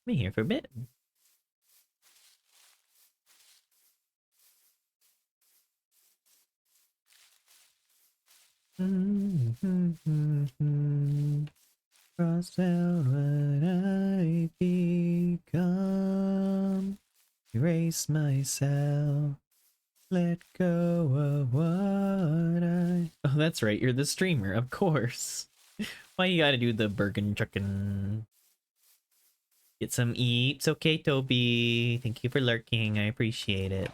[SPEAKER 1] I've been here for a bit. Cross out what I become. Erase myself. Let go of what I... Oh, that's right. You're the streamer, of course. Why you gotta do the Bergen truckin'? Get some eats. Okay, Toby. Thank you for lurking. I appreciate it.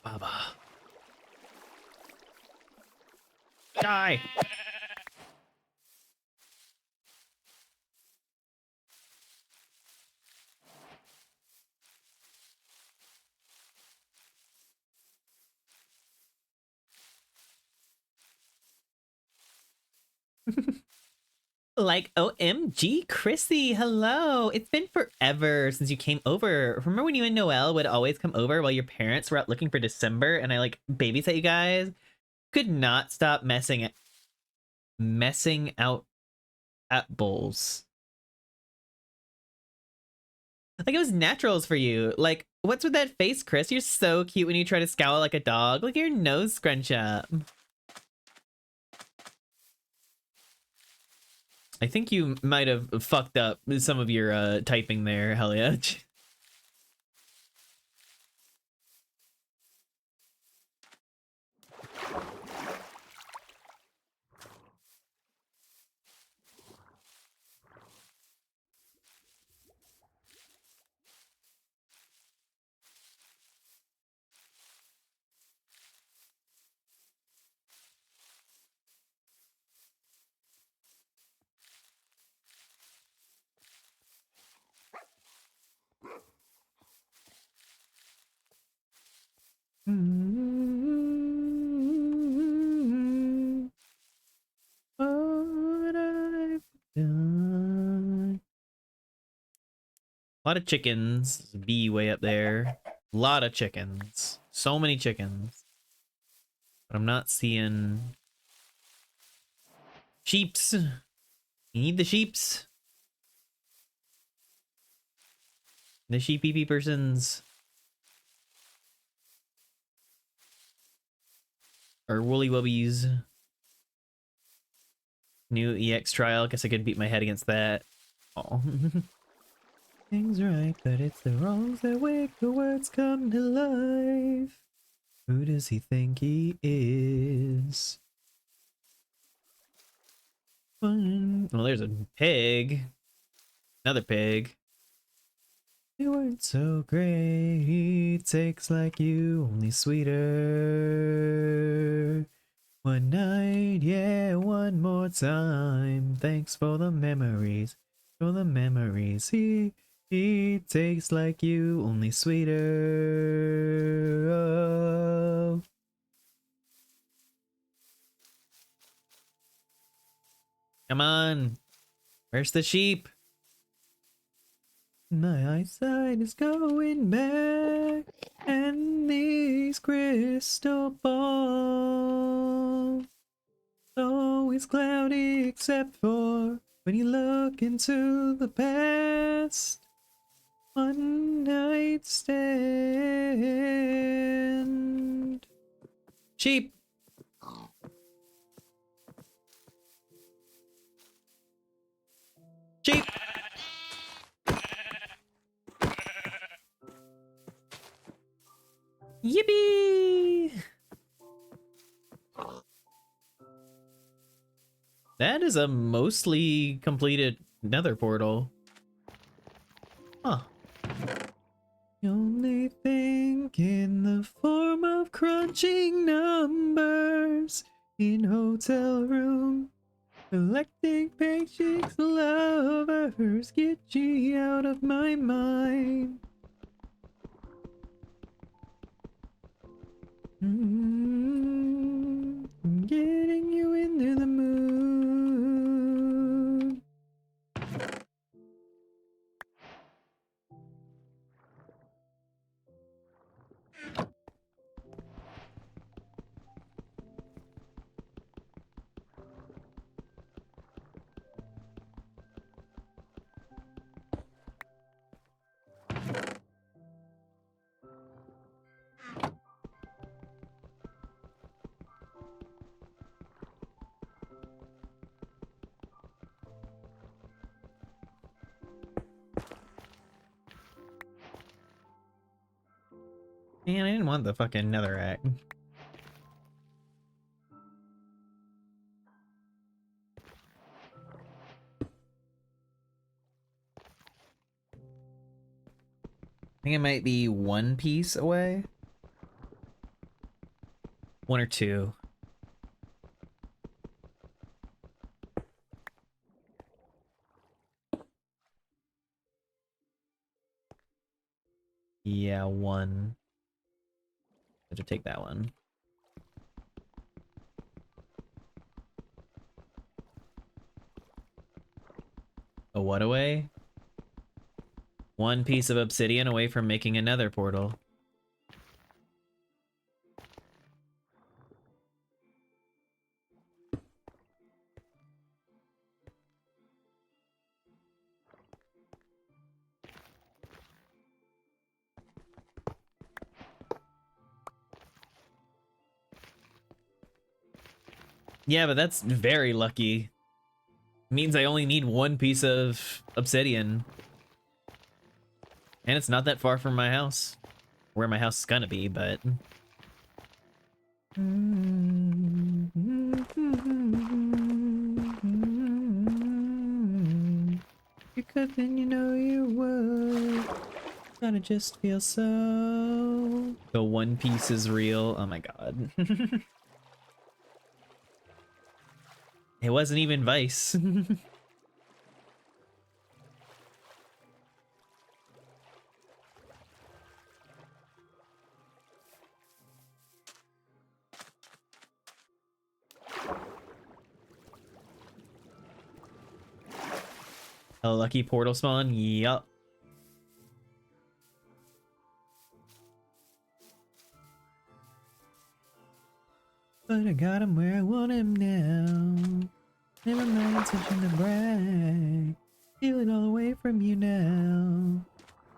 [SPEAKER 1] Baba. Die! Like, OMG, Chrissy, hello. It's been forever since you came over. Remember when you and Noelle would always come over while your parents were out looking for December and I like babysat you guys? Could not stop messing out at bowls. Like it was naturals for you. Like, what's with that face, Chris? You're so cute when you try to scowl like a dog. Look at your nose scrunch up. I think you might have fucked up some of your typing there, Helia. What I've done. A lot of chickens. There's a bee way up there. A lot of chickens. So many chickens. But I'm not seeing sheeps. You need the sheeps. The sheepy persons. Or woolly wubbies. New EX trial. Guess I could beat my head against that. Oh. Things right, but it's the wrongs that wake the words come to life. Who does he think he is? Well, there's a pig. Another pig. You weren't so great. Takes like you, only sweeter. One night, yeah, one more time. Thanks for the memories. For the memories. He takes like you, only sweeter. Oh. Come on. Where's the sheep? My eyesight is going back, and these crystal balls always cloudy except for when you look into the past. One night stand. Sheep. Sheep. Yippee! That is a mostly completed nether portal. Huh. The only thing in the form of crunching numbers in hotel room. Collecting paychecks, lovers, get you out of my mind. Getting you into the mood. Man, I didn't want the fucking netherrack. I think it might be one piece away. One or two. Yeah, one. I should take that one. A what away? One piece of obsidian away from making another portal. Yeah, but that's very lucky. Means I only need one piece of obsidian. And it's not that far from my house. Where my house is gonna be, but... You could, then you know you would. Gotta just feel so... The one piece is real. Oh my god. It wasn't even Vice. A lucky portal spawn? Yup. But I got him where I want him now. Never mind touching the brag. Feel it all away from you now.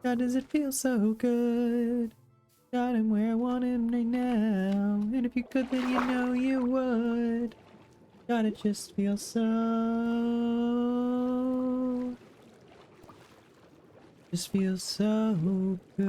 [SPEAKER 1] God, does it feel so good? Got him where I want him right now. And if you could, then you know you would. God, it just feels so... Just feels so good.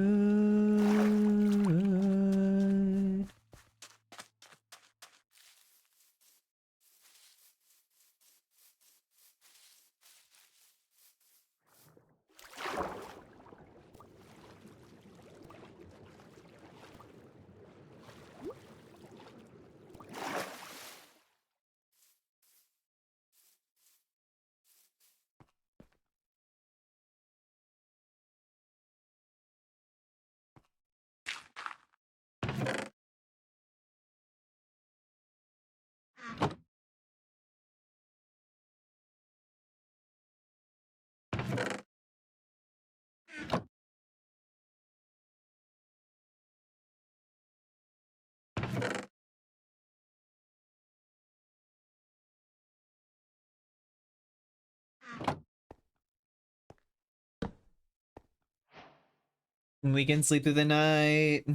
[SPEAKER 1] We can sleep through the night.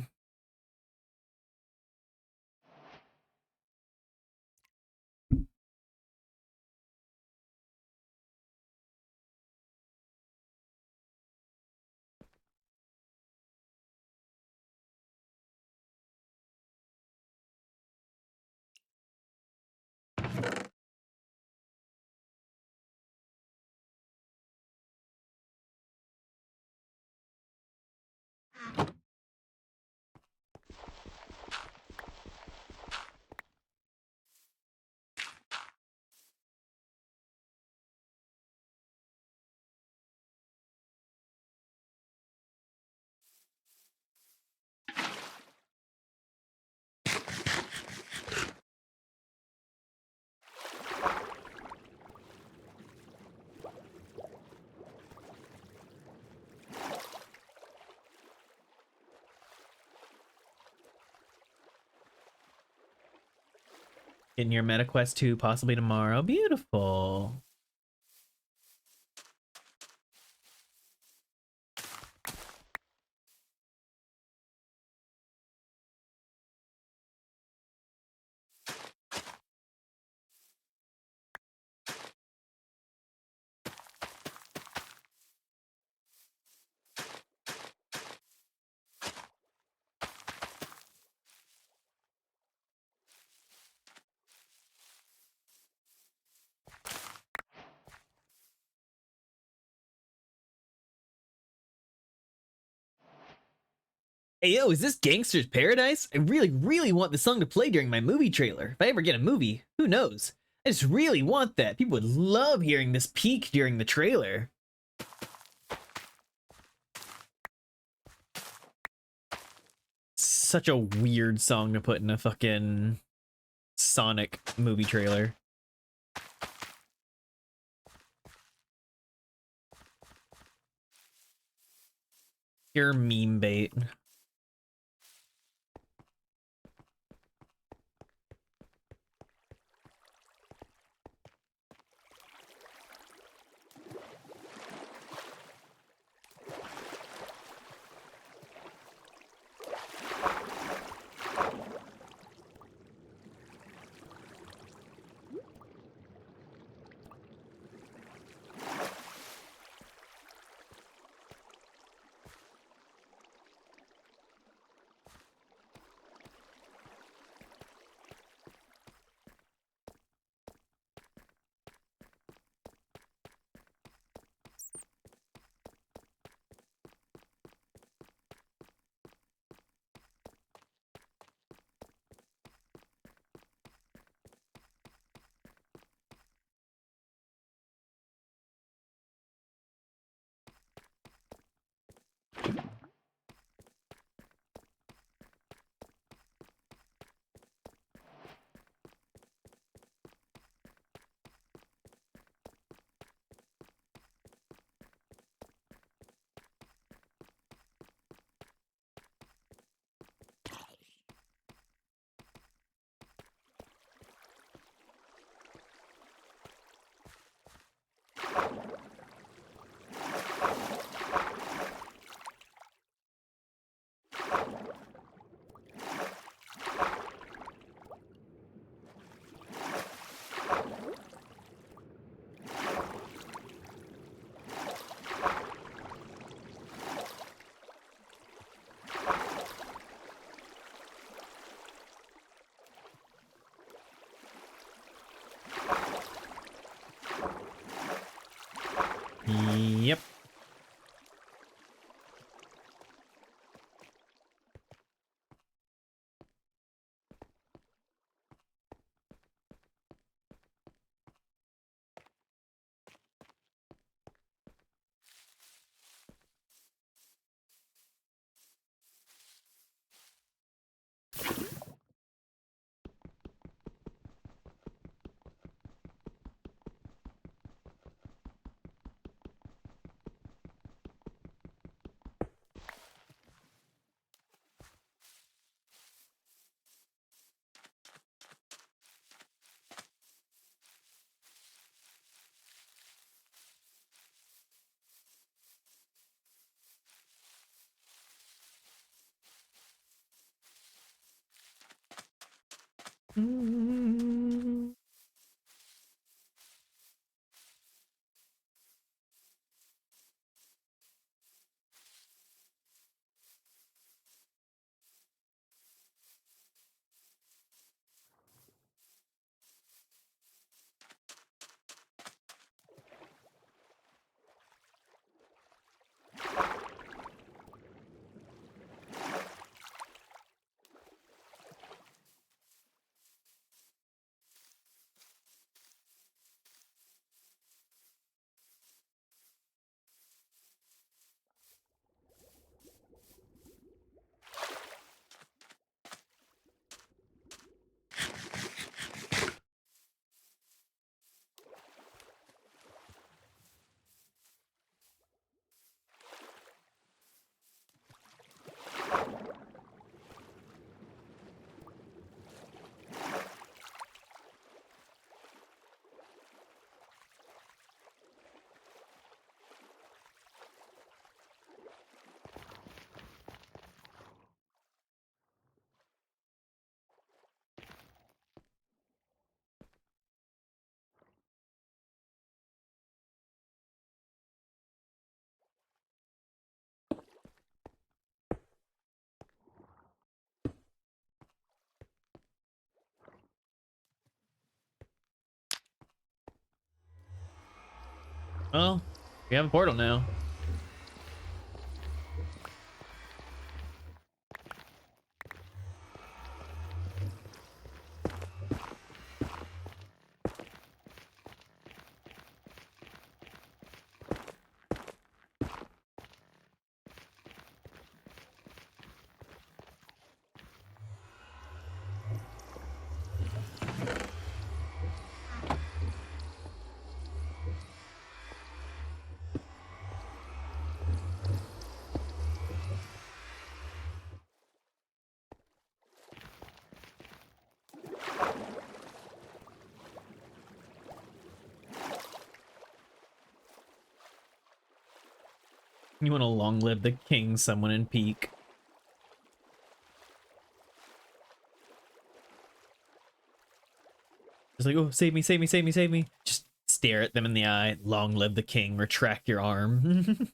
[SPEAKER 1] Getting your MetaQuest 2 possibly tomorrow. Beautiful. Hey yo, is this Gangster's Paradise? I really want the song to play during my movie trailer. If I ever get a movie, who knows? I just really want that. People would love hearing this peak during the trailer. Such a weird song to put in a fucking Sonic movie trailer. Pure meme bait. Mm. Well, we have a portal now. You want to long live the king, someone in peak. Just like, oh, save me, save me, save me, save me. Just stare at them in the eye. Long live the king. Retract your arm.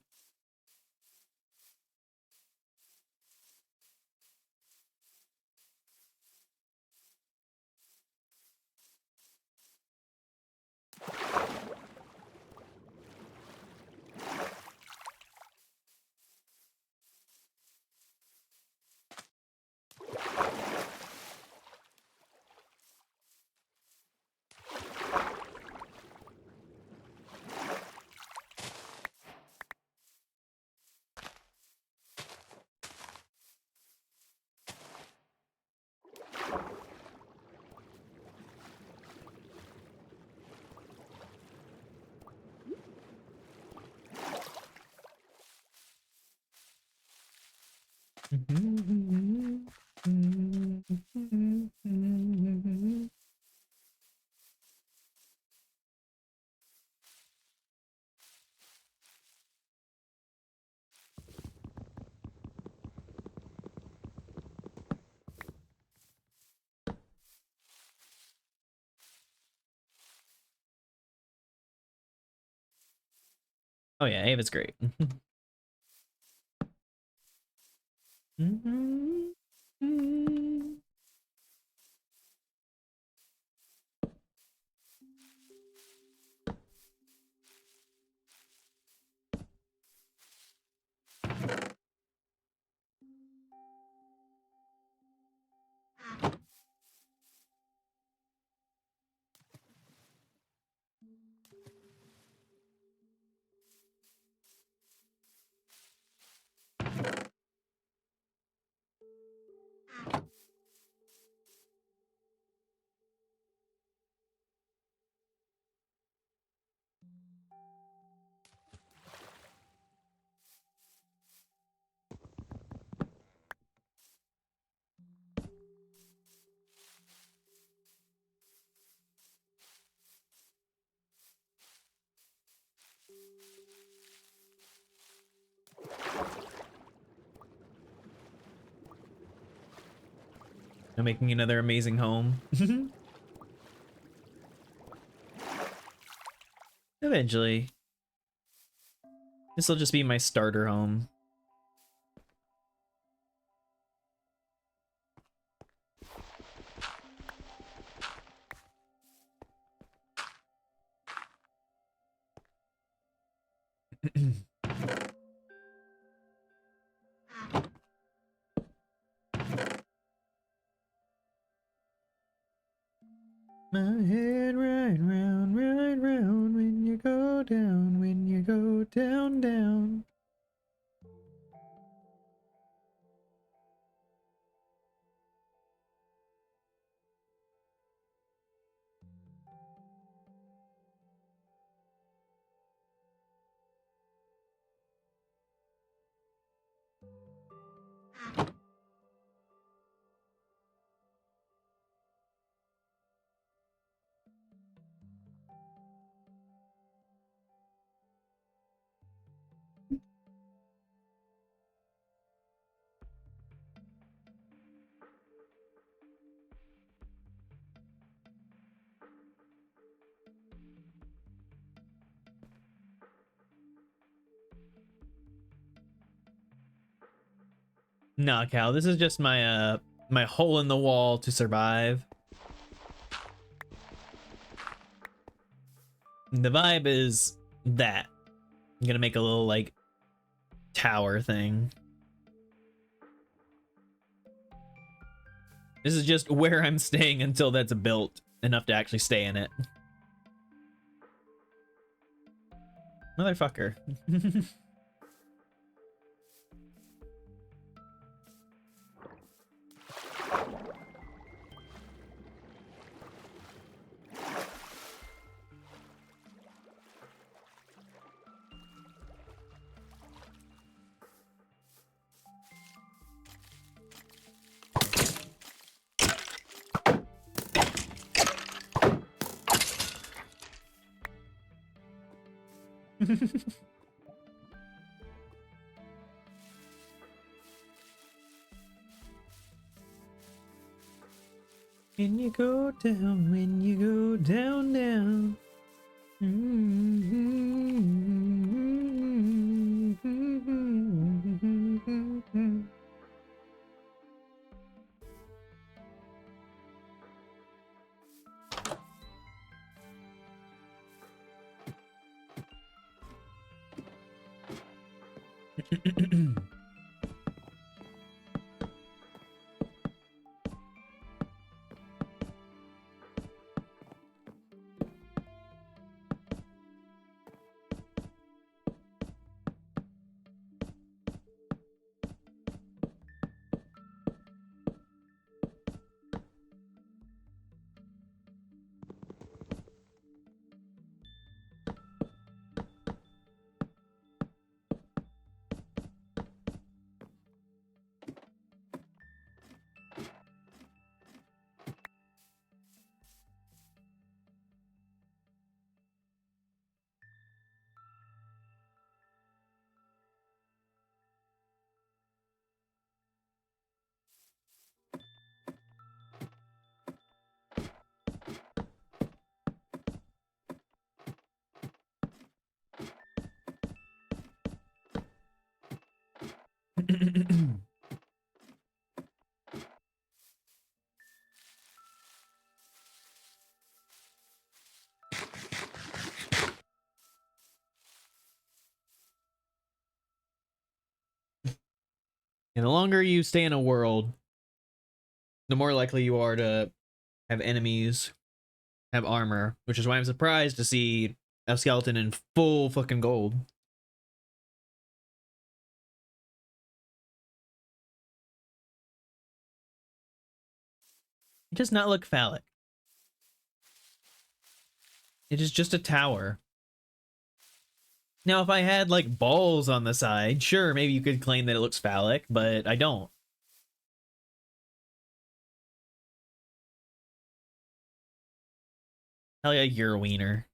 [SPEAKER 1] Oh yeah, Ava's great. I'm making another amazing home. Eventually. This will just be my starter home. My head right round when you go down, down. Nah, Cal, this is just my my hole in the wall to survive. The vibe is that. I'm gonna make a little like tower thing. This is just where I'm staying until that's built enough to actually stay in it. Motherfucker. When you go down, down. And the longer you stay in a world, the more likely you are to have enemies have armor, which is why I'm surprised to see a skeleton in full fucking gold. It does not look phallic. It is just a tower. Now, if I had like balls on the side, sure, maybe you could claim that it looks phallic, but I don't. Hell yeah, you're a wiener.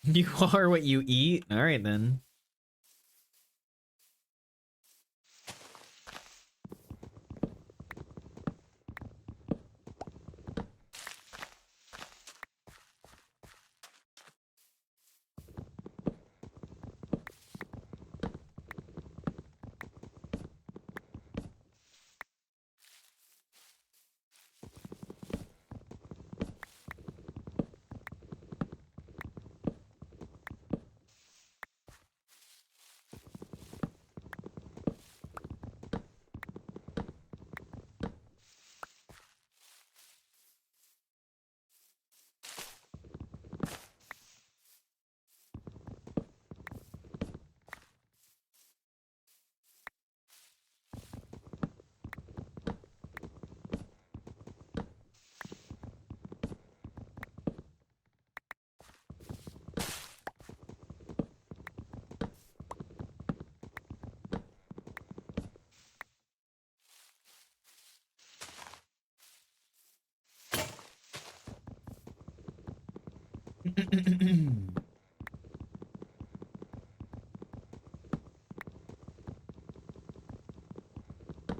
[SPEAKER 1] You are what you eat? Alright then.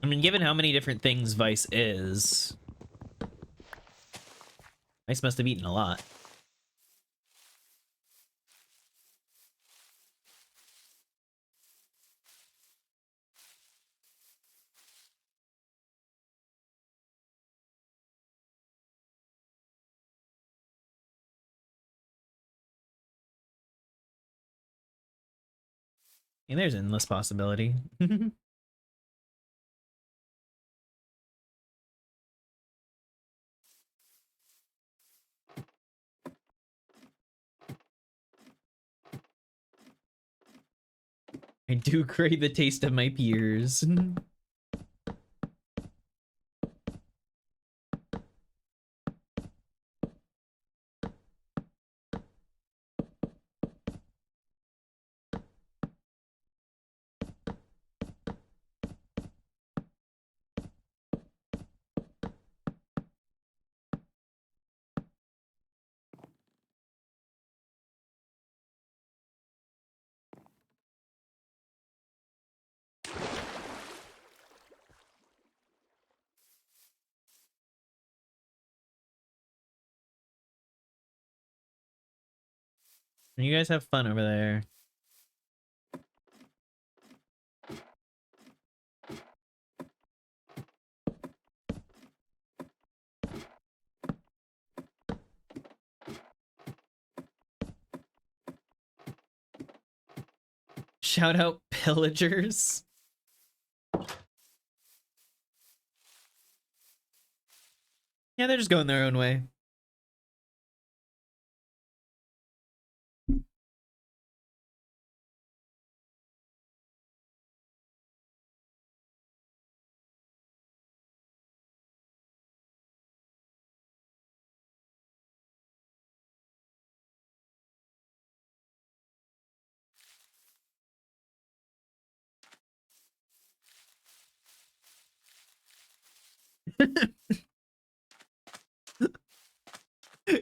[SPEAKER 1] I mean, given how many different things Vice is, Vice must have eaten a lot. And there's endless possibility. I do crave the taste of my peers. You guys have fun over there. Shout out pillagers. Yeah, they're just going their own way.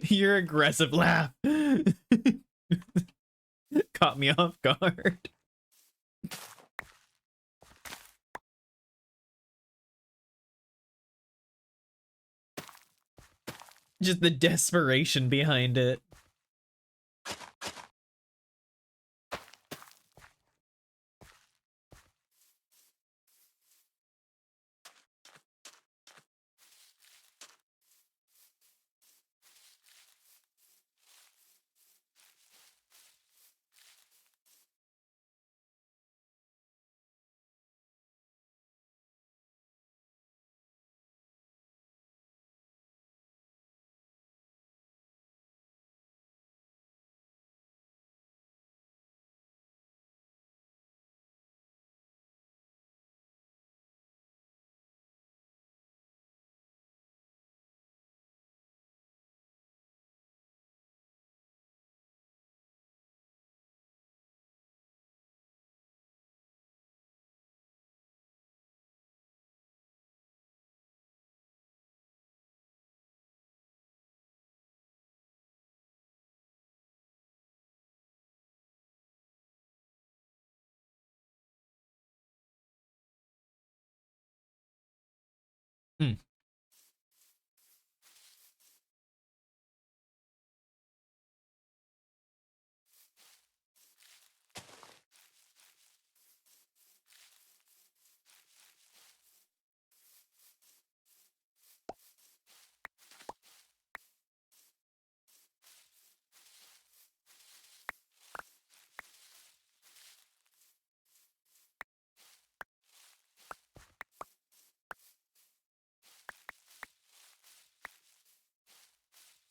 [SPEAKER 1] Your aggressive laugh caught me off guard. Just the desperation behind it.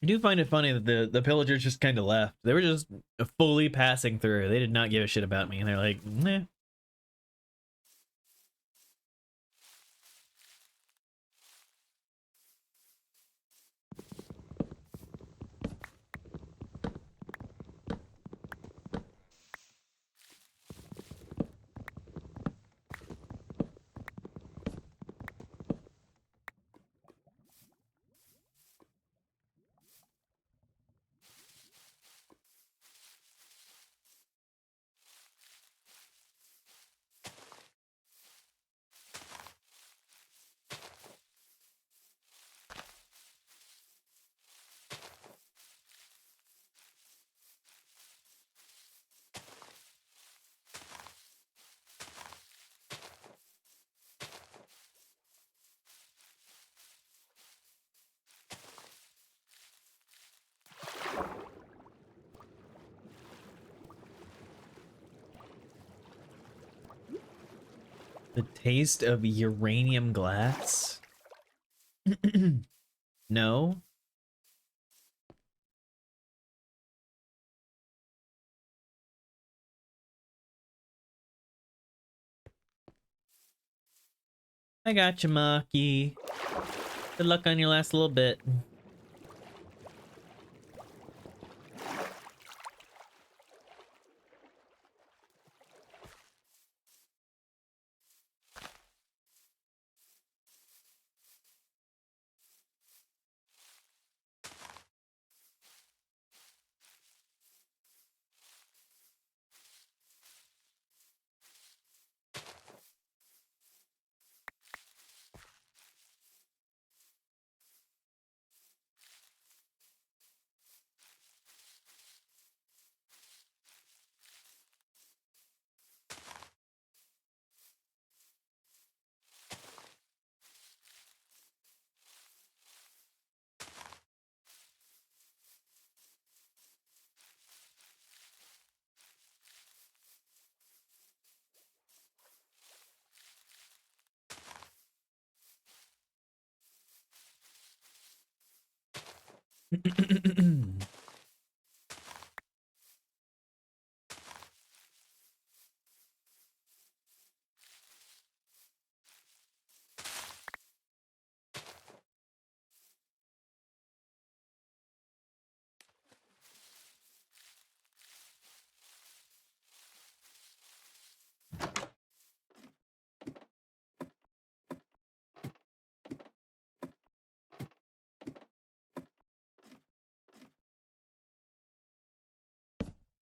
[SPEAKER 1] I do find it funny that the pillagers just kind of left. They were just fully passing through. They did not give a shit about me, and they're like, "Nah." The taste of uranium glass? No. I got you, Maki. Good luck on your last little bit.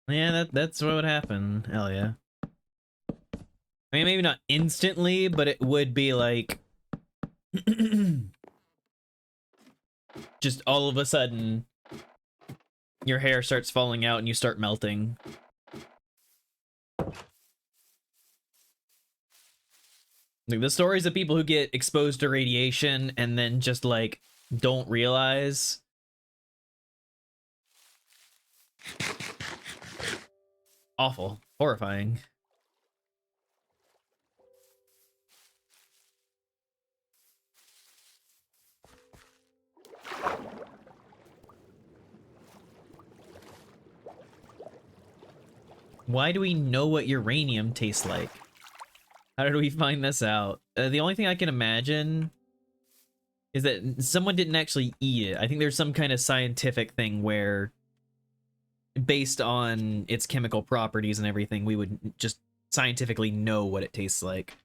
[SPEAKER 1] Yeah, that's what would happen. Hell yeah. I mean, maybe not instantly, but it would be like just all of a sudden your hair starts falling out and you start melting. Like the stories of people who get exposed to radiation and then just like don't realize. Awful. Horrifying. Why do we know what uranium tastes like? How did we find this out? The only thing I can imagine is that someone didn't actually eat it. I think there's some kind of scientific thing where, based on its chemical properties and everything, we would just scientifically know what it tastes like.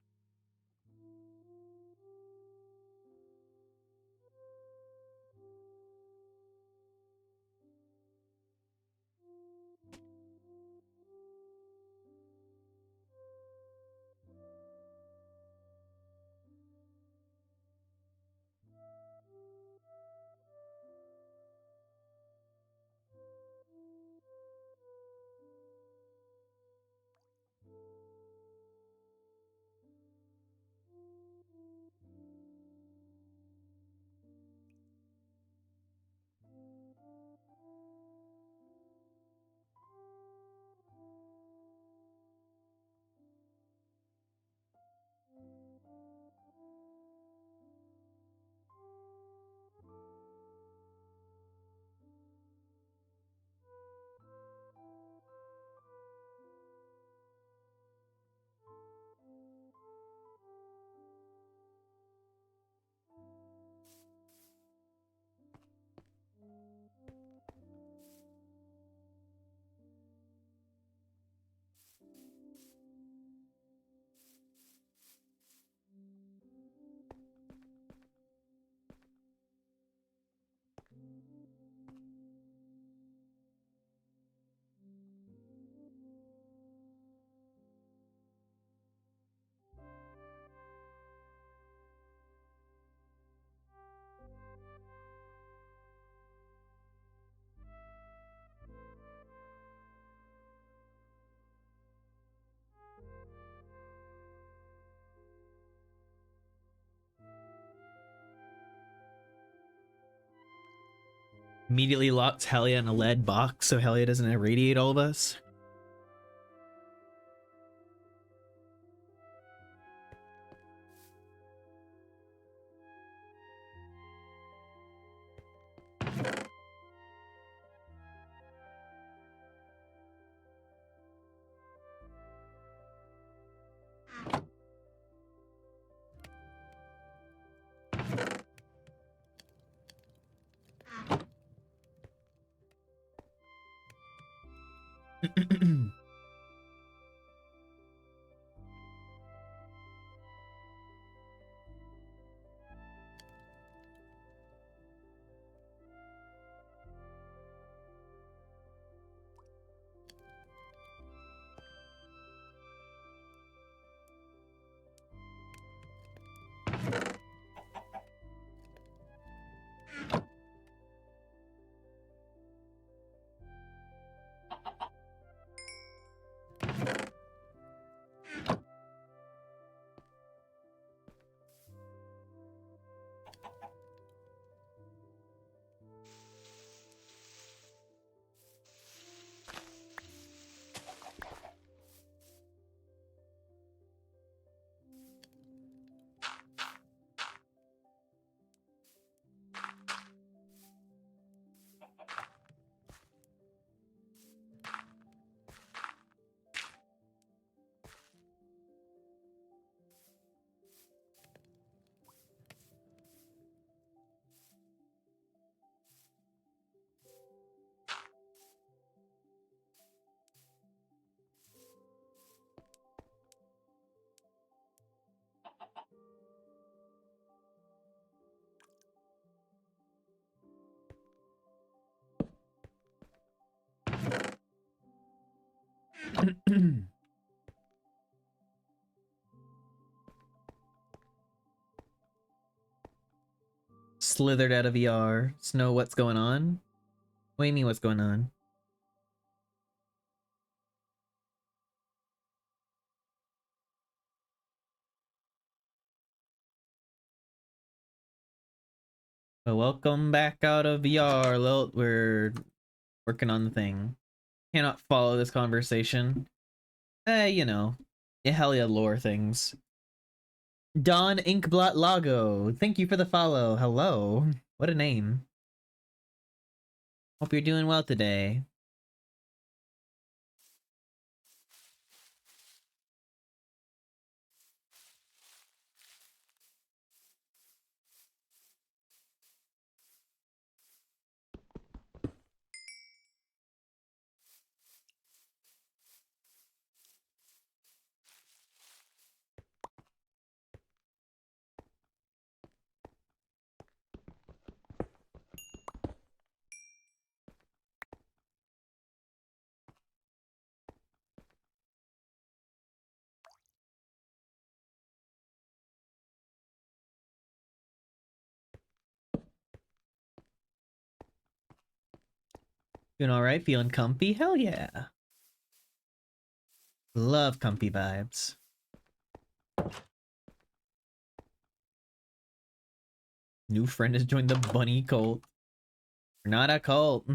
[SPEAKER 1] Immediately locks Helia in a lead box so Helia doesn't irradiate all of us. Slithered out of VR. Snow, what's going on? What do you mean, what's going on? Well, welcome back out of VR, Lilt. We're working on the thing. Cannot follow this conversation. You know, Helia lore things. Don Inkblot Lago, thank you for the follow. Hello. What a name. Hope you're doing well today. Doing alright? Feeling comfy? Hell yeah. Love comfy vibes. New friend has joined the bunny cult. We're not a cult.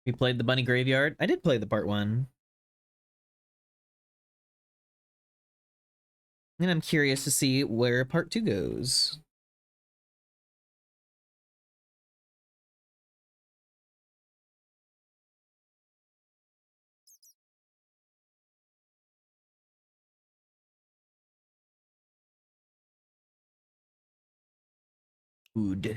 [SPEAKER 1] We played the bunny graveyard. I did play the part 1. And I'm curious to see where part 2 goes. Food.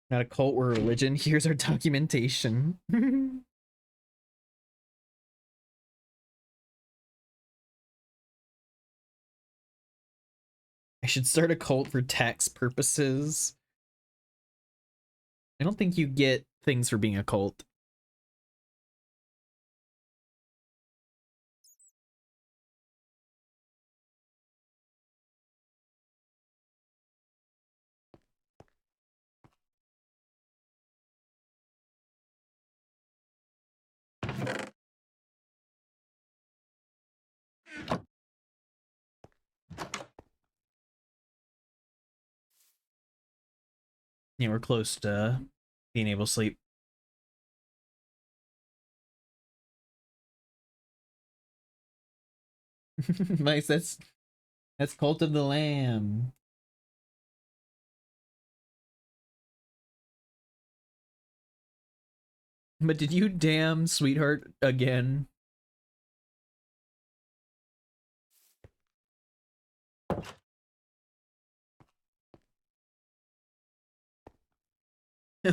[SPEAKER 1] Not a cult or religion. Here's our documentation. I should start a cult for tax purposes. I don't think you get things for being a cult. Yeah, we're close to being able to sleep. Nice, that's Cult of the Lamb. But did you damn sweetheart again?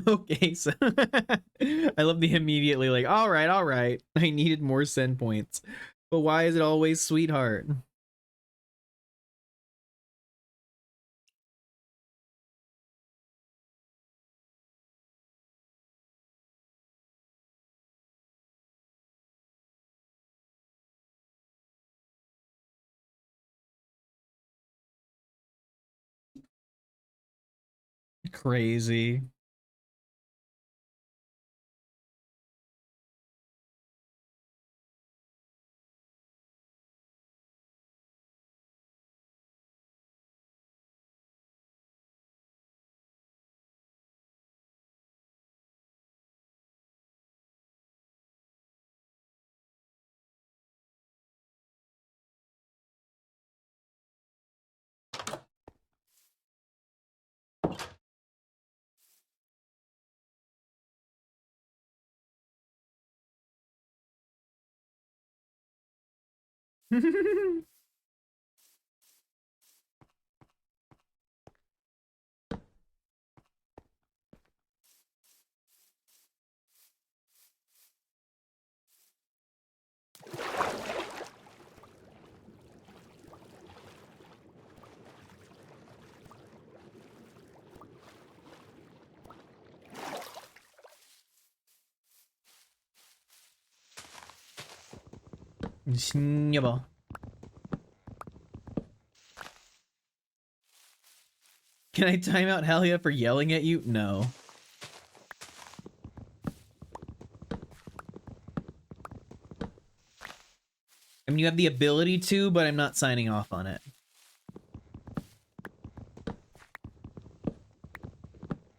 [SPEAKER 1] Okay, so I love the immediately like, all right, all right. I needed more send points. But why is it always sweetheart? Crazy. Snibble. Can I time out Halia for yelling at you? No. I mean, you have the ability to, but I'm not signing off on it.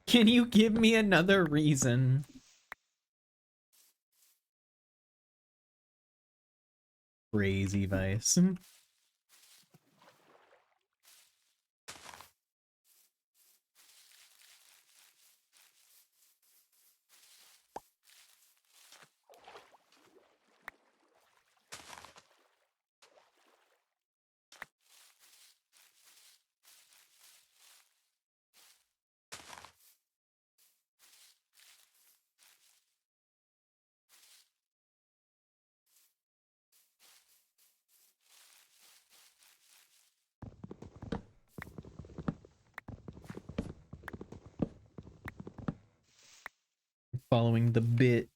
[SPEAKER 1] Can you give me another reason? Crazy Vice. Following the bit.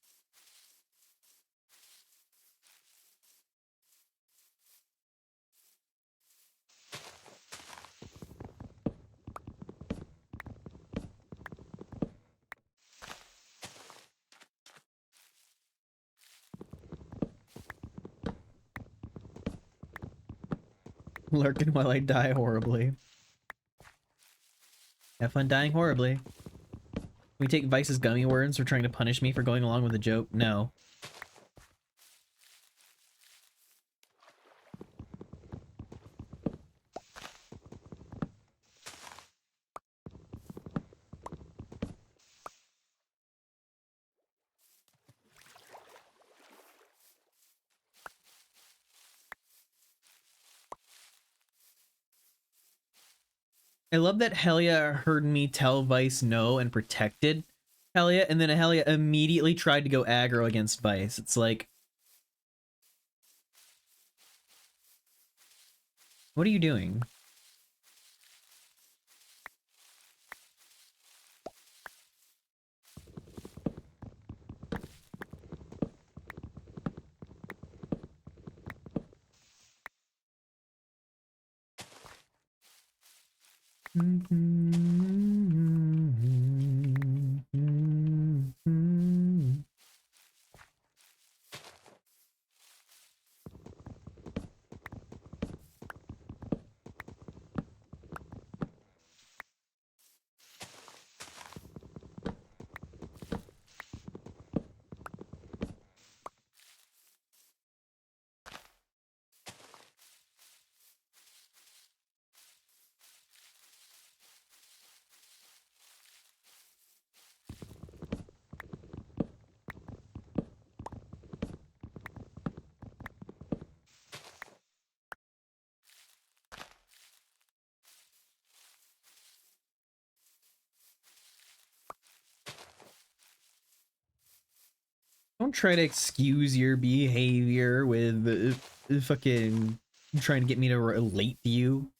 [SPEAKER 1] Lurking while I die horribly. Have fun dying horribly. We take Vice's gummy words for trying to punish me for going along with the joke? No. I love that Helia heard me tell Vice no and protected Helia, and then Helia immediately tried to go aggro against Vice. It's like, what are you doing? don't try to excuse your behavior with fucking trying to get me to relate to you.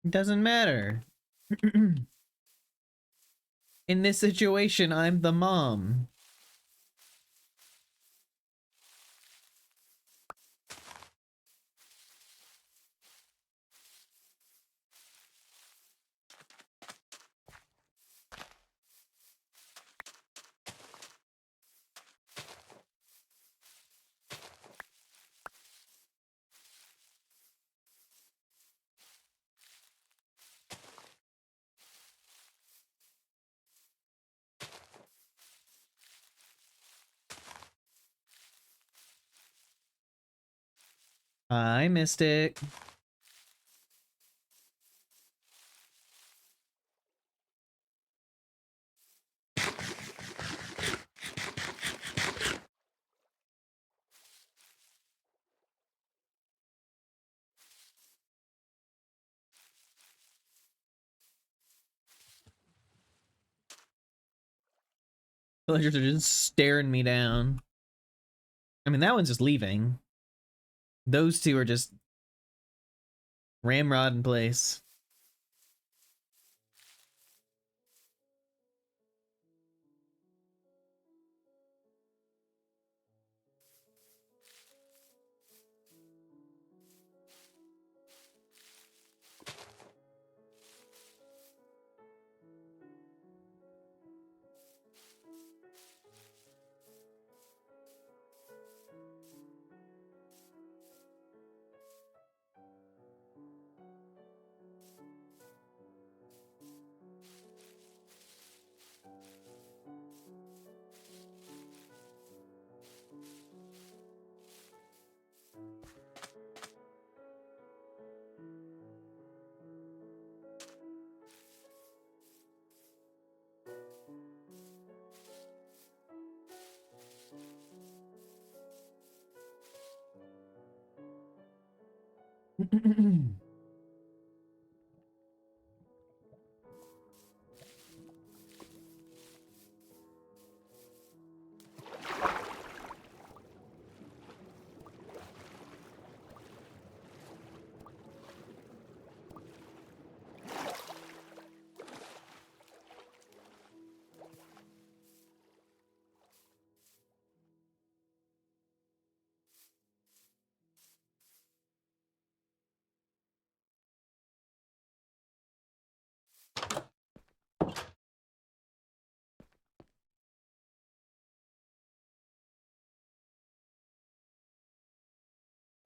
[SPEAKER 1] It doesn't matter. In this situation, I'm the mom. I missed it. Villagers are just staring me down. I mean, that one's just leaving. Those two are just ramrod in place.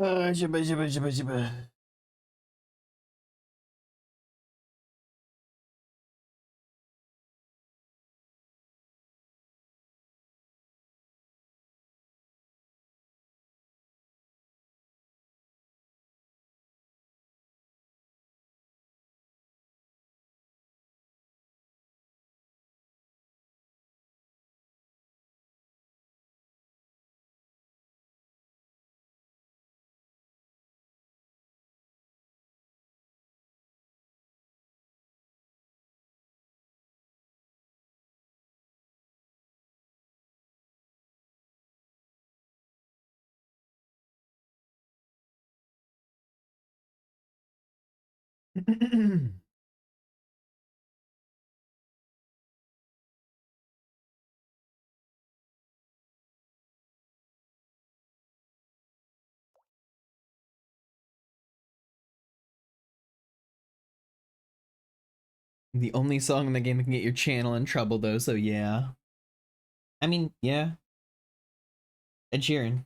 [SPEAKER 1] Jibba. The only song in the game that can get your channel in trouble, though, so yeah. I mean, yeah. Ed Sheeran.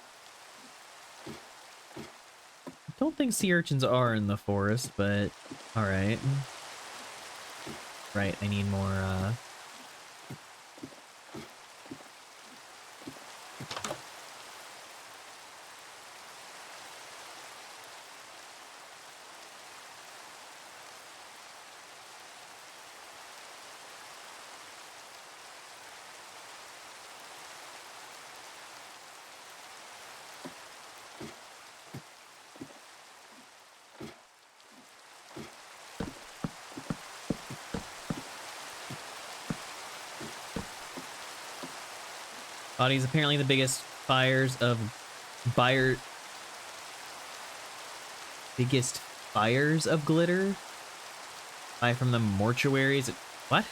[SPEAKER 1] don't think sea urchins are in the forest, but alright. Right, I need more, bodies apparently the biggest fires of buyer biggest fires of glitter. Buy from the mortuaries. What?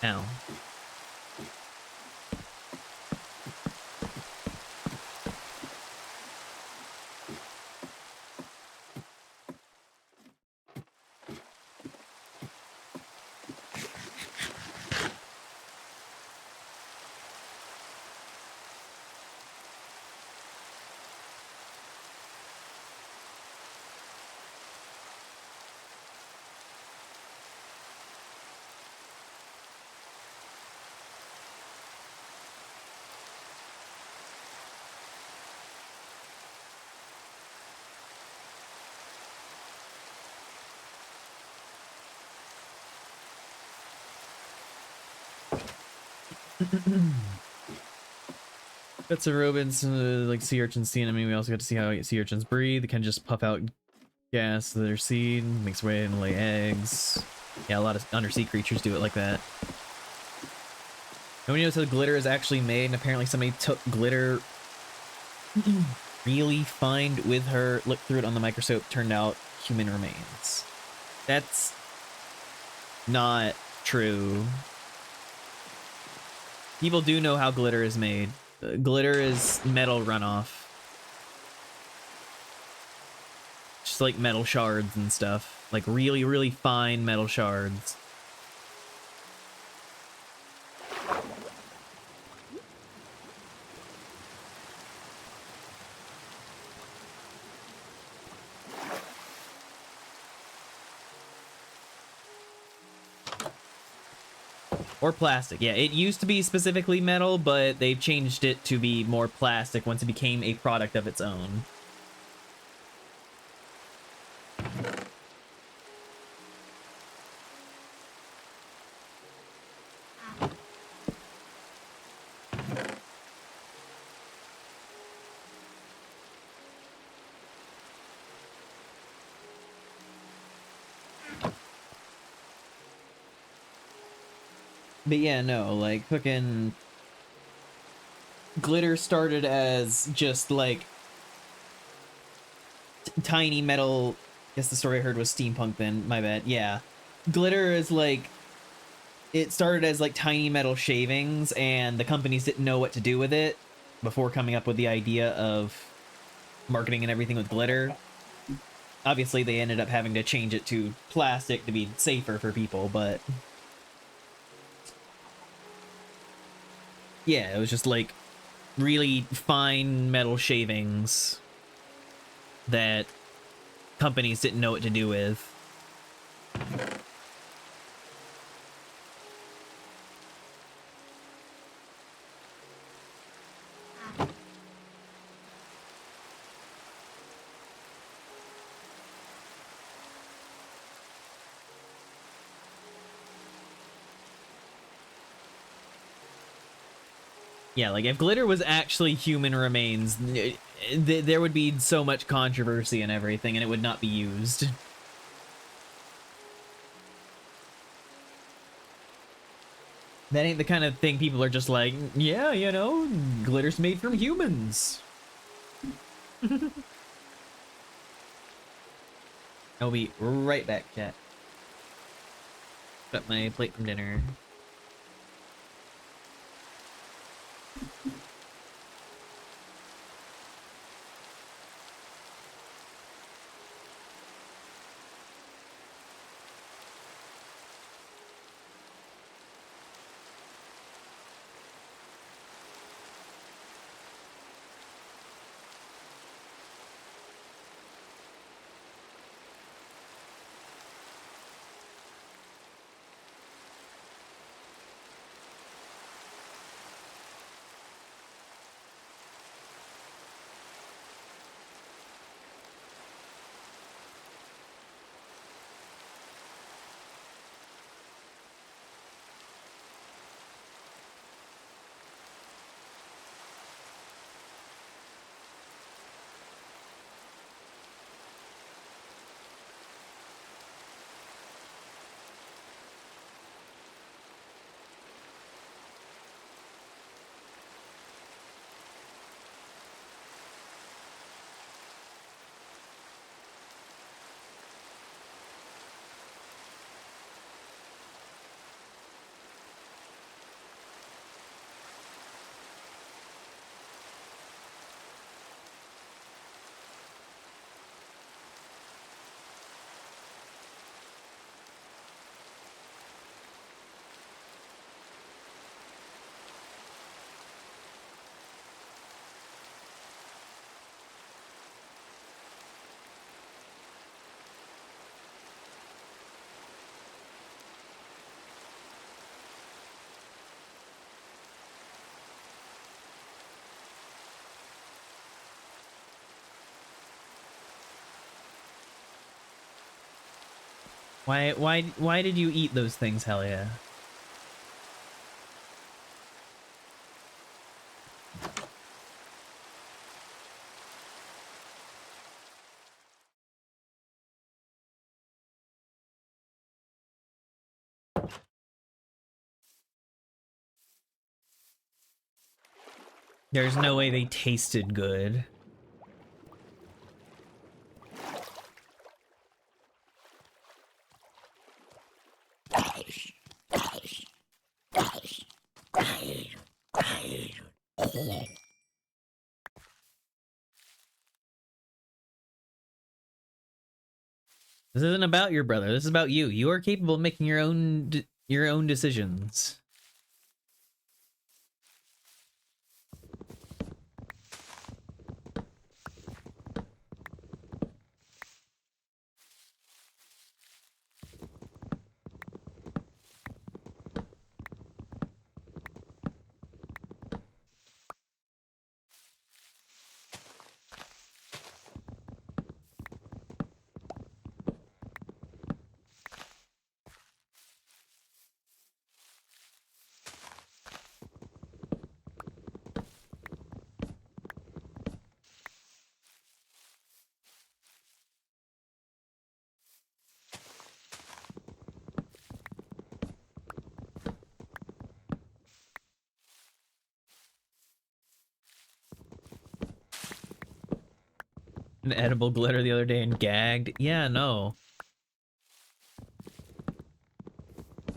[SPEAKER 1] Ow. Bits of rodents, like sea urchins, sea anemone. We also got to see how sea urchins breathe. They can just puff out gas to their seed, makes way and lay eggs. Yeah, a lot of undersea creatures do it like that. Nobody knows how glitter is actually made, and apparently somebody took glitter really fine with her, looked through it on the microscope, turned out human remains. That's not true. People do know how glitter is made. Glitter is metal runoff. Just like metal shards and stuff. Like really, really fine metal shards. Or plastic. Yeah, it used to be specifically metal, but they've changed it to be more plastic once it became a product of its own. But yeah, no, like, fucking glitter started as just, like, tiny metal... I guess the story I heard was steampunk then, my bad. Yeah. Glitter is, like... It started as, like, tiny metal shavings, and the companies didn't know what to do with it before coming up with the idea of marketing and everything with glitter. Obviously, they ended up having to change it to plastic to be safer for people, but... Yeah, it was just, like, really fine metal shavings that companies didn't know what to do with. Yeah, like if glitter was actually human remains, there would be so much controversy and everything, and it would not be used. That ain't the kind of thing people are just like, yeah, you know, glitter's made from humans. I'll be right back, chat. Got my plate from dinner. Why did you eat those things, hell yeah? There's no way they tasted good. This isn't about your brother. This is about you. You are capable of making your own decisions. An edible glitter the other day and gagged. Yeah, no.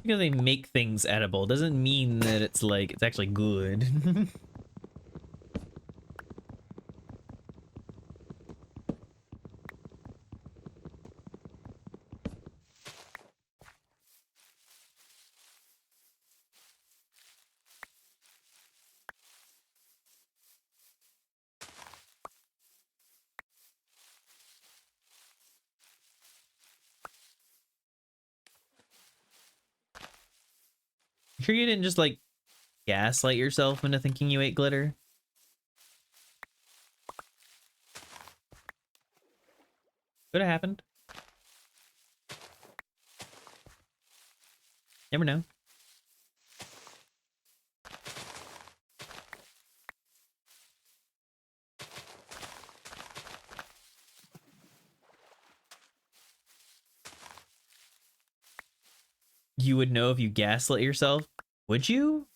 [SPEAKER 1] Because they make things edible doesn't mean that it's like it's actually good. Sure you didn't just like gaslight yourself into thinking you ate glitter? Could have happened. Never know. You would know if you gaslit yourself? Would you?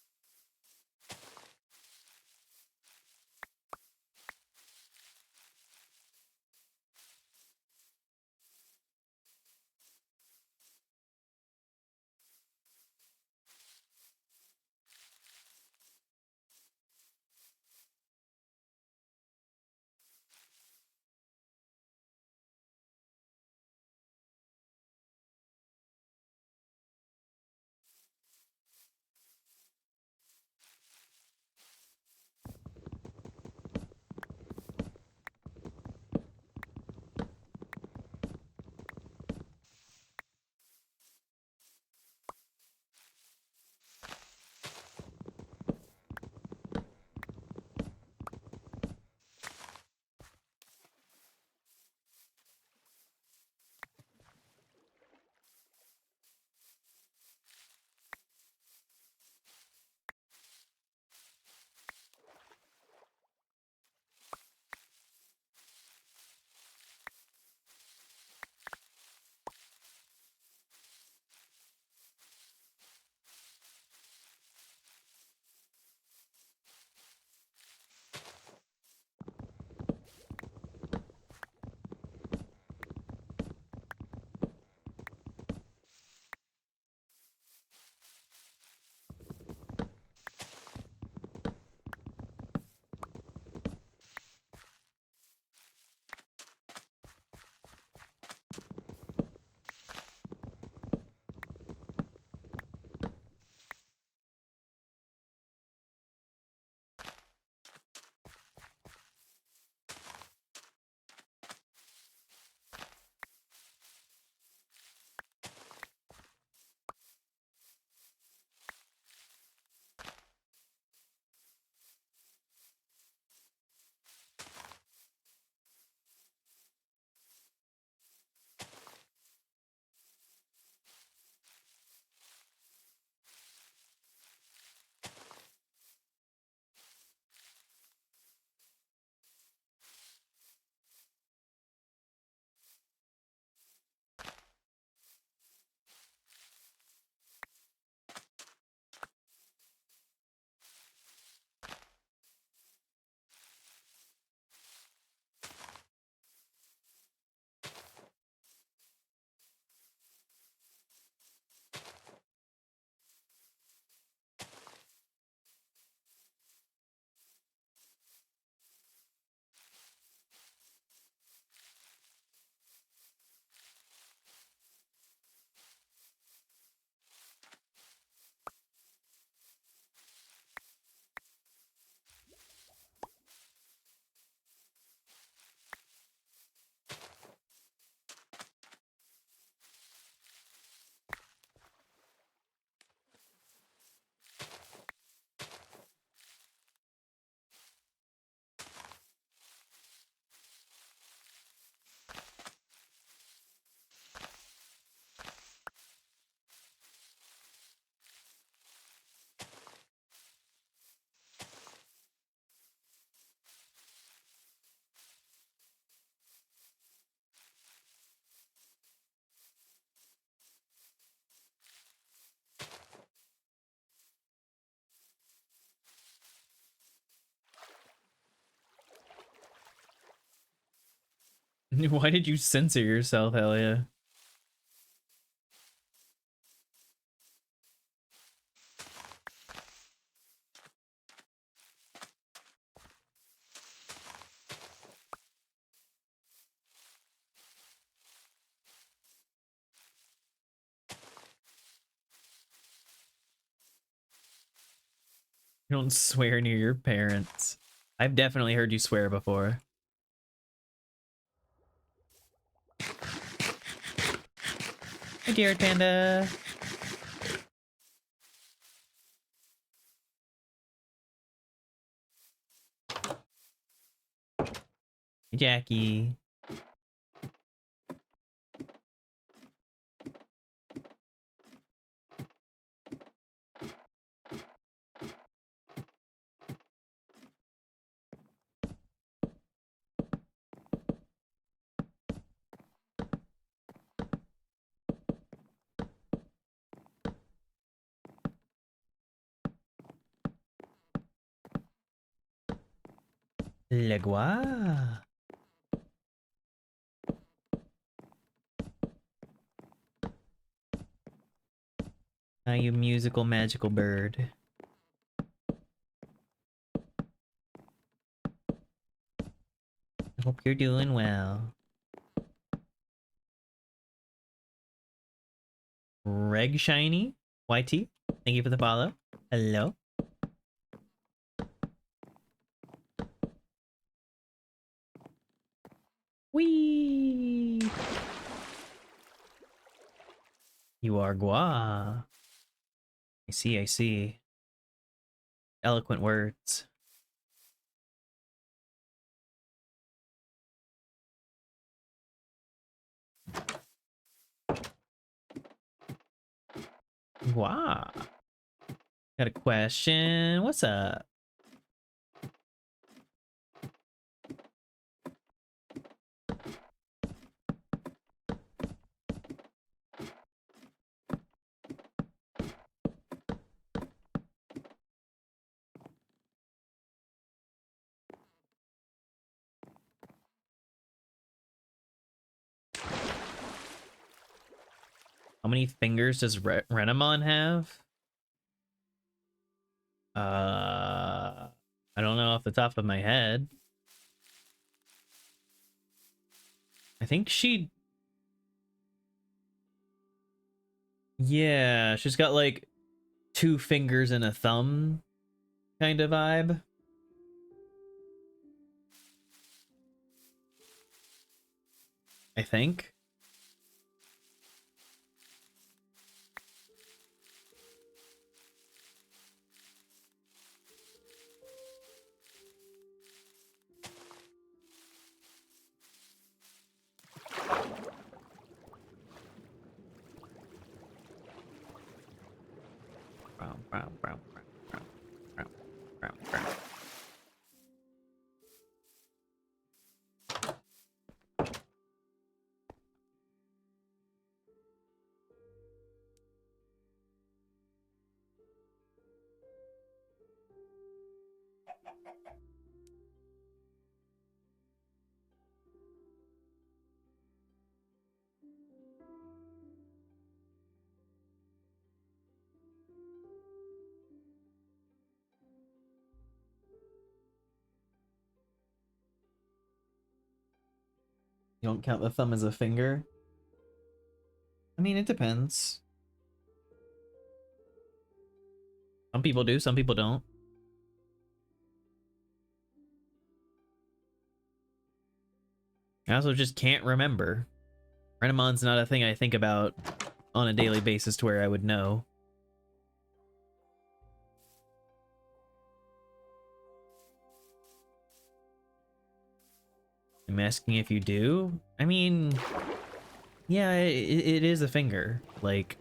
[SPEAKER 1] Why did you censor yourself, Elia? You don't swear near your parents. I've definitely heard you swear before. Hey, Garrett Panda. Hey, Jackie. Legua. How you musical magical bird. I hope you're doing well. Reg Shiny YT, thank you for the follow. Hello. Wee. You are Gua. I see, I see. Eloquent words. Wow. Got a question. What's up? How many fingers does Renamon have? I don't know off the top of my head. I think she... Yeah, she's got like 2 fingers and a thumb kind of vibe. I think. You don't count the thumb as a finger? I mean, it depends. Some people do, some people don't. I also just can't remember. Renamon's not a thing I think about on a daily basis to where I would know. I'm asking if you do? I mean, yeah, it is a finger. Like,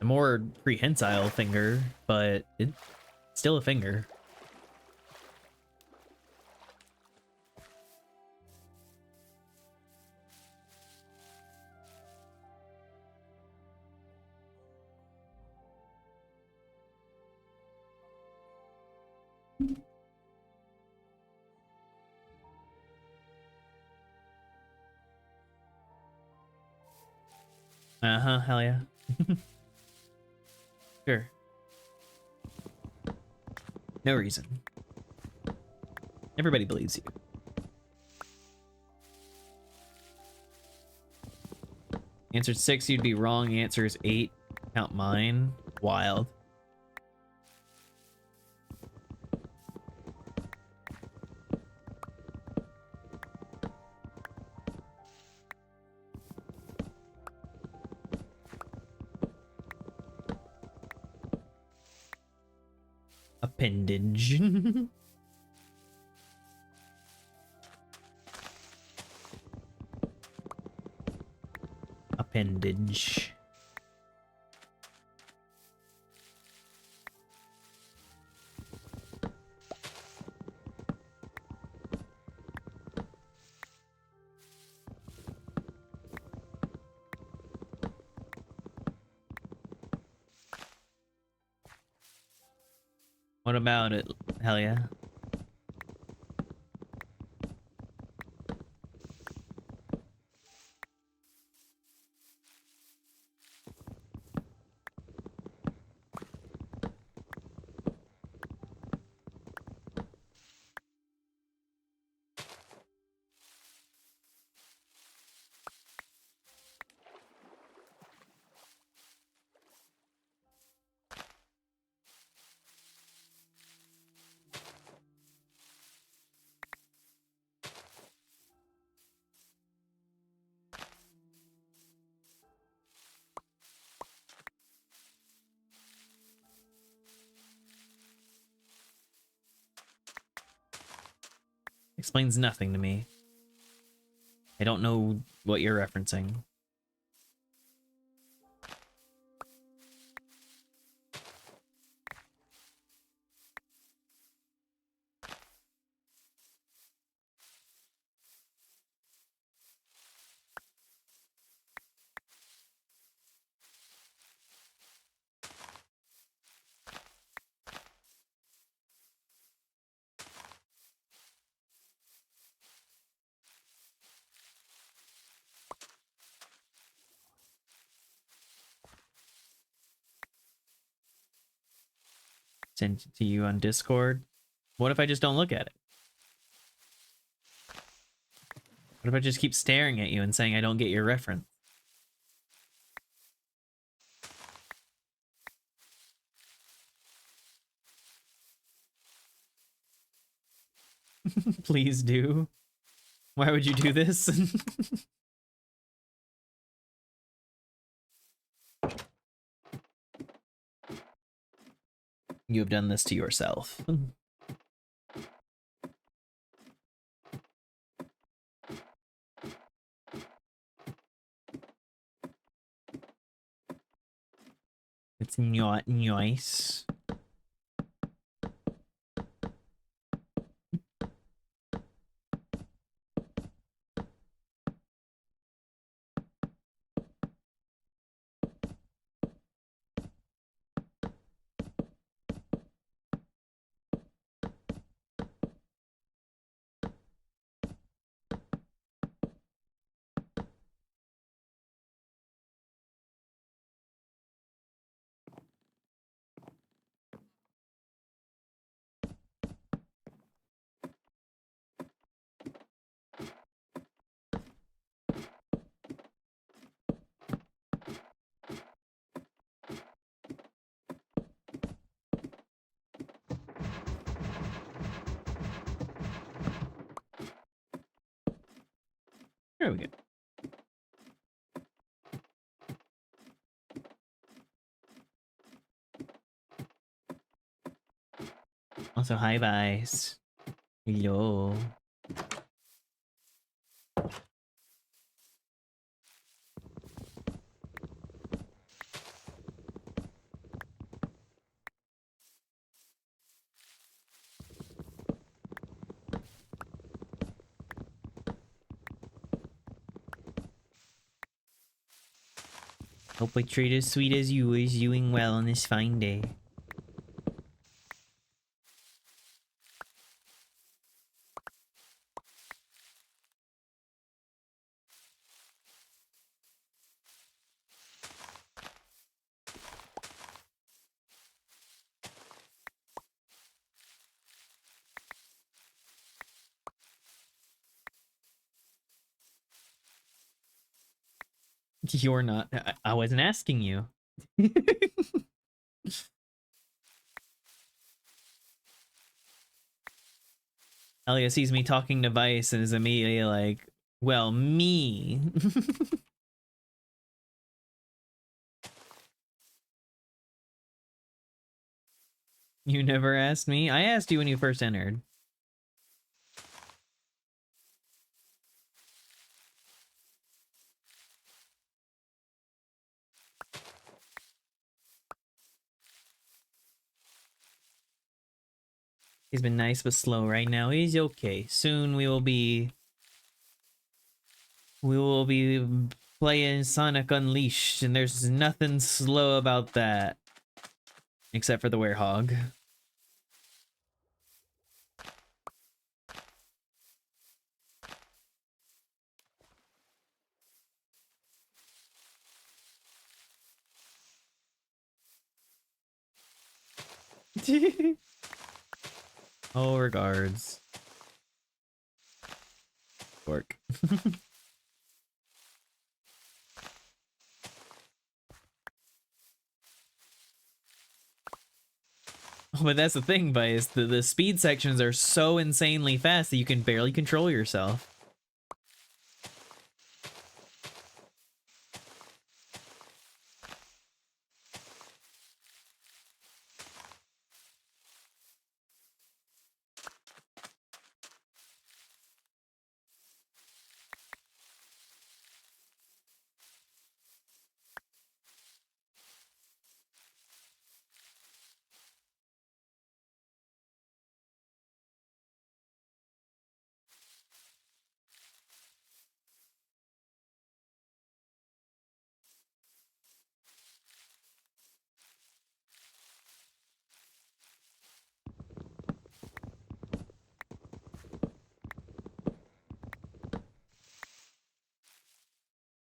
[SPEAKER 1] a more prehensile finger, but it's still a finger. Uh-huh, hell yeah. Sure. No reason. Everybody believes you. Answered 6, you'd be wrong. The answer is 8. Count mine. Wild. Appendage. Appendage. What about it? Hell yeah. Explains nothing to me. I don't know what you're referencing. Sent it to you on Discord. What if I just don't look at it? What if I just keep staring at you and saying I don't get your reference? Please do. Why would you do this? You have done this to yourself. It's not nice. There we go. Also, hi, Vice. Hello. Hope I treat as sweet as you is doing well on this fine day. You're not. I wasn't asking you. Elia sees me talking to Vice and is immediately like, well, me. You never asked me? I asked you when you first entered. He's been nice but slow right now. He's okay. Soon we will be playing Sonic Unleashed, and there's nothing slow about that. Except for the werehog. Oh, regards. Dork. Oh, but that's the thing, Vice. The speed sections are so insanely fast that you can barely control yourself.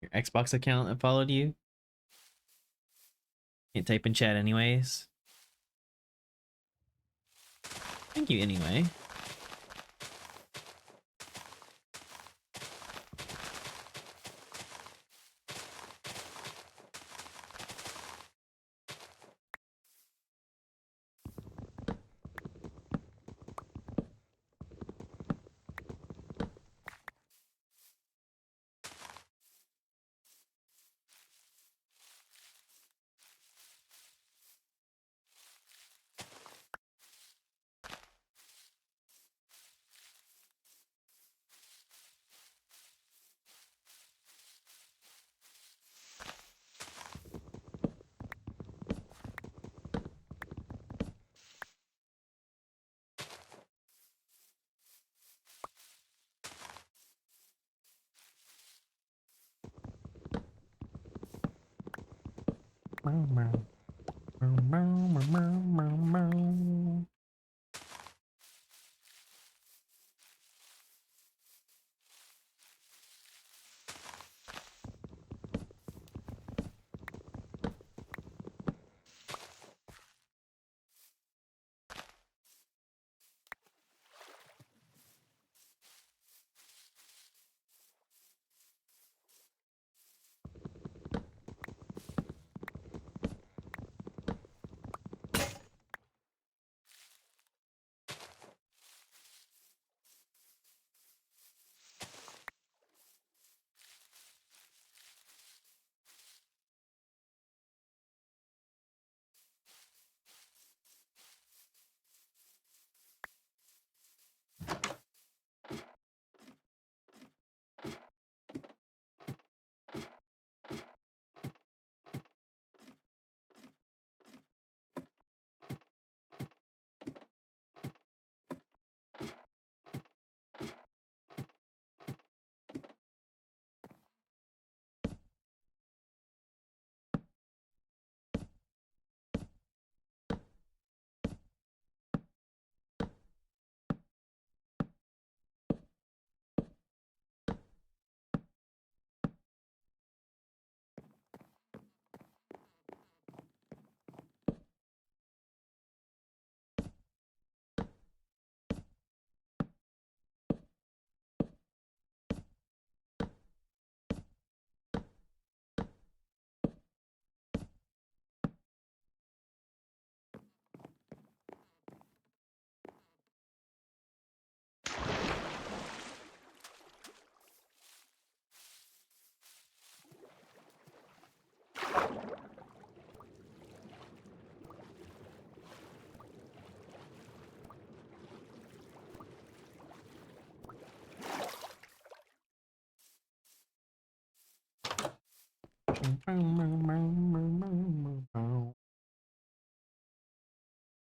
[SPEAKER 1] Your Xbox account that followed you? Can't type in chat anyways. Thank you anyway.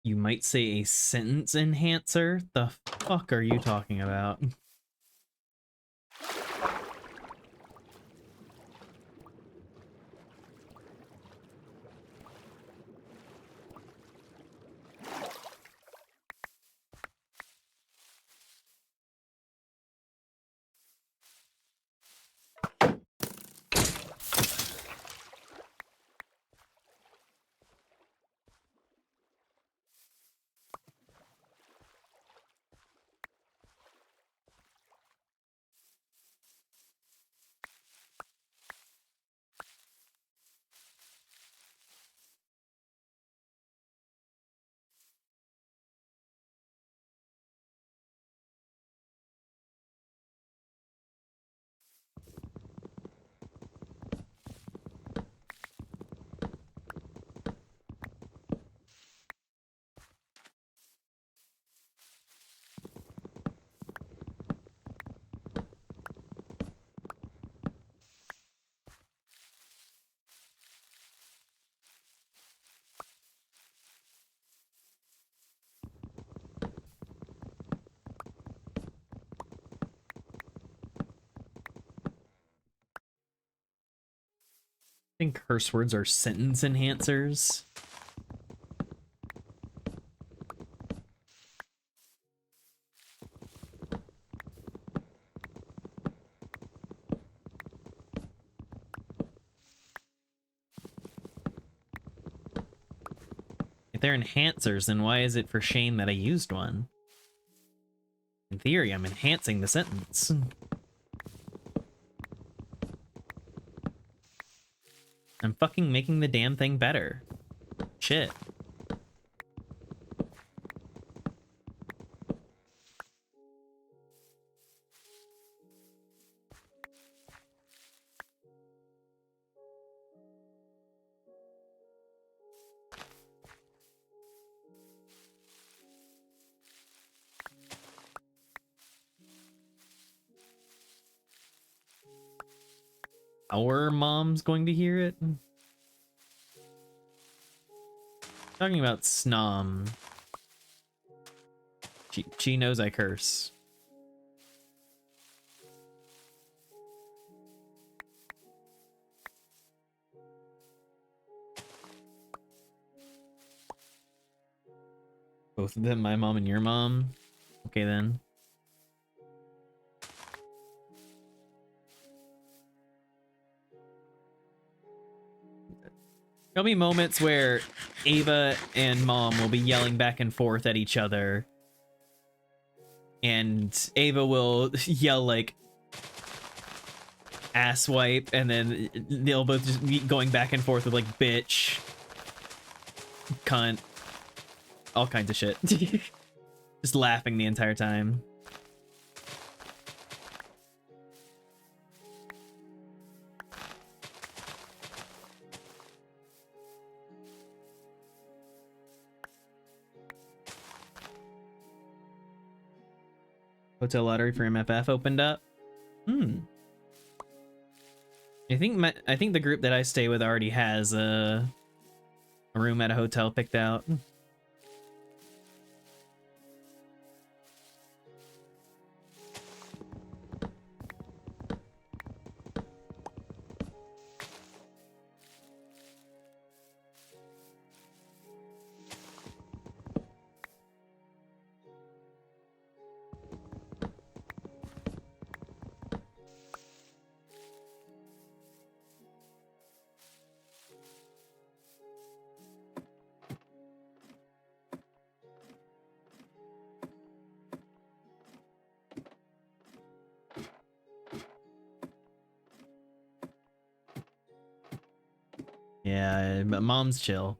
[SPEAKER 1] You might say a sentence enhancer? The fuck are you talking about? I think curse words are sentence enhancers. If they're enhancers, then why is it for shame that I used one? In theory, I'm enhancing the sentence. I'm fucking making the damn thing better. Shit. Our mom's going to hear it? Talking about Snom. She knows I curse. Both of them, my mom and your mom? Okay then. There'll be moments where Ava and Mom will be yelling back and forth at each other. And Ava will yell like asswipe, and then they'll both just be going back and forth with like bitch, cunt, all kinds of shit. Just laughing the entire time. Hotel lottery for MFF opened up. I think the group that I stay with already has a room at a hotel picked out. Yeah, but Mom's chill.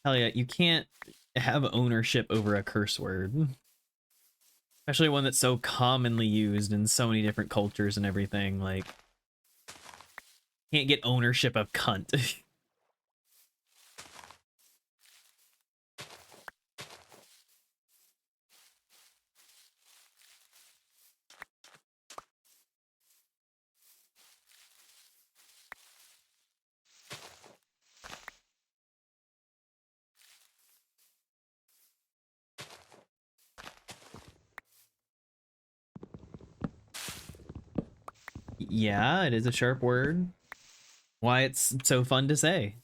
[SPEAKER 1] Hell yeah, you can't have ownership over a curse word. Especially one that's so commonly used in so many different cultures and everything. Like, can't get ownership of cunt. Yeah, it is a sharp word. Why it's so fun to say.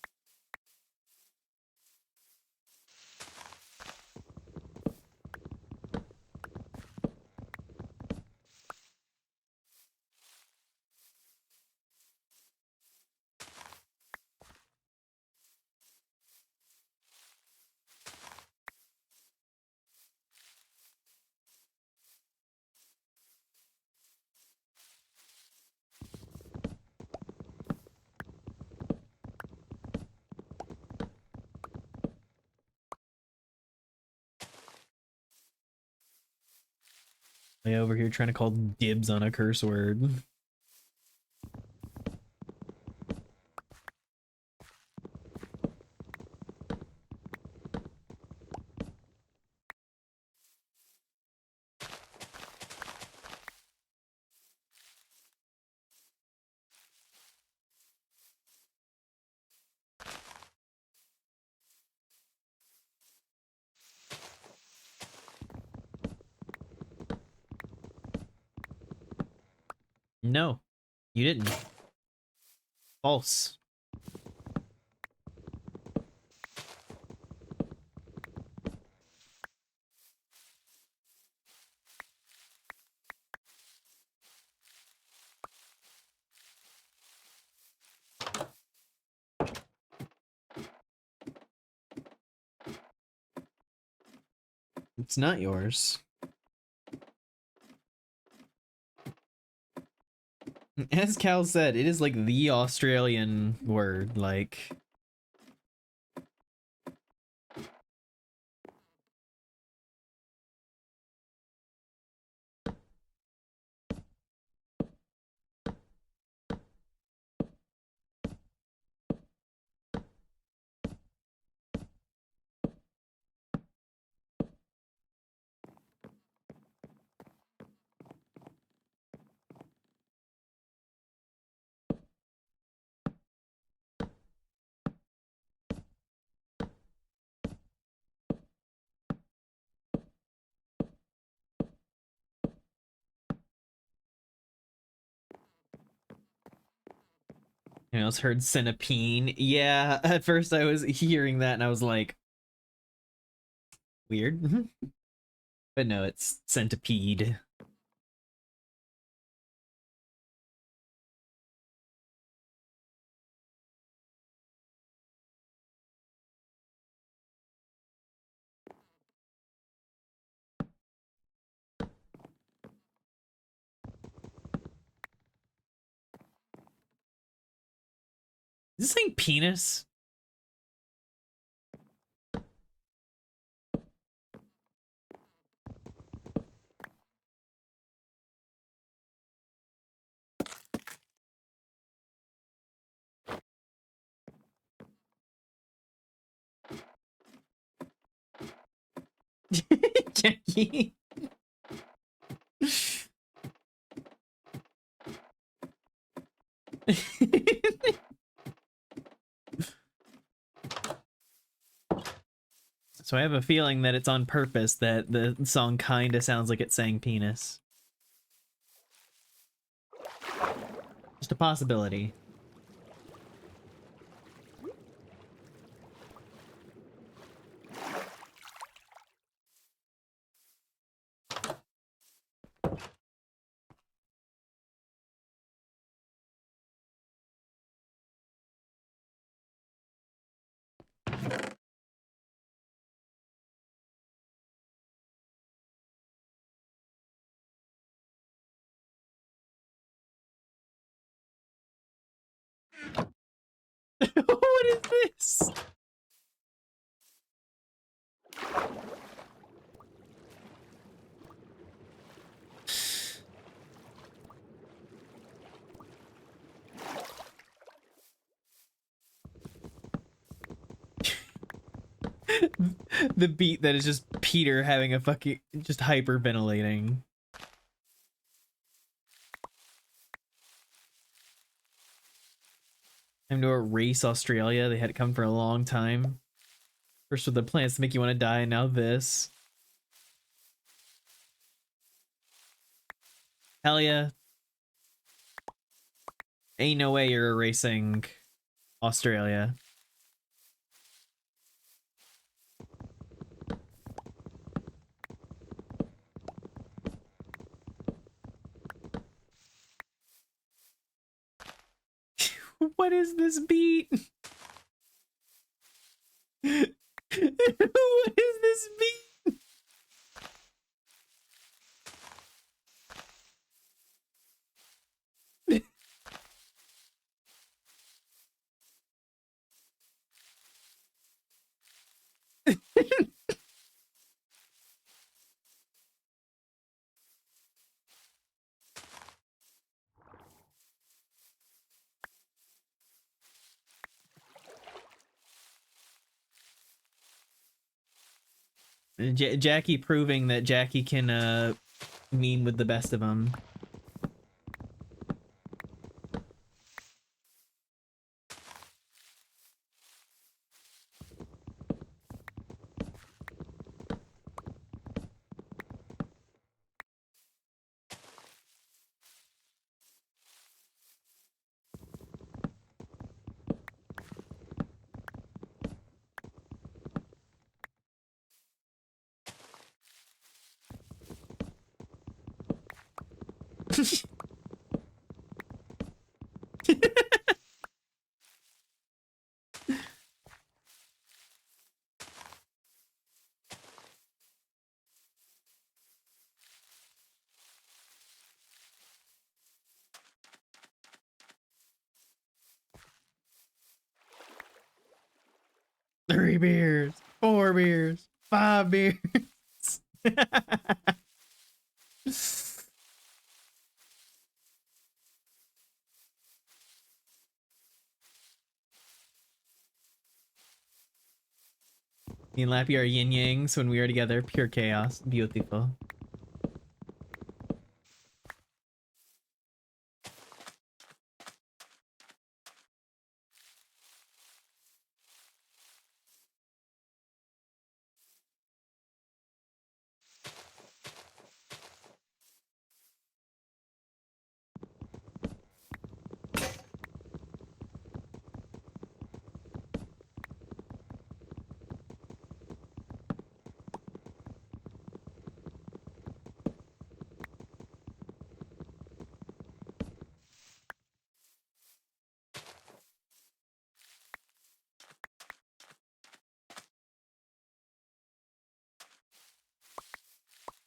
[SPEAKER 1] Way over here trying to call dibs on a curse word. No, you didn't. False. It's not yours. As Cal said, it is like the Australian word, like... I also heard centipede. Yeah, at first I was hearing that and I was like, weird. But no, it's centipede. Is this saying penis? Jackie. So I have a feeling that it's on purpose that the song kinda sounds like it's saying penis. Just a possibility. What is this? The beat that is just Peter having a fucking just hyperventilating. Time to erase Australia. They had it come for a long time. First with the plans to make you want to die, and now this. Hell yeah. Ain't no way you're erasing Australia. What is this beat? What is this beat? Jackie proving that Jackie can mean with the best of them. Three beers, 4 beers, 5 beers. Me and Lappy are yin yangs when we are together. Pure chaos. Beautiful.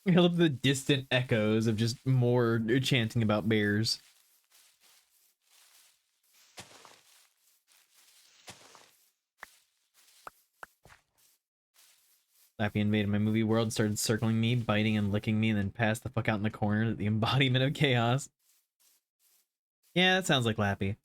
[SPEAKER 1] I love the distant echoes of just more chanting about bears. Lappy invaded my movie world, started circling me, biting and licking me, and then passed the fuck out in the corner. The embodiment of chaos. Yeah, that sounds like Lappy.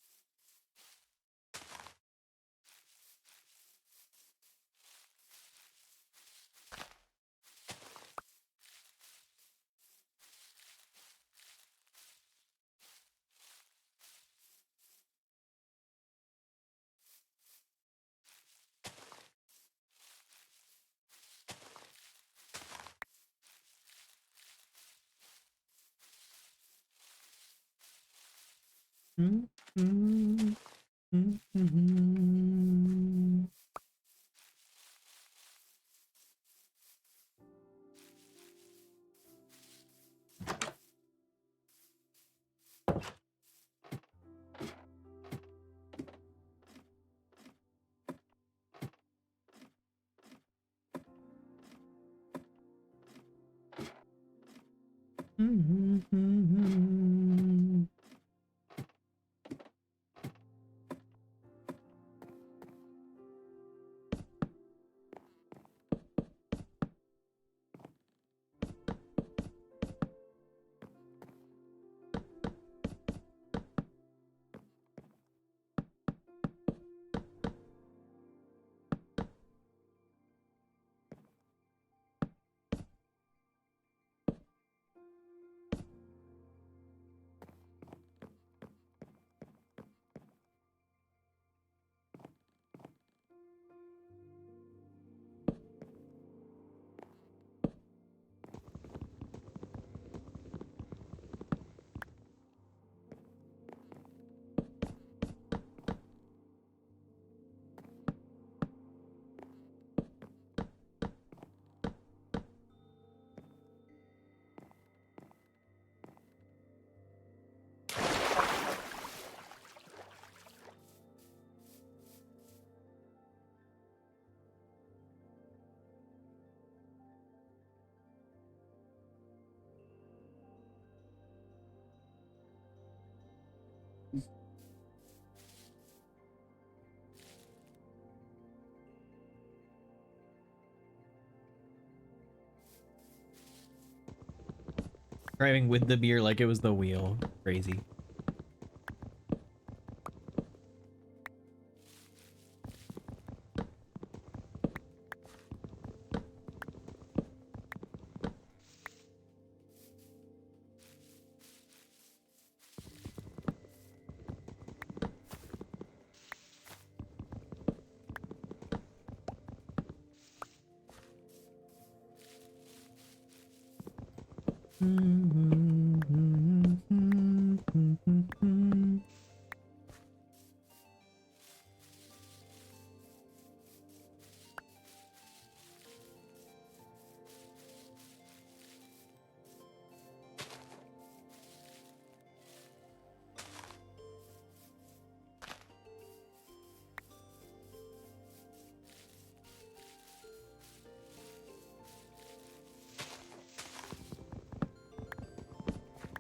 [SPEAKER 1] Driving with the beer like it was the wheel. Crazy.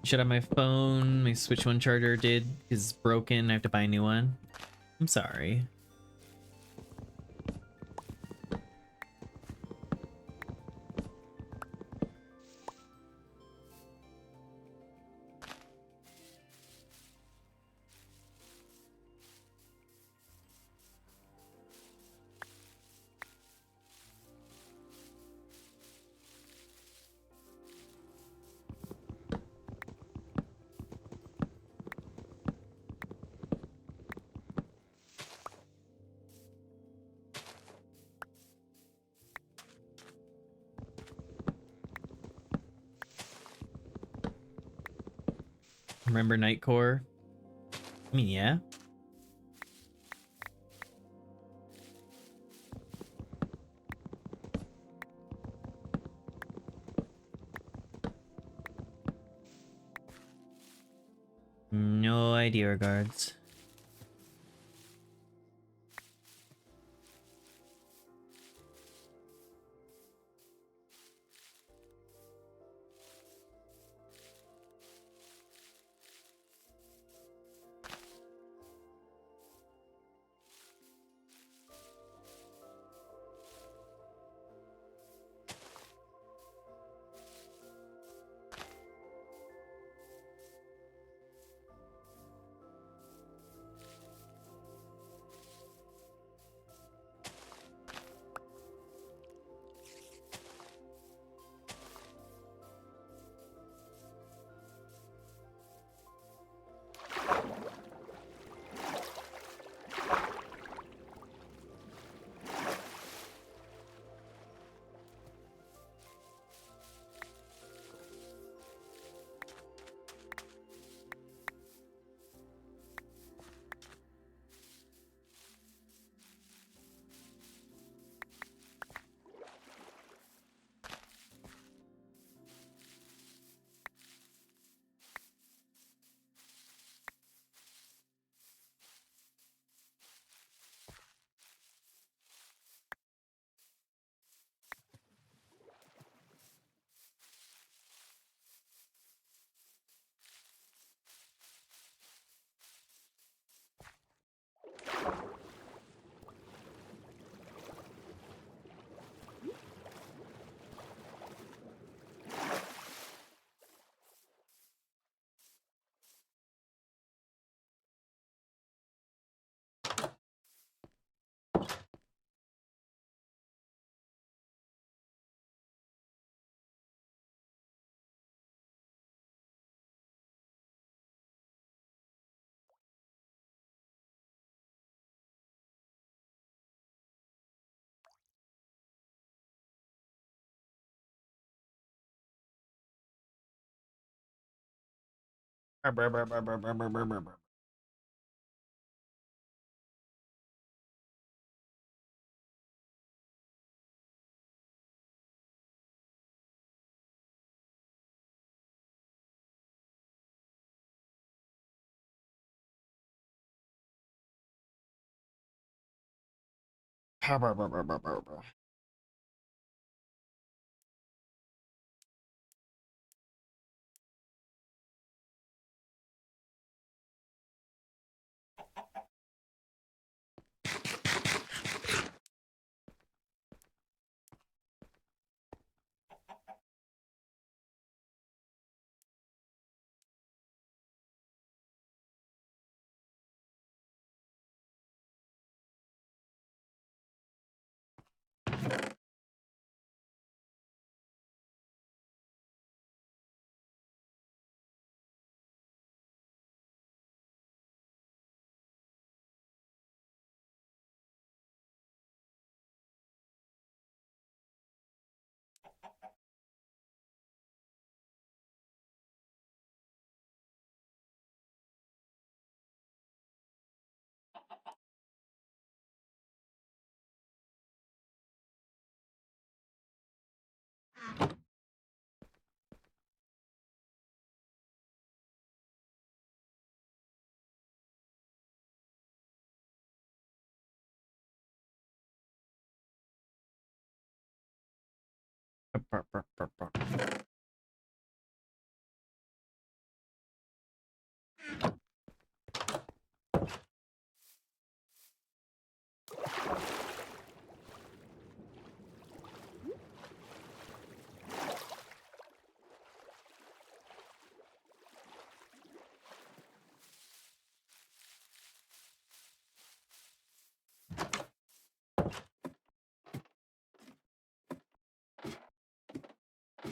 [SPEAKER 1] Shut up my phone. My Switch 1 charger is broken. I have to buy a new one. I'm sorry. Remember Nightcore? I mean, yeah. No idea, regards.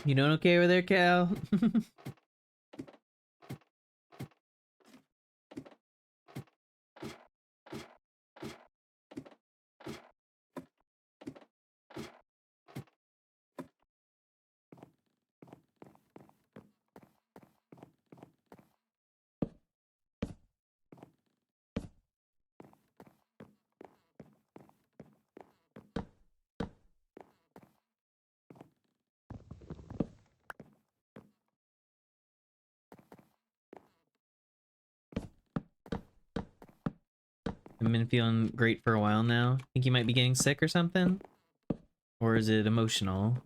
[SPEAKER 1] You doing okay over there, Cal? I've been feeling great for a while now. Think you might be getting sick or something? Or is it emotional?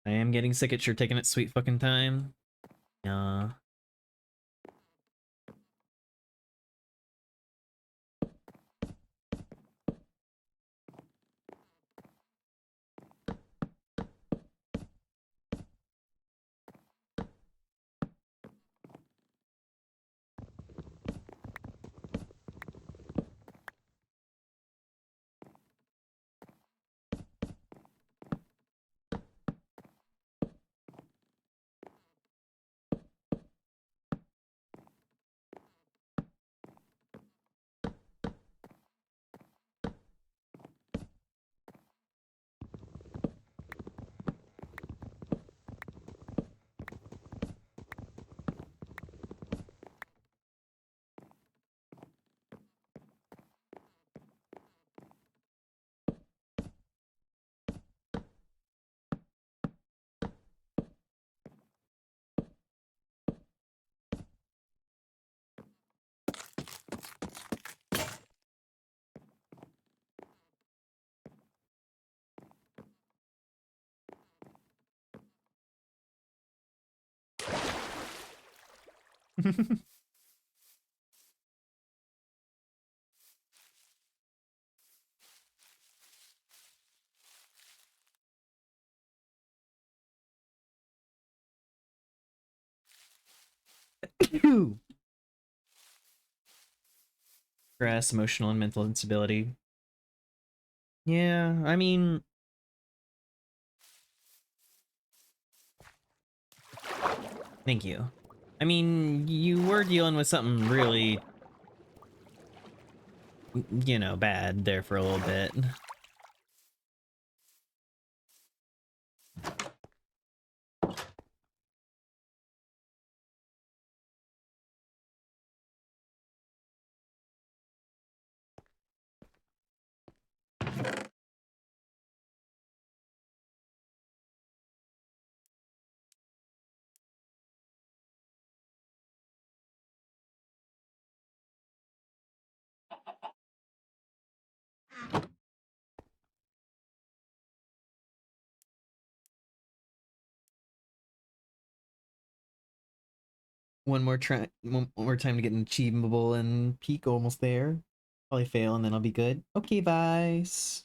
[SPEAKER 1] I am getting sick. It's sure taking its sweet fucking time. Yeah. Stress, emotional, and mental instability. Yeah, I mean, thank you. I mean, you were dealing with something really, you know, bad there for a little bit. One more time to get an achievable and peak almost there. Probably fail and then I'll be good. Okay, Vice.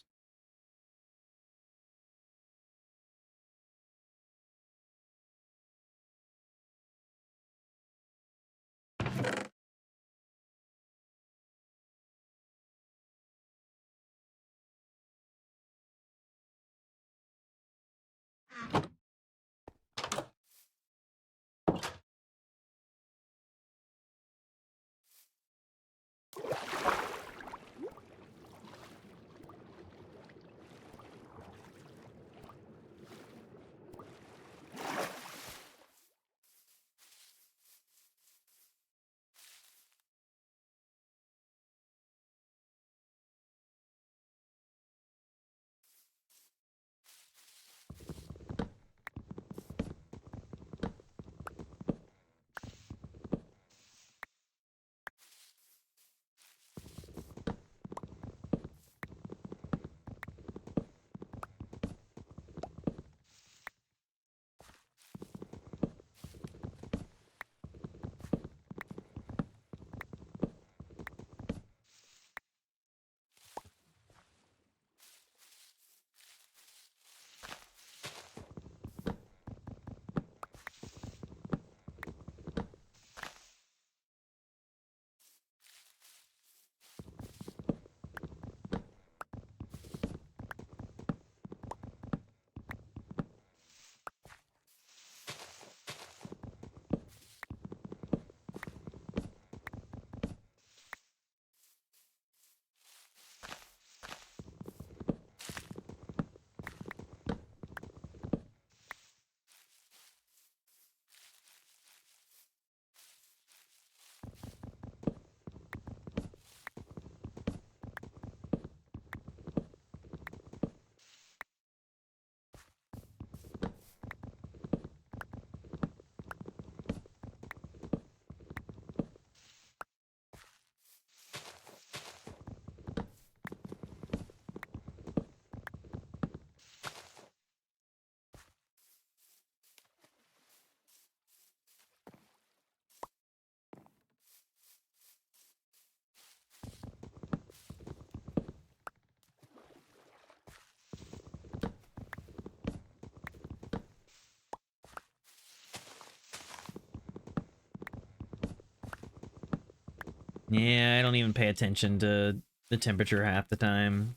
[SPEAKER 1] Yeah, I don't even pay attention to the temperature half the time.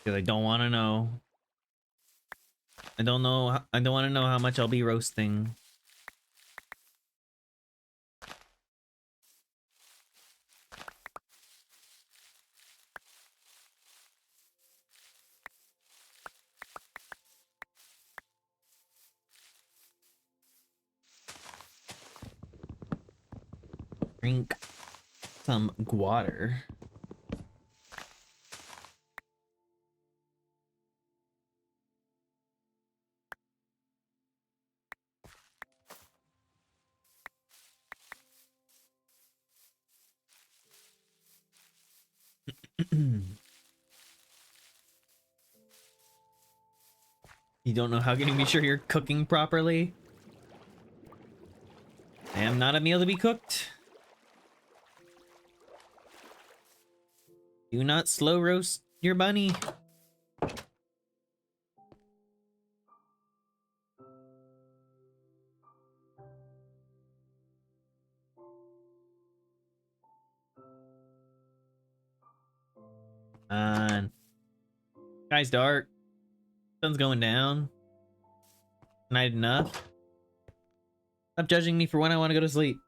[SPEAKER 1] Because I don't want to know. I don't know. I don't want to know how much I'll be roasting. Drink some water. You don't know how can you be sure you're cooking properly? I am not a meal to be cooked. Do not slow roast your bunny. Sky's dark. Sun's going down. Night enough. Stop judging me for when I want to go to sleep.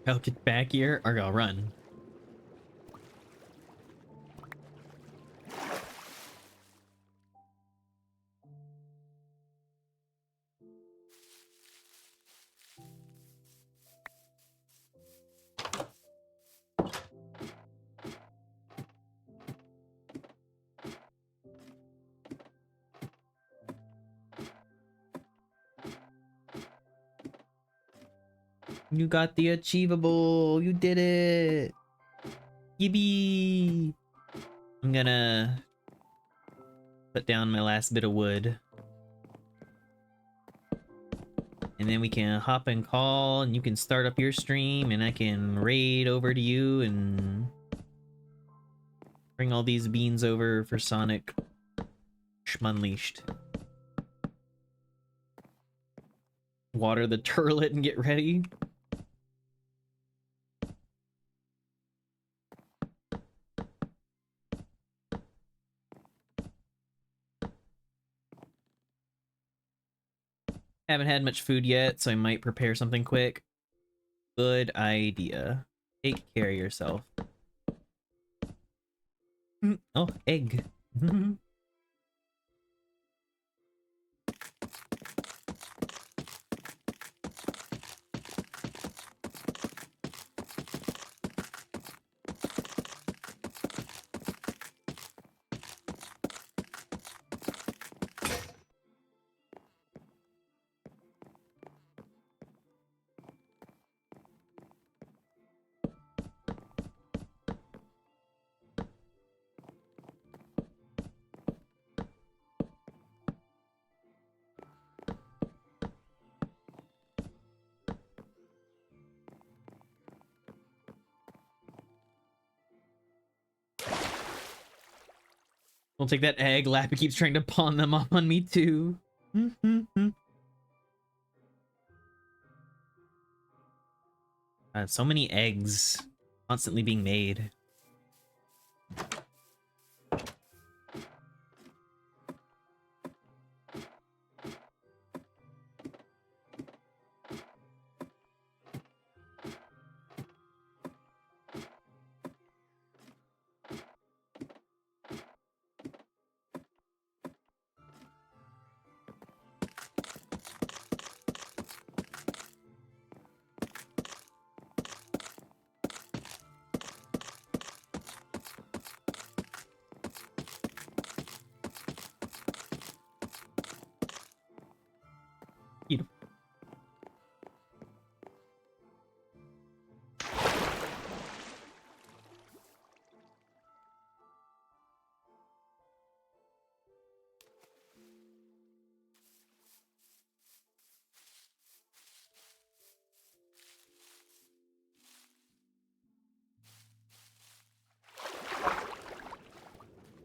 [SPEAKER 1] I'll get back here or I'll run. You got the achievable. You did it. Yippee. I'm gonna put down my last bit of wood. And then we can hop and call and you can start up your stream and I can raid over to you and bring all these beans over for Sonic Schmunleashed. Water the turlet and get ready. Haven't had much food yet, so I might prepare something quick. Good idea. Take care of yourself. Oh, egg. Don't take that egg. Lappy keeps trying to pawn them off on me too. So many eggs constantly being made.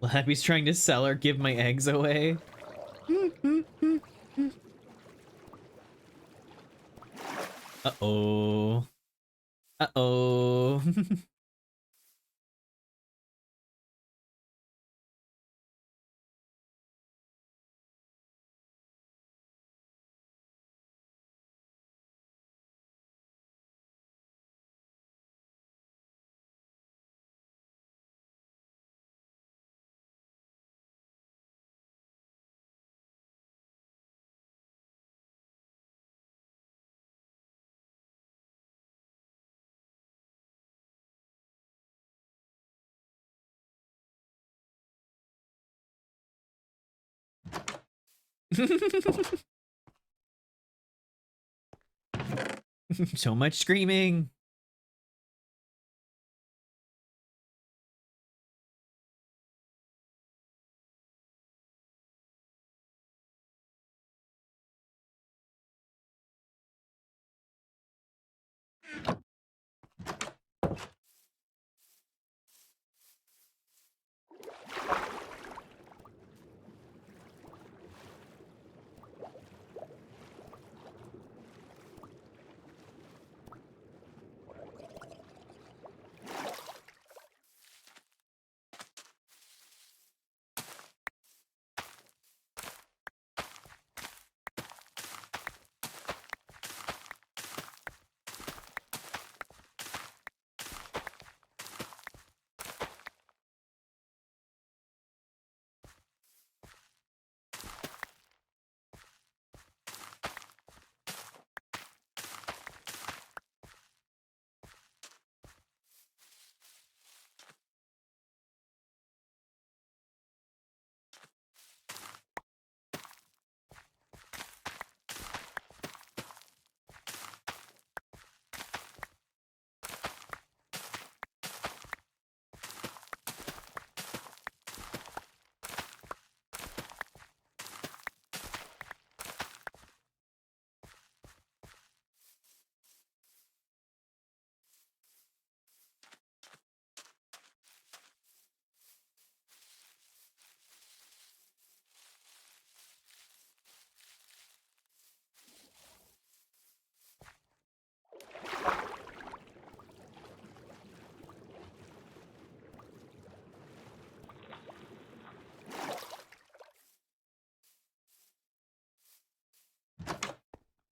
[SPEAKER 1] Happy's trying to sell or give my eggs away. Uh-oh. Uh-oh. So much screaming.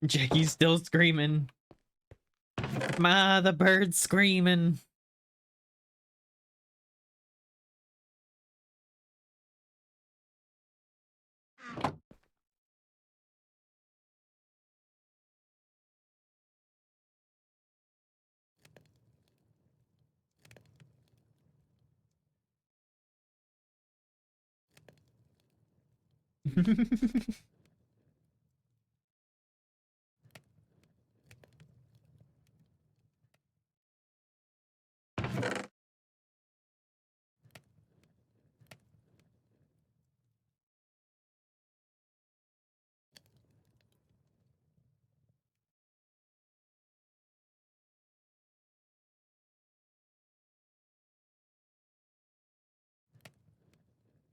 [SPEAKER 1] Jackie's still screaming. Ma, the bird's screaming.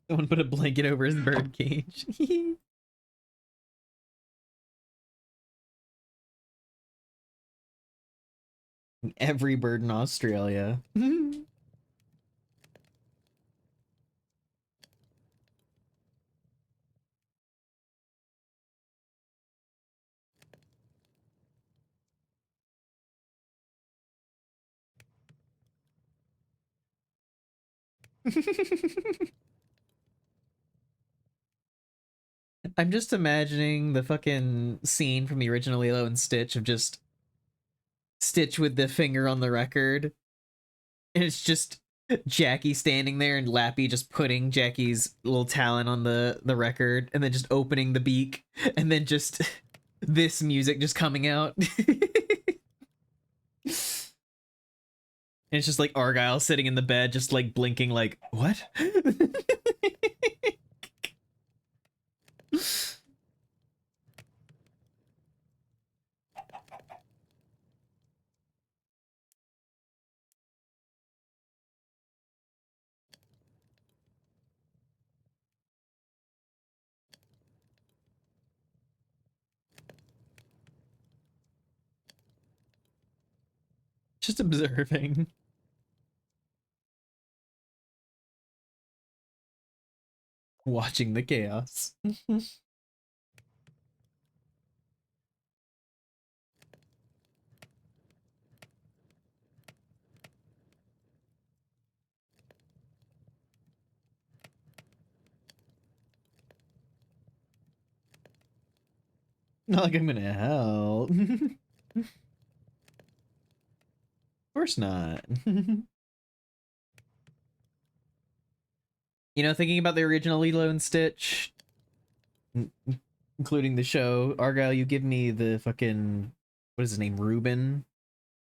[SPEAKER 1] Someone put a blanket over his bird cage. Every bird in Australia. I'm just imagining the fucking scene from the original Lilo and Stitch of just Stitch with the finger on the record. And it's just Jackie standing there and Lappy just putting Jackie's little talon on the record and then just opening the beak and then just this music just coming out. And it's just like Argyle sitting in the bed, just like blinking, like, what? Just observing. Watching the chaos. Not like I'm gonna help. Of course not. You know, thinking about the original Lilo and Stitch, including the show, Argyle, you give me the fucking, what is his name, Ruben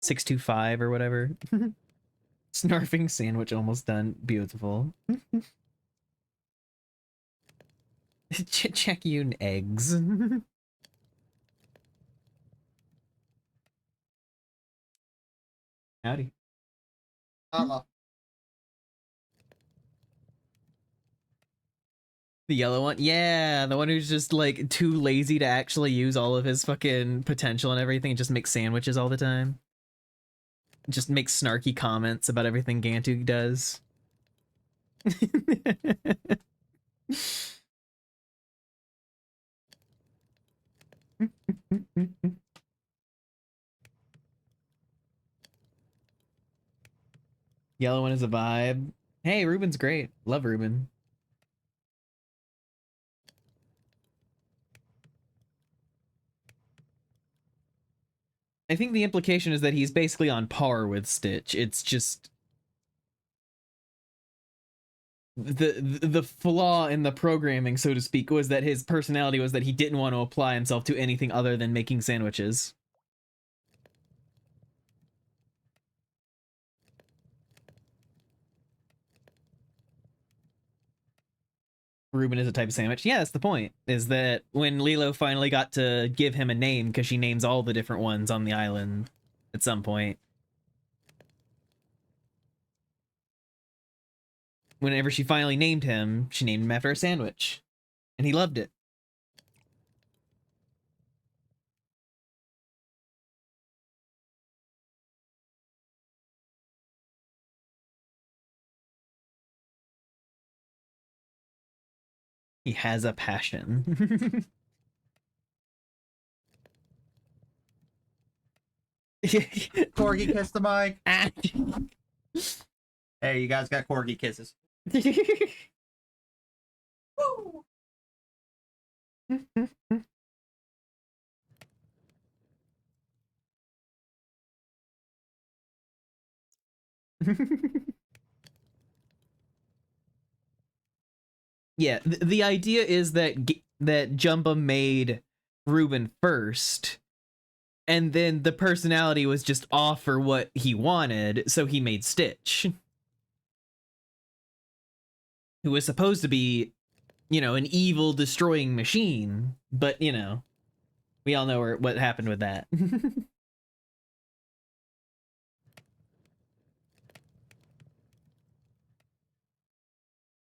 [SPEAKER 1] 625 or whatever. Snarfing sandwich almost done. Beautiful. Check you eggs. Howdy. The yellow one? Yeah, the one who's just like too lazy to actually use all of his fucking potential and everything, just makes sandwiches all the time. Just makes snarky comments about everything Gantu does. Yellow one is a vibe. Hey, Ruben's great. Love Ruben. I think the implication is that he's basically on par with Stitch. It's just the flaw in the programming, so to speak, was that his personality was that he didn't want to apply himself to anything other than making sandwiches. Ruben is a type of sandwich. Yeah, that's the point. Is that when Lilo finally got to give him a name, because she names all the different ones on the island at some point. Whenever she finally named him, she named him after a sandwich. And he loved it. He has a passion.
[SPEAKER 2] Corgi kiss the mic. Hey, you guys got corgi kisses. Woo!
[SPEAKER 1] Yeah, the idea is that that Jumba made Ruben first, and then the personality was just off for what he wanted, so he made Stitch, who was supposed to be, you know, an evil destroying machine, but you know, we all know what happened with that.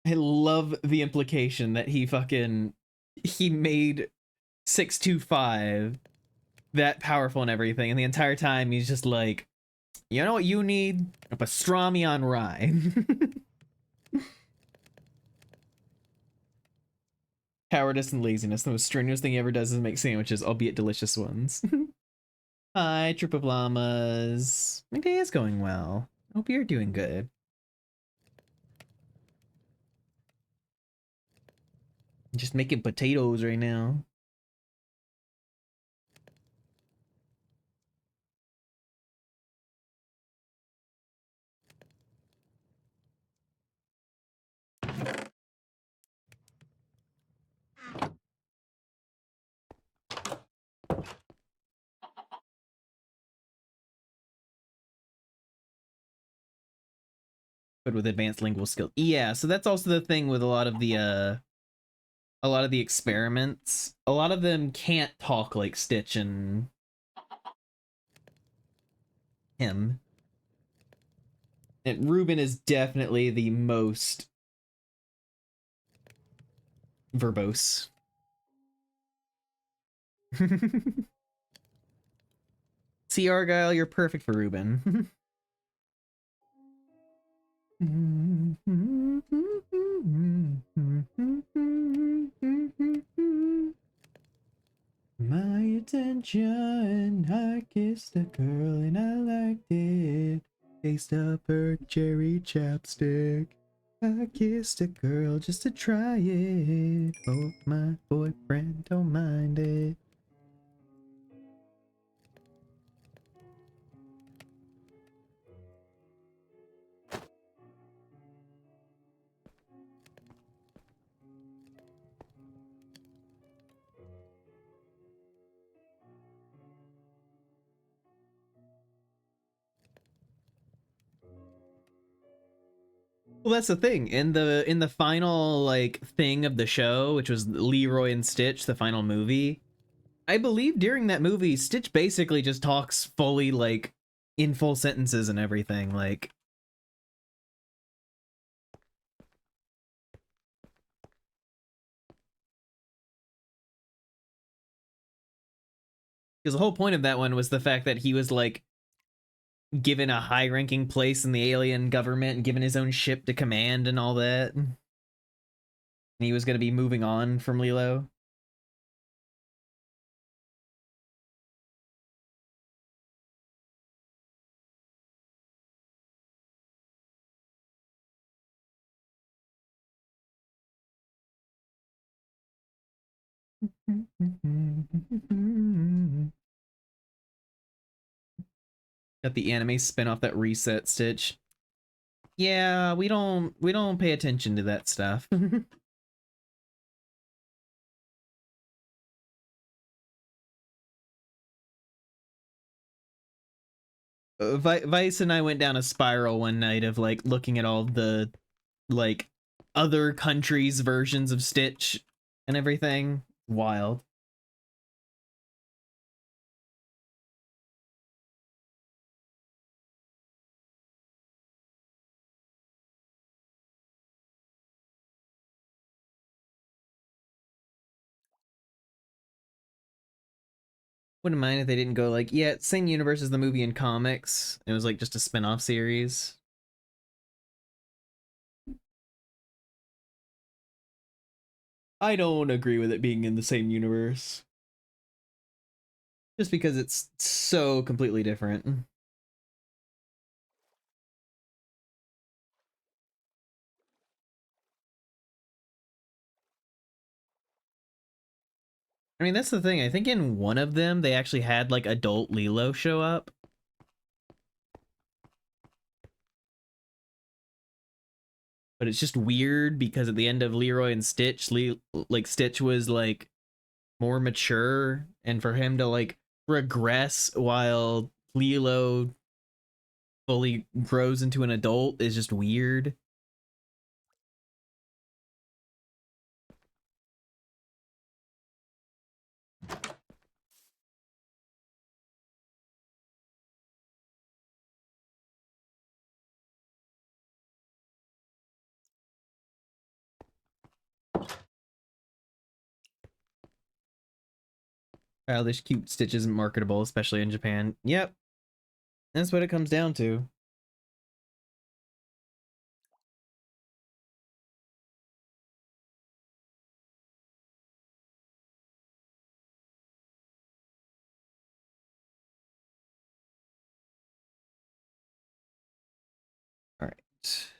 [SPEAKER 1] I love the implication that he made 625 that powerful and everything, and the entire time he's just like, you know what you need? A pastrami on rye. Cowardice and laziness. The most strenuous thing he ever does is make sandwiches, albeit delicious ones. Hi, Troop of Llamas. My day is going well. Hope you're doing good. Just making potatoes right now. But with advanced lingual skill. Yeah, so that's also the thing with a lot of the experiments. A lot of them can't talk like Stitch and him. And Ruben is definitely the most verbose. See, Argyle, you're perfect for Ruben. My attention, I kissed a girl and I liked it. Taste of her cherry chapstick. I kissed a girl just to try it. Hope my boyfriend don't mind it. Well, that's the thing. In the final like thing of the show, which was Leroy and Stitch, the final movie, I believe during that movie, Stitch basically just talks fully like in full sentences and everything. Like, because the whole point of that one was the fact that he was like given a high-ranking place in the alien government and given his own ship to command and all that. And he was going to be moving on from Lilo. Got the anime spin-off that reset Stitch. Yeah, we don't pay attention to that stuff. Vice and I went down a spiral one night of like looking at all the like other countries' versions of Stitch and everything. Wild. Wouldn't mind if they didn't go like, yeah, same universe as the movie and comics. It was like just a spin-off series. I don't agree with it being in the same universe. Just because it's so completely different. I mean, that's the thing. I think in one of them, they actually had like adult Lilo show up. But it's just weird because at the end of Leroy and Stitch, like Stitch was like more mature, and for him to like regress while Lilo fully grows into an adult is just weird. Childish cute Stitch isn't marketable, especially in Japan. Yep, that's what it comes down to. All right.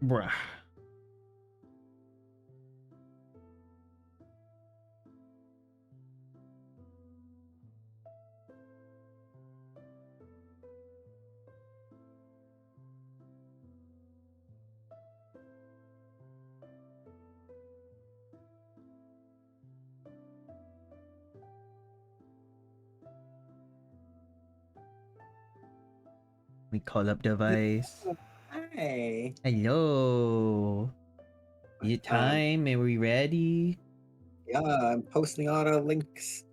[SPEAKER 1] Bruh. We call up device.
[SPEAKER 3] Hi.
[SPEAKER 1] Hello. Is it time? Are we ready?
[SPEAKER 3] Yeah, I'm posting a lot of links.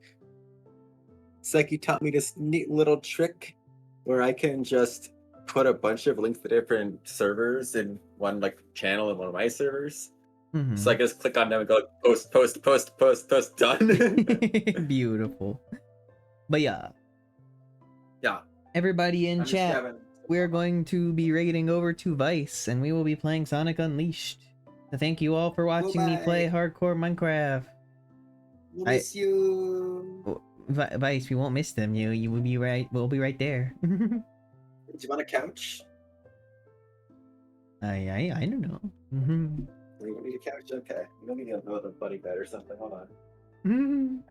[SPEAKER 3] It's like you taught me this neat little trick where I can just put a bunch of links to different servers in one like channel in one of my servers. So I just click on them and go post, post, post, post, post, done.
[SPEAKER 1] Beautiful. But yeah,
[SPEAKER 3] Yeah.
[SPEAKER 1] everybody in
[SPEAKER 3] I'm just
[SPEAKER 1] chat,
[SPEAKER 3] grabbing.
[SPEAKER 1] we're going to be raiding over to Vice, and we will be playing Sonic Unleashed. So thank you all for watching me play hardcore Minecraft.
[SPEAKER 3] We'll miss you.
[SPEAKER 1] Vice, we won't miss them. You will be right. We'll be right there.
[SPEAKER 3] Do you want a couch?
[SPEAKER 1] I don't know.
[SPEAKER 3] You don't need a couch? Okay. You don't need another buddy bed or something. Hold on.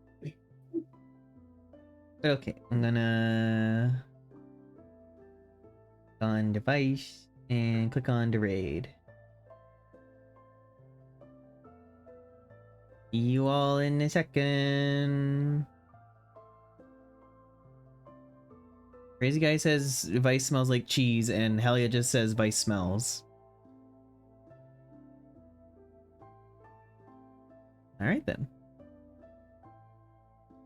[SPEAKER 1] Okay, I'm gonna on device and click on the raid. See you all in a second. Crazy Guy says Vice smells like cheese, and Helia just says Vice smells. Alright then.